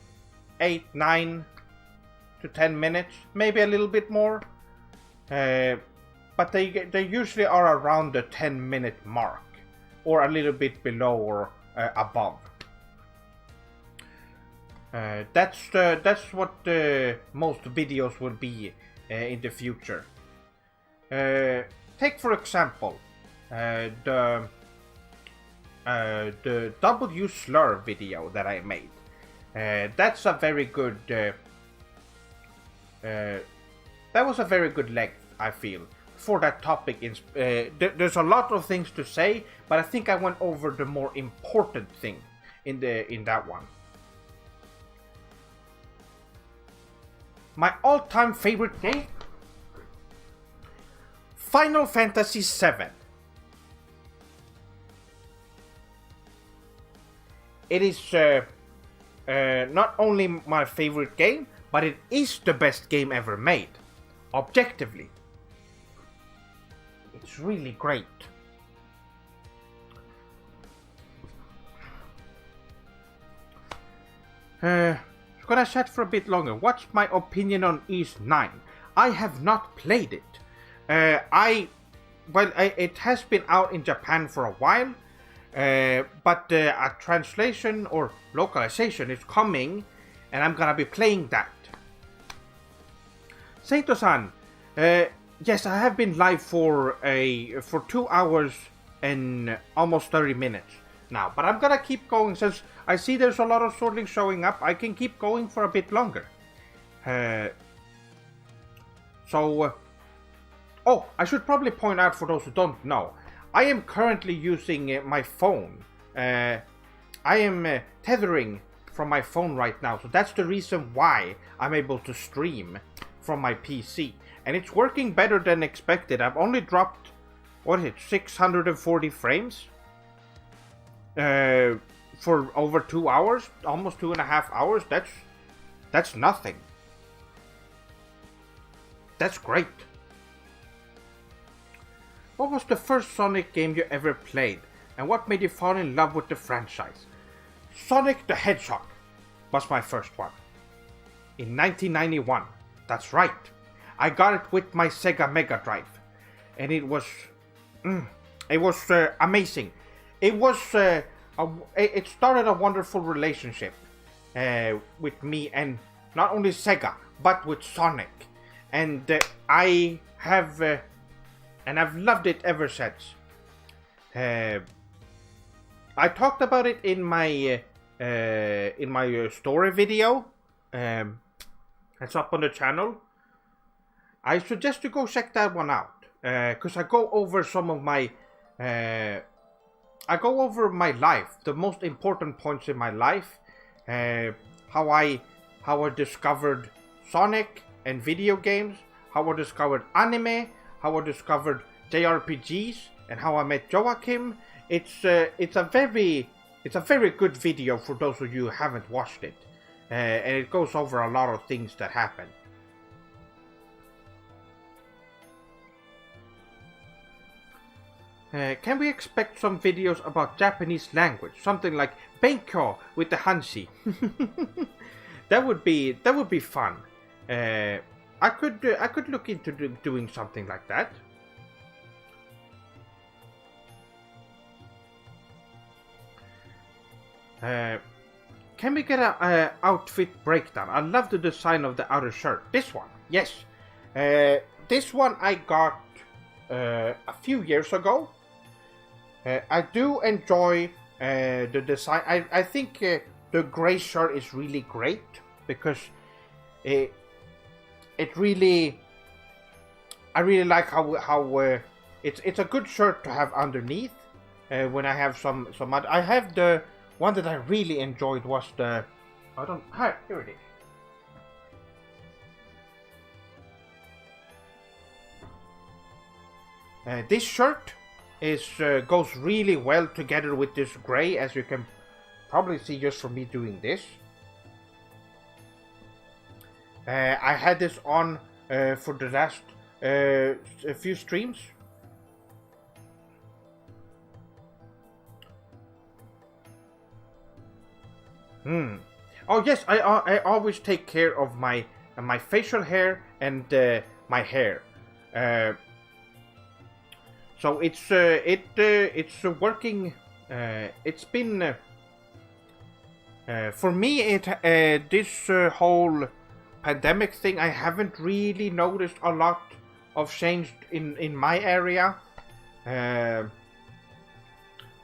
8, 9 to 10 minutes, maybe a little bit more. But they usually are around the 10-minute mark, or a little bit below or above. That's what most videos will be in the future. Take for example the W slur video that I made. That's a very good. That was a very good length, I feel, for that topic. There's a lot of things to say, but I think I went over the more important thing in that one. My all-time favorite game? Final Fantasy VII. It is not only my favorite game, but it is the best game ever made. Objectively. It's really great. Gonna chat for a bit longer. What's my opinion on Ys 9? I have not played it. It has been out in Japan for a while, but a translation or localization is coming, and I'm gonna be playing that. Saito-san, yes, I have been live for 2 hours and almost 30 minutes now, but I'm gonna keep going since I see there's a lot of Sword Link showing up. I can keep going for a bit longer. Oh, I should probably point out for those who don't know, I am currently using my phone. I am tethering from my phone right now, so that's the reason why I'm able to stream from my PC. And it's working better than expected. I've only dropped, 640 frames? For over 2 hours, almost 2.5 hours. That's nothing. That's great. What was the first Sonic game you ever played, and what made you fall in love with the franchise? Sonic the Hedgehog was my first one. In 1991. That's right. I got it with my Sega Mega Drive, and it was amazing. It started a wonderful relationship with me, and not only Sega, but with Sonic. And I've loved it ever since. I talked about it in my story video. It's up on the channel. I suggest you go check that one out, because I go over some of my my life, the most important points in my life, how I discovered Sonic and video games, how I discovered anime, how I discovered JRPGs, and how I met Joachim. It's a very good video for those of you who haven't watched it, and it goes over a lot of things that happen. Can we expect some videos about Japanese language? Something like Benkyo with the Hanshi. That would be fun. I could look into doing something like that. Can we get a outfit breakdown? I love the design of the outer shirt. This one, yes. This one I got a few years ago. I do enjoy the design. I think the gray shirt is really great because it really, I really like how it's a good shirt to have underneath. When I have some other, I have the one that I really enjoyed was the, here it is. This shirt goes really well together with this gray, as you can probably see just from me doing this. I had this on for the last a few streams. Oh yes, I always take care of my facial hair and my hair. So it's working. It's been for me. This whole pandemic thing, I haven't really noticed a lot of change in my area.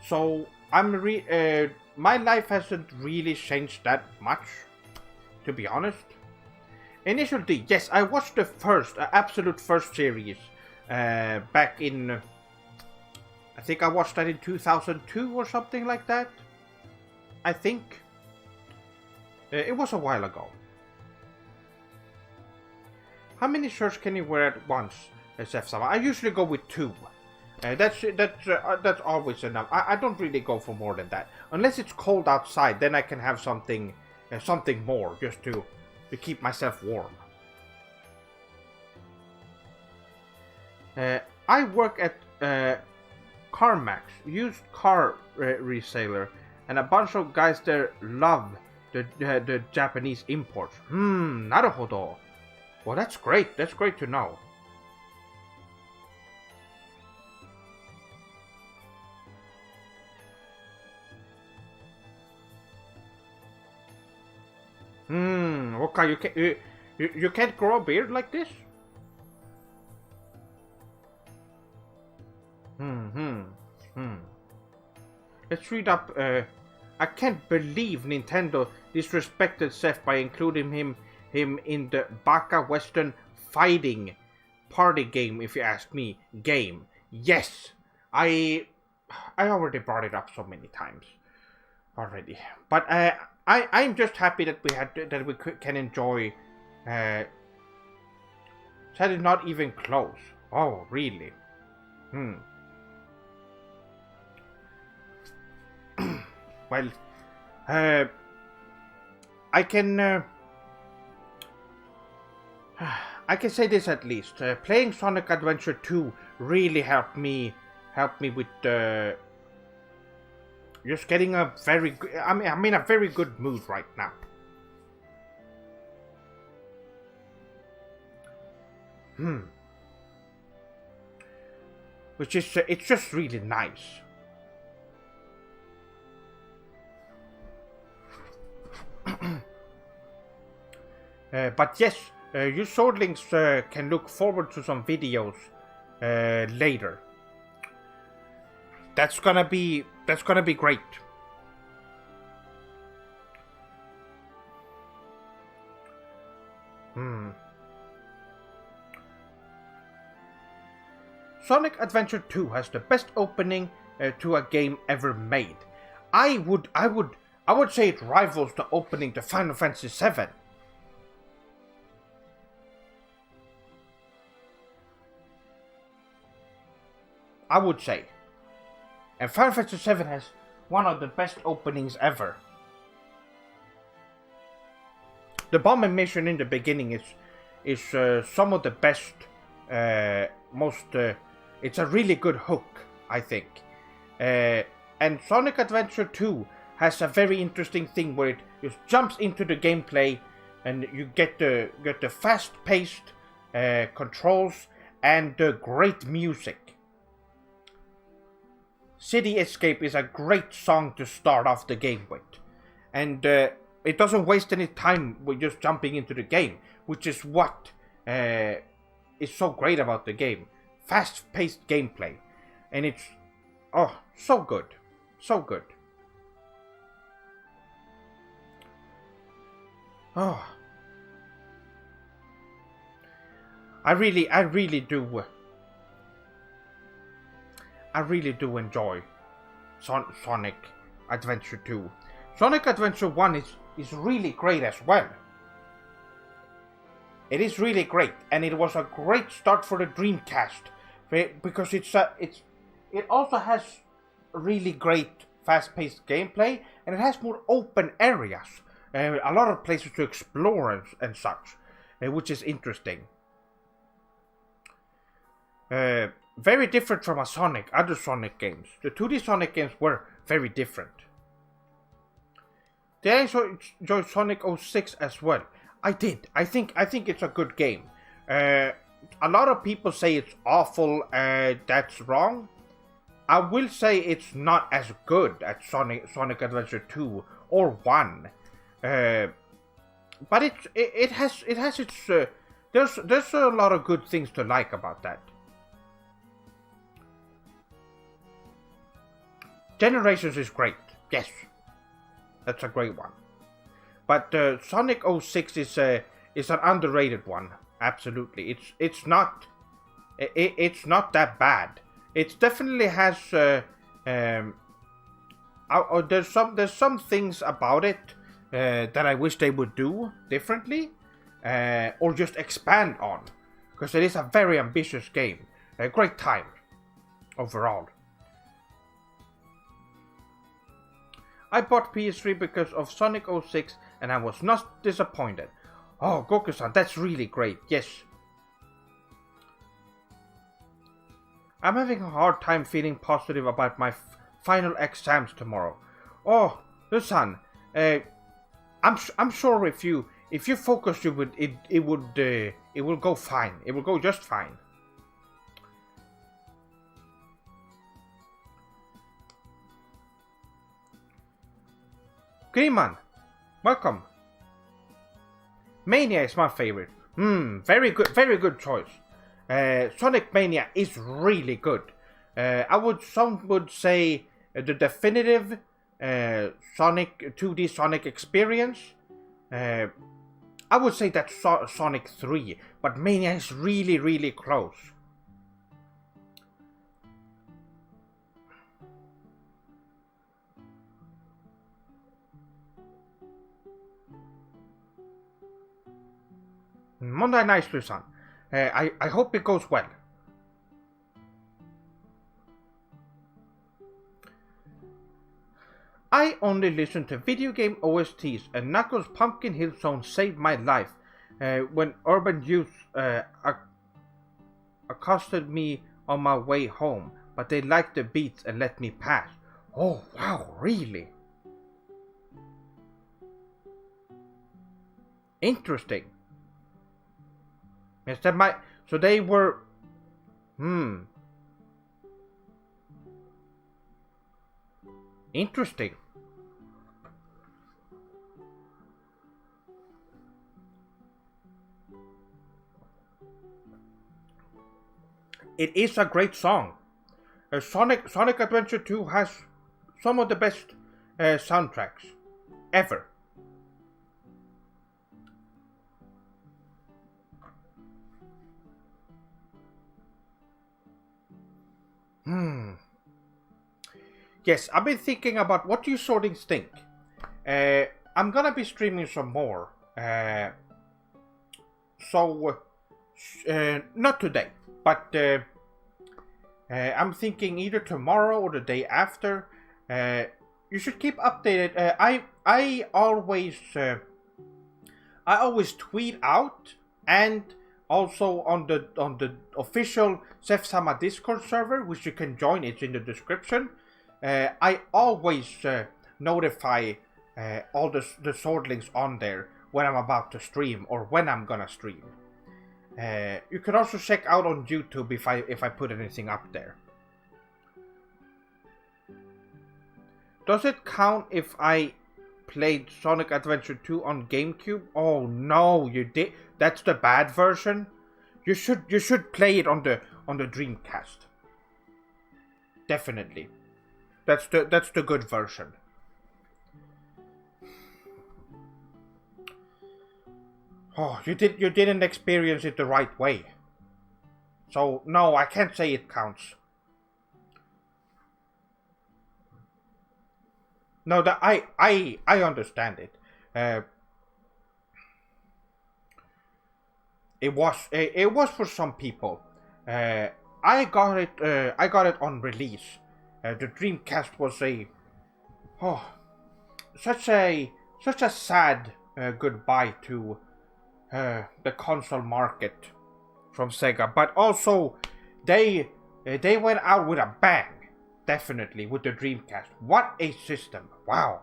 So my life hasn't really changed that much, to be honest. Initial D, yes, I watched the absolute first series back in, I think I watched that in 2002 or something like that. I think. It was a while ago. How many shirts can you wear at once, Sef-sama? I usually go with 2. That's always enough. I don't really go for more than that. Unless it's cold outside, then I can have something more, just to keep myself warm. I work at CarMax, used car reseller, and a bunch of guys there love the Japanese imports. Naruhodo. Well, that's great. That's great to know. Okay, you can't grow a beard like this? Let's read up. I can't believe Nintendo disrespected Seth by including him in the Baka Western fighting party game, if you ask me. Game. Yes. I already brought it up so many times already. But I'm just happy that we can enjoy. That is not even close. Oh, really? Well, I can say this at least. Playing Sonic Adventure 2 really helped me with just getting a very good. I'm in a very good mood right now. Which is it's just really nice. But yes, you swordlings can look forward to some videos later. That's gonna be great. Sonic Adventure 2 has the best opening to a game ever made. I would say it rivals the opening to Final Fantasy VII. I would say. And Final Fantasy VII has one of the best openings ever. The bombing mission in the beginning is some of the best, most. It's a really good hook. I think. And Sonic Adventure 2 has a very interesting thing where it just jumps into the gameplay, and you get the fast-paced controls and the great music. City Escape is a great song to start off the game with, and it doesn't waste any time with just jumping into the game, which is what is so great about the game. Fast-paced gameplay, and it's so good, so good. Oh, I really do enjoy Sonic Adventure 2. Sonic Adventure 1 is really great as well. It is really great, and it was a great start for the Dreamcast, because it also has really great fast-paced gameplay, and it has more open areas, a lot of places to explore and such, which is interesting. Very different from other Sonic games. The 2D Sonic games were very different. Did I enjoy Sonic 06 as well? I did. I think it's a good game. A lot of people say it's awful. That's wrong. I will say it's not as good as Sonic Adventure 2 or 1. But it has its there's a lot of good things to like about that. Generations is great. Yes, that's a great one. But Sonic 06 is an underrated one. Absolutely, it's not that bad. It definitely has there's some things about it that I wish they would do differently, or just expand on, because it is a very ambitious game. A great time overall. I bought PS3 because of Sonic 06, and I was not disappointed. Oh, Goku-san, that's really great. Yes. I'm having a hard time feeling positive about my final exams tomorrow. Oh, son, I'm sure if you focus, it will go fine. It will go just fine. Greenman, welcome. Mania is my favorite. Very good choice. Sonic Mania is really good. Some would say the definitive Sonic 2D Sonic experience. I would say that's Sonic 3, but Mania is really close. Monday night, Lusan. I hope it goes well. I only listen to video game OSTs, and Knuckles' Pumpkin Hill Zone saved my life when urban youth accosted me on my way home, but they liked the beats and let me pass. Oh wow, really? Interesting. Yes, so they were. Interesting. It is a great song. Sonic Adventure 2 has some of the best soundtracks ever. Yes, I've been thinking about what you sortings think. I'm gonna be streaming some more. Not today, but I'm thinking either tomorrow or the day after. You should keep updated. I always tweet out and also on the official Seth-sama Discord server, which you can join. It's in the description. I always notify all the sword links on there when I'm about to stream or when I'm gonna stream. You can also check out on YouTube if I put anything up there. Does it count if I played Sonic Adventure 2 on GameCube? Oh no, you did. That's the bad version. You should play it on the Dreamcast. Definitely. That's the good version. Oh, you didn't experience it the right way. So no, I can't say it counts. No, that I understand it. It was for some people. I got it on release. The Dreamcast was such a sad goodbye to the console market from Sega, but also they went out with a bang. Definitely with the Dreamcast. What a system! Wow.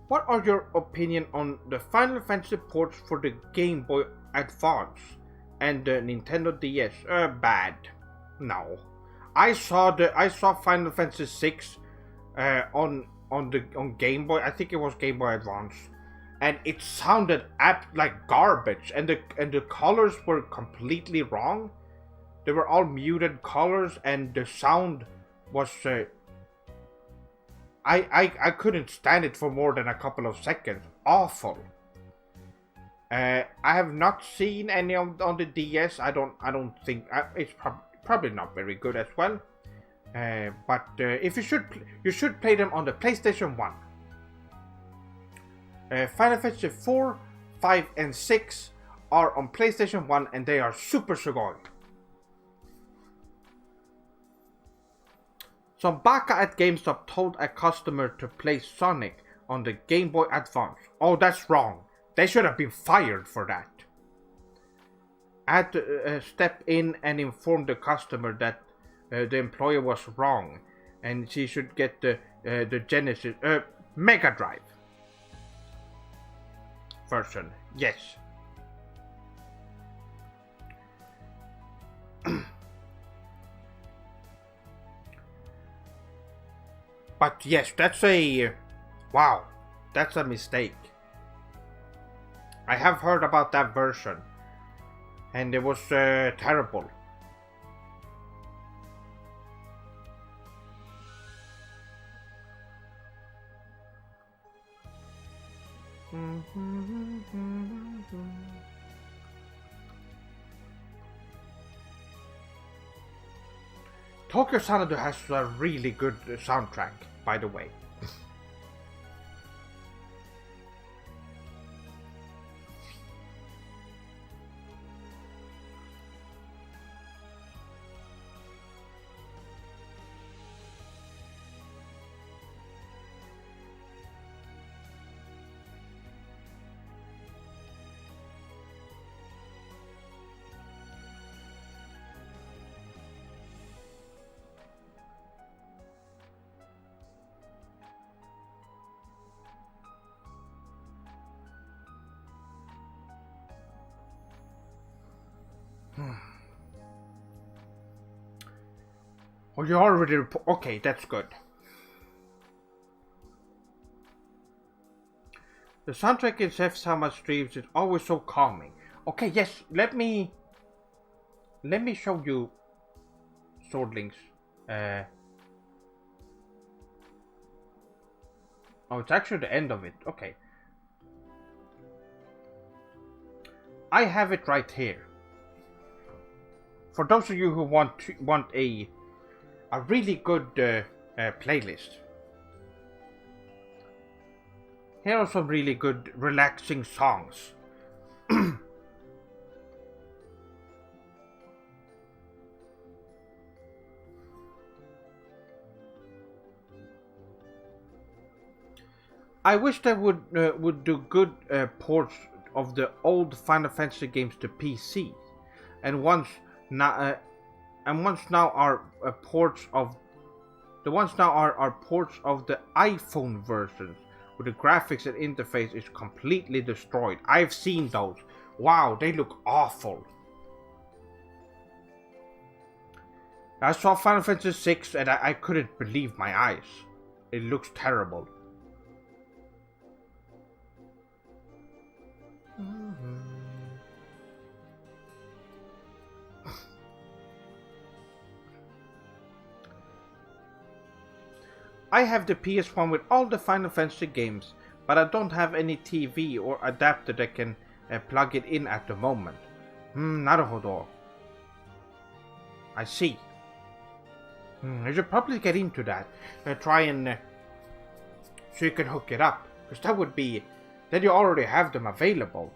What are your opinion on the Final Fantasy ports for the Game Boy Advance and the Nintendo DS? Bad. No. I saw Final Fantasy 6 on Game Boy. I think it was Game Boy Advance, and it sounded like garbage, and the colors were completely wrong. They were all muted colors, and the sound was I couldn't stand it for more than a couple of seconds. Awful. I have not seen any on the DS. I don't think it's probably not very good as well. But if you should play them on the PlayStation 1. Final Fantasy 4, 5, and 6 are on PlayStation 1, and they are super sugoi. Some baka at GameStop told a customer to play Sonic on the Game Boy Advance. Oh, that's wrong. They should have been fired for that. I had to step in and inform the customer that the employer was wrong, and she should get the Genesis Mega Drive version. Yes. But yes, that's a mistake. I have heard about that version, and it was terrible. Tokyo Sanado has a really good soundtrack, by the way. Oh, you already okay, that's good. The soundtrack in Seth-sama streams is always so calming. Okay, yes, let me show you Sword Links. Oh, it's actually the end of it. Okay. I have it right here. For those of you who want a really good playlist. Here are some really good relaxing songs. I wish they would do good ports of the old Final Fantasy games to PC, and once now are ports of the iPhone versions, where the graphics and interface is completely destroyed. I've seen those. Wow, they look awful. I saw Final Fantasy VI and I couldn't believe my eyes. It looks terrible. I have the PS1 with all the Final Fantasy games, but I don't have any TV or adapter that can plug it in at the moment. Naruto. I see. I should probably get into that. Try and so you can hook it up, because that would be. Then you already have them available.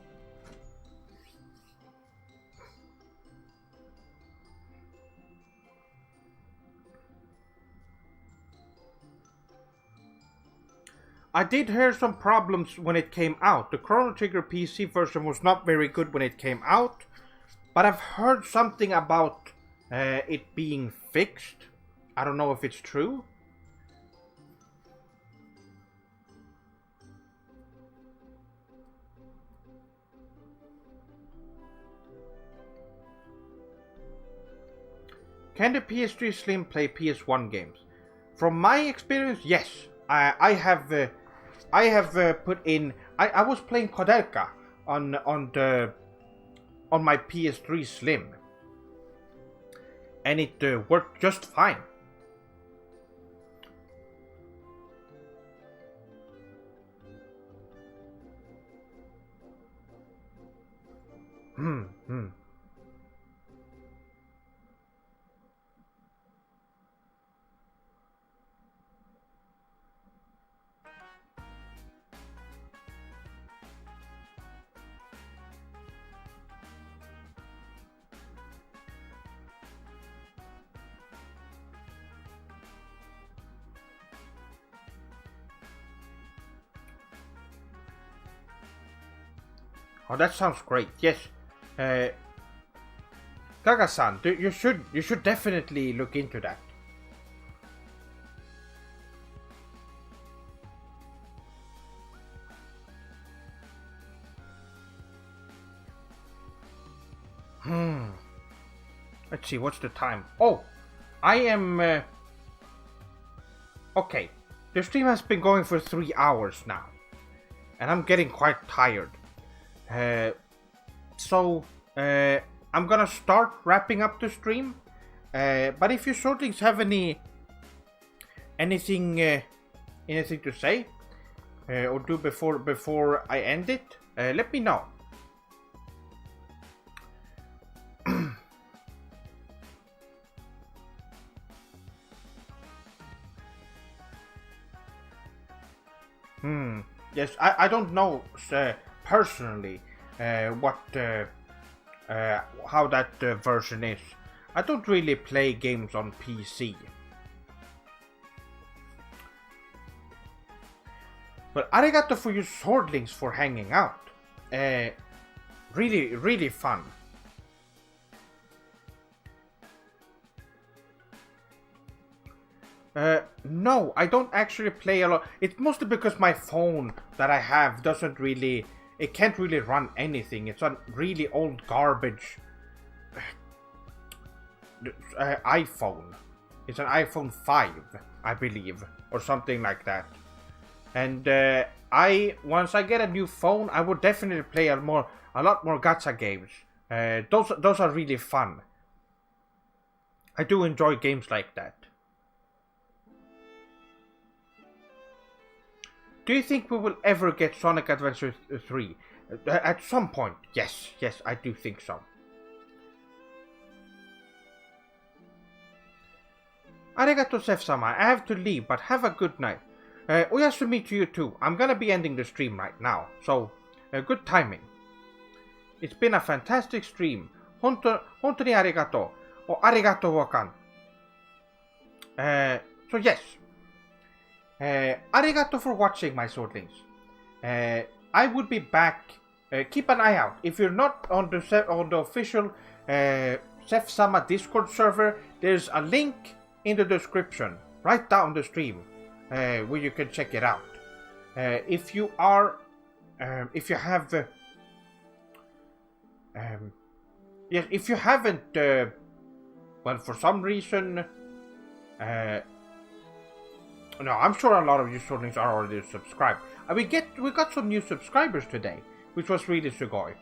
I did hear some problems when it came out. The Chrono Trigger PC version was not very good when it came out, but I've heard something about it being fixed. I don't know if it's true. Can the PS3 Slim play PS1 games? From my experience, yes. I have put in. I was playing Kodelka on my PS3 Slim, and it worked just fine. Oh, that sounds great. Yes, Gaga-san, you should definitely look into that. Let's see, what's the time? Oh, I am. Okay, the stream has been going for 3 hours now, and I'm getting quite tired. So I'm gonna start wrapping up the stream. But if you shortlings have anything to say or do before I end it, let me know. Yes, I don't know personally how that version is. I don't really play games on PC. But arigato for you swordlings for hanging out. Really fun. No, I don't actually play a lot. It's mostly because my phone that I have doesn't really. It can't really run anything. It's a really old garbage iPhone. It's an iPhone 5, I believe, or something like that. And once I get a new phone, I would definitely play a lot more gacha games. Those are really fun. I do enjoy games like that. Do you think we will ever get Sonic Adventure 3? At some point, yes, I do think so. Arigato, Sef-sama. I have to leave, but have a good night. Oyasumi to you too. I'm gonna be ending the stream right now, so good timing. It's been a fantastic stream. Honto ni arigato. O arigato wakan. So yes. Arigato for watching, my swordlings. I would be back. Keep an eye out. If you're not on the official Seth-sama Discord server, there's a link in the description, right down the stream, where you can check it out. If you have, yes, if you haven't, well, for some reason, no, I'm sure a lot of you swordlings are already subscribed. We got some new subscribers today, which was really sugoi.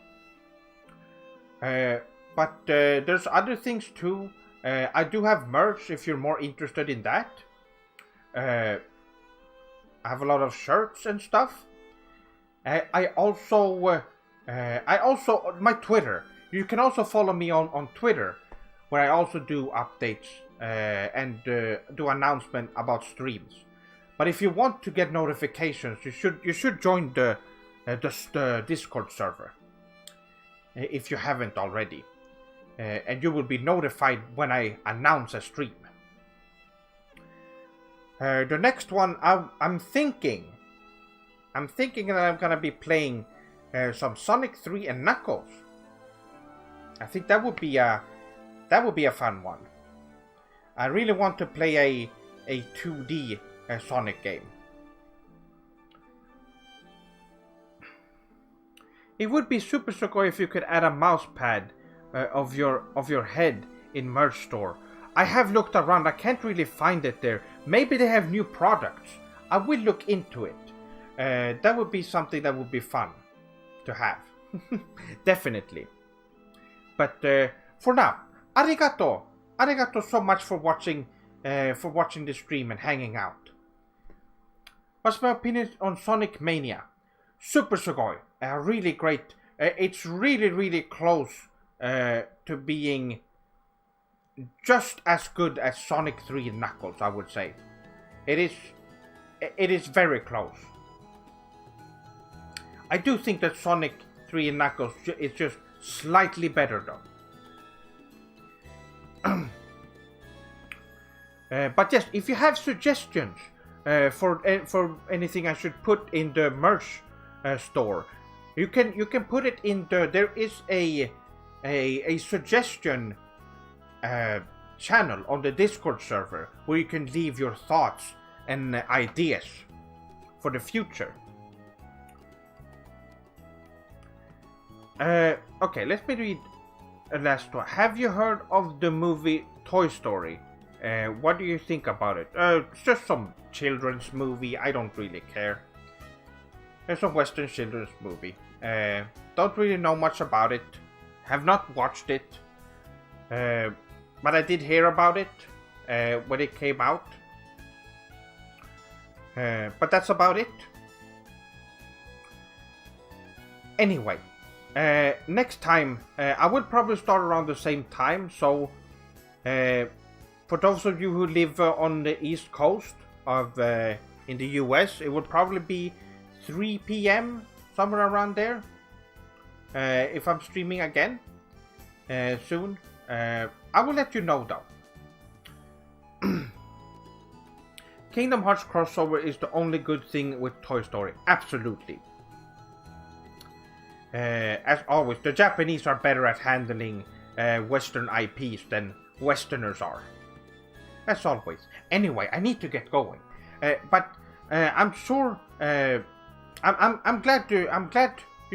But there's other things too. I do have merch if you're more interested in that. I have a lot of shirts and stuff. I also my Twitter. You can also follow me on Twitter, where I also do updates and do announcement about streams. But if you want to get notifications, you should join the Discord server if you haven't already, and you will be notified when I announce a stream. The next one, I'm thinking that I'm gonna be playing some Sonic 3 and Knuckles. I think that would be a fun one. I really want to play a 2D Sonic game. It would be super cool if you could add a mouse pad of your head in Merge Store. I have looked around, I can't really find it there. Maybe they have new products. I will look into it. That would be something that would be fun to have. Definitely. But for now, arigato. Arigato so much for watching the stream and hanging out. What's my opinion on Sonic Mania? Super sugoi. Really great. It's really close to being just as good as Sonic 3 and Knuckles, I would say. It is very close. I do think that Sonic 3 and Knuckles is just slightly better though. But yes, if you have suggestions for anything I should put in the merch store, you can put it in there is a suggestion channel on the Discord server where you can leave your thoughts and ideas for the future. Okay, let me read a last one. Have you heard of the movie Toy Story? What do you think about it? It's just some children's movie. I don't really care. It's a Western children's movie. Don't really know much about it. Have not watched it. But I did hear about it when it came out. But that's about it. Anyway, next time I will probably start around the same time. So for those of you who live on the East Coast of in the US, it would probably be 3 p.m. somewhere around there. If I'm streaming again soon, I will let you know though. Kingdom Hearts crossover is the only good thing with Toy Story. Absolutely. As always, the Japanese are better at handling Western IPs than Westerners are. As always. Anyway, I need to get going. But I'm sure. I'm glad you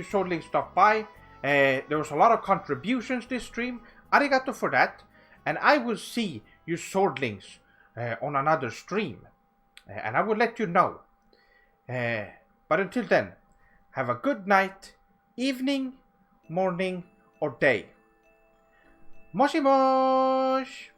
swordlings stopped by. There was a lot of contributions this stream. Arigato for that. And I will see you swordlings on another stream. And I will let you know. But until then, have a good night, evening, morning, or day. Moshi mosh!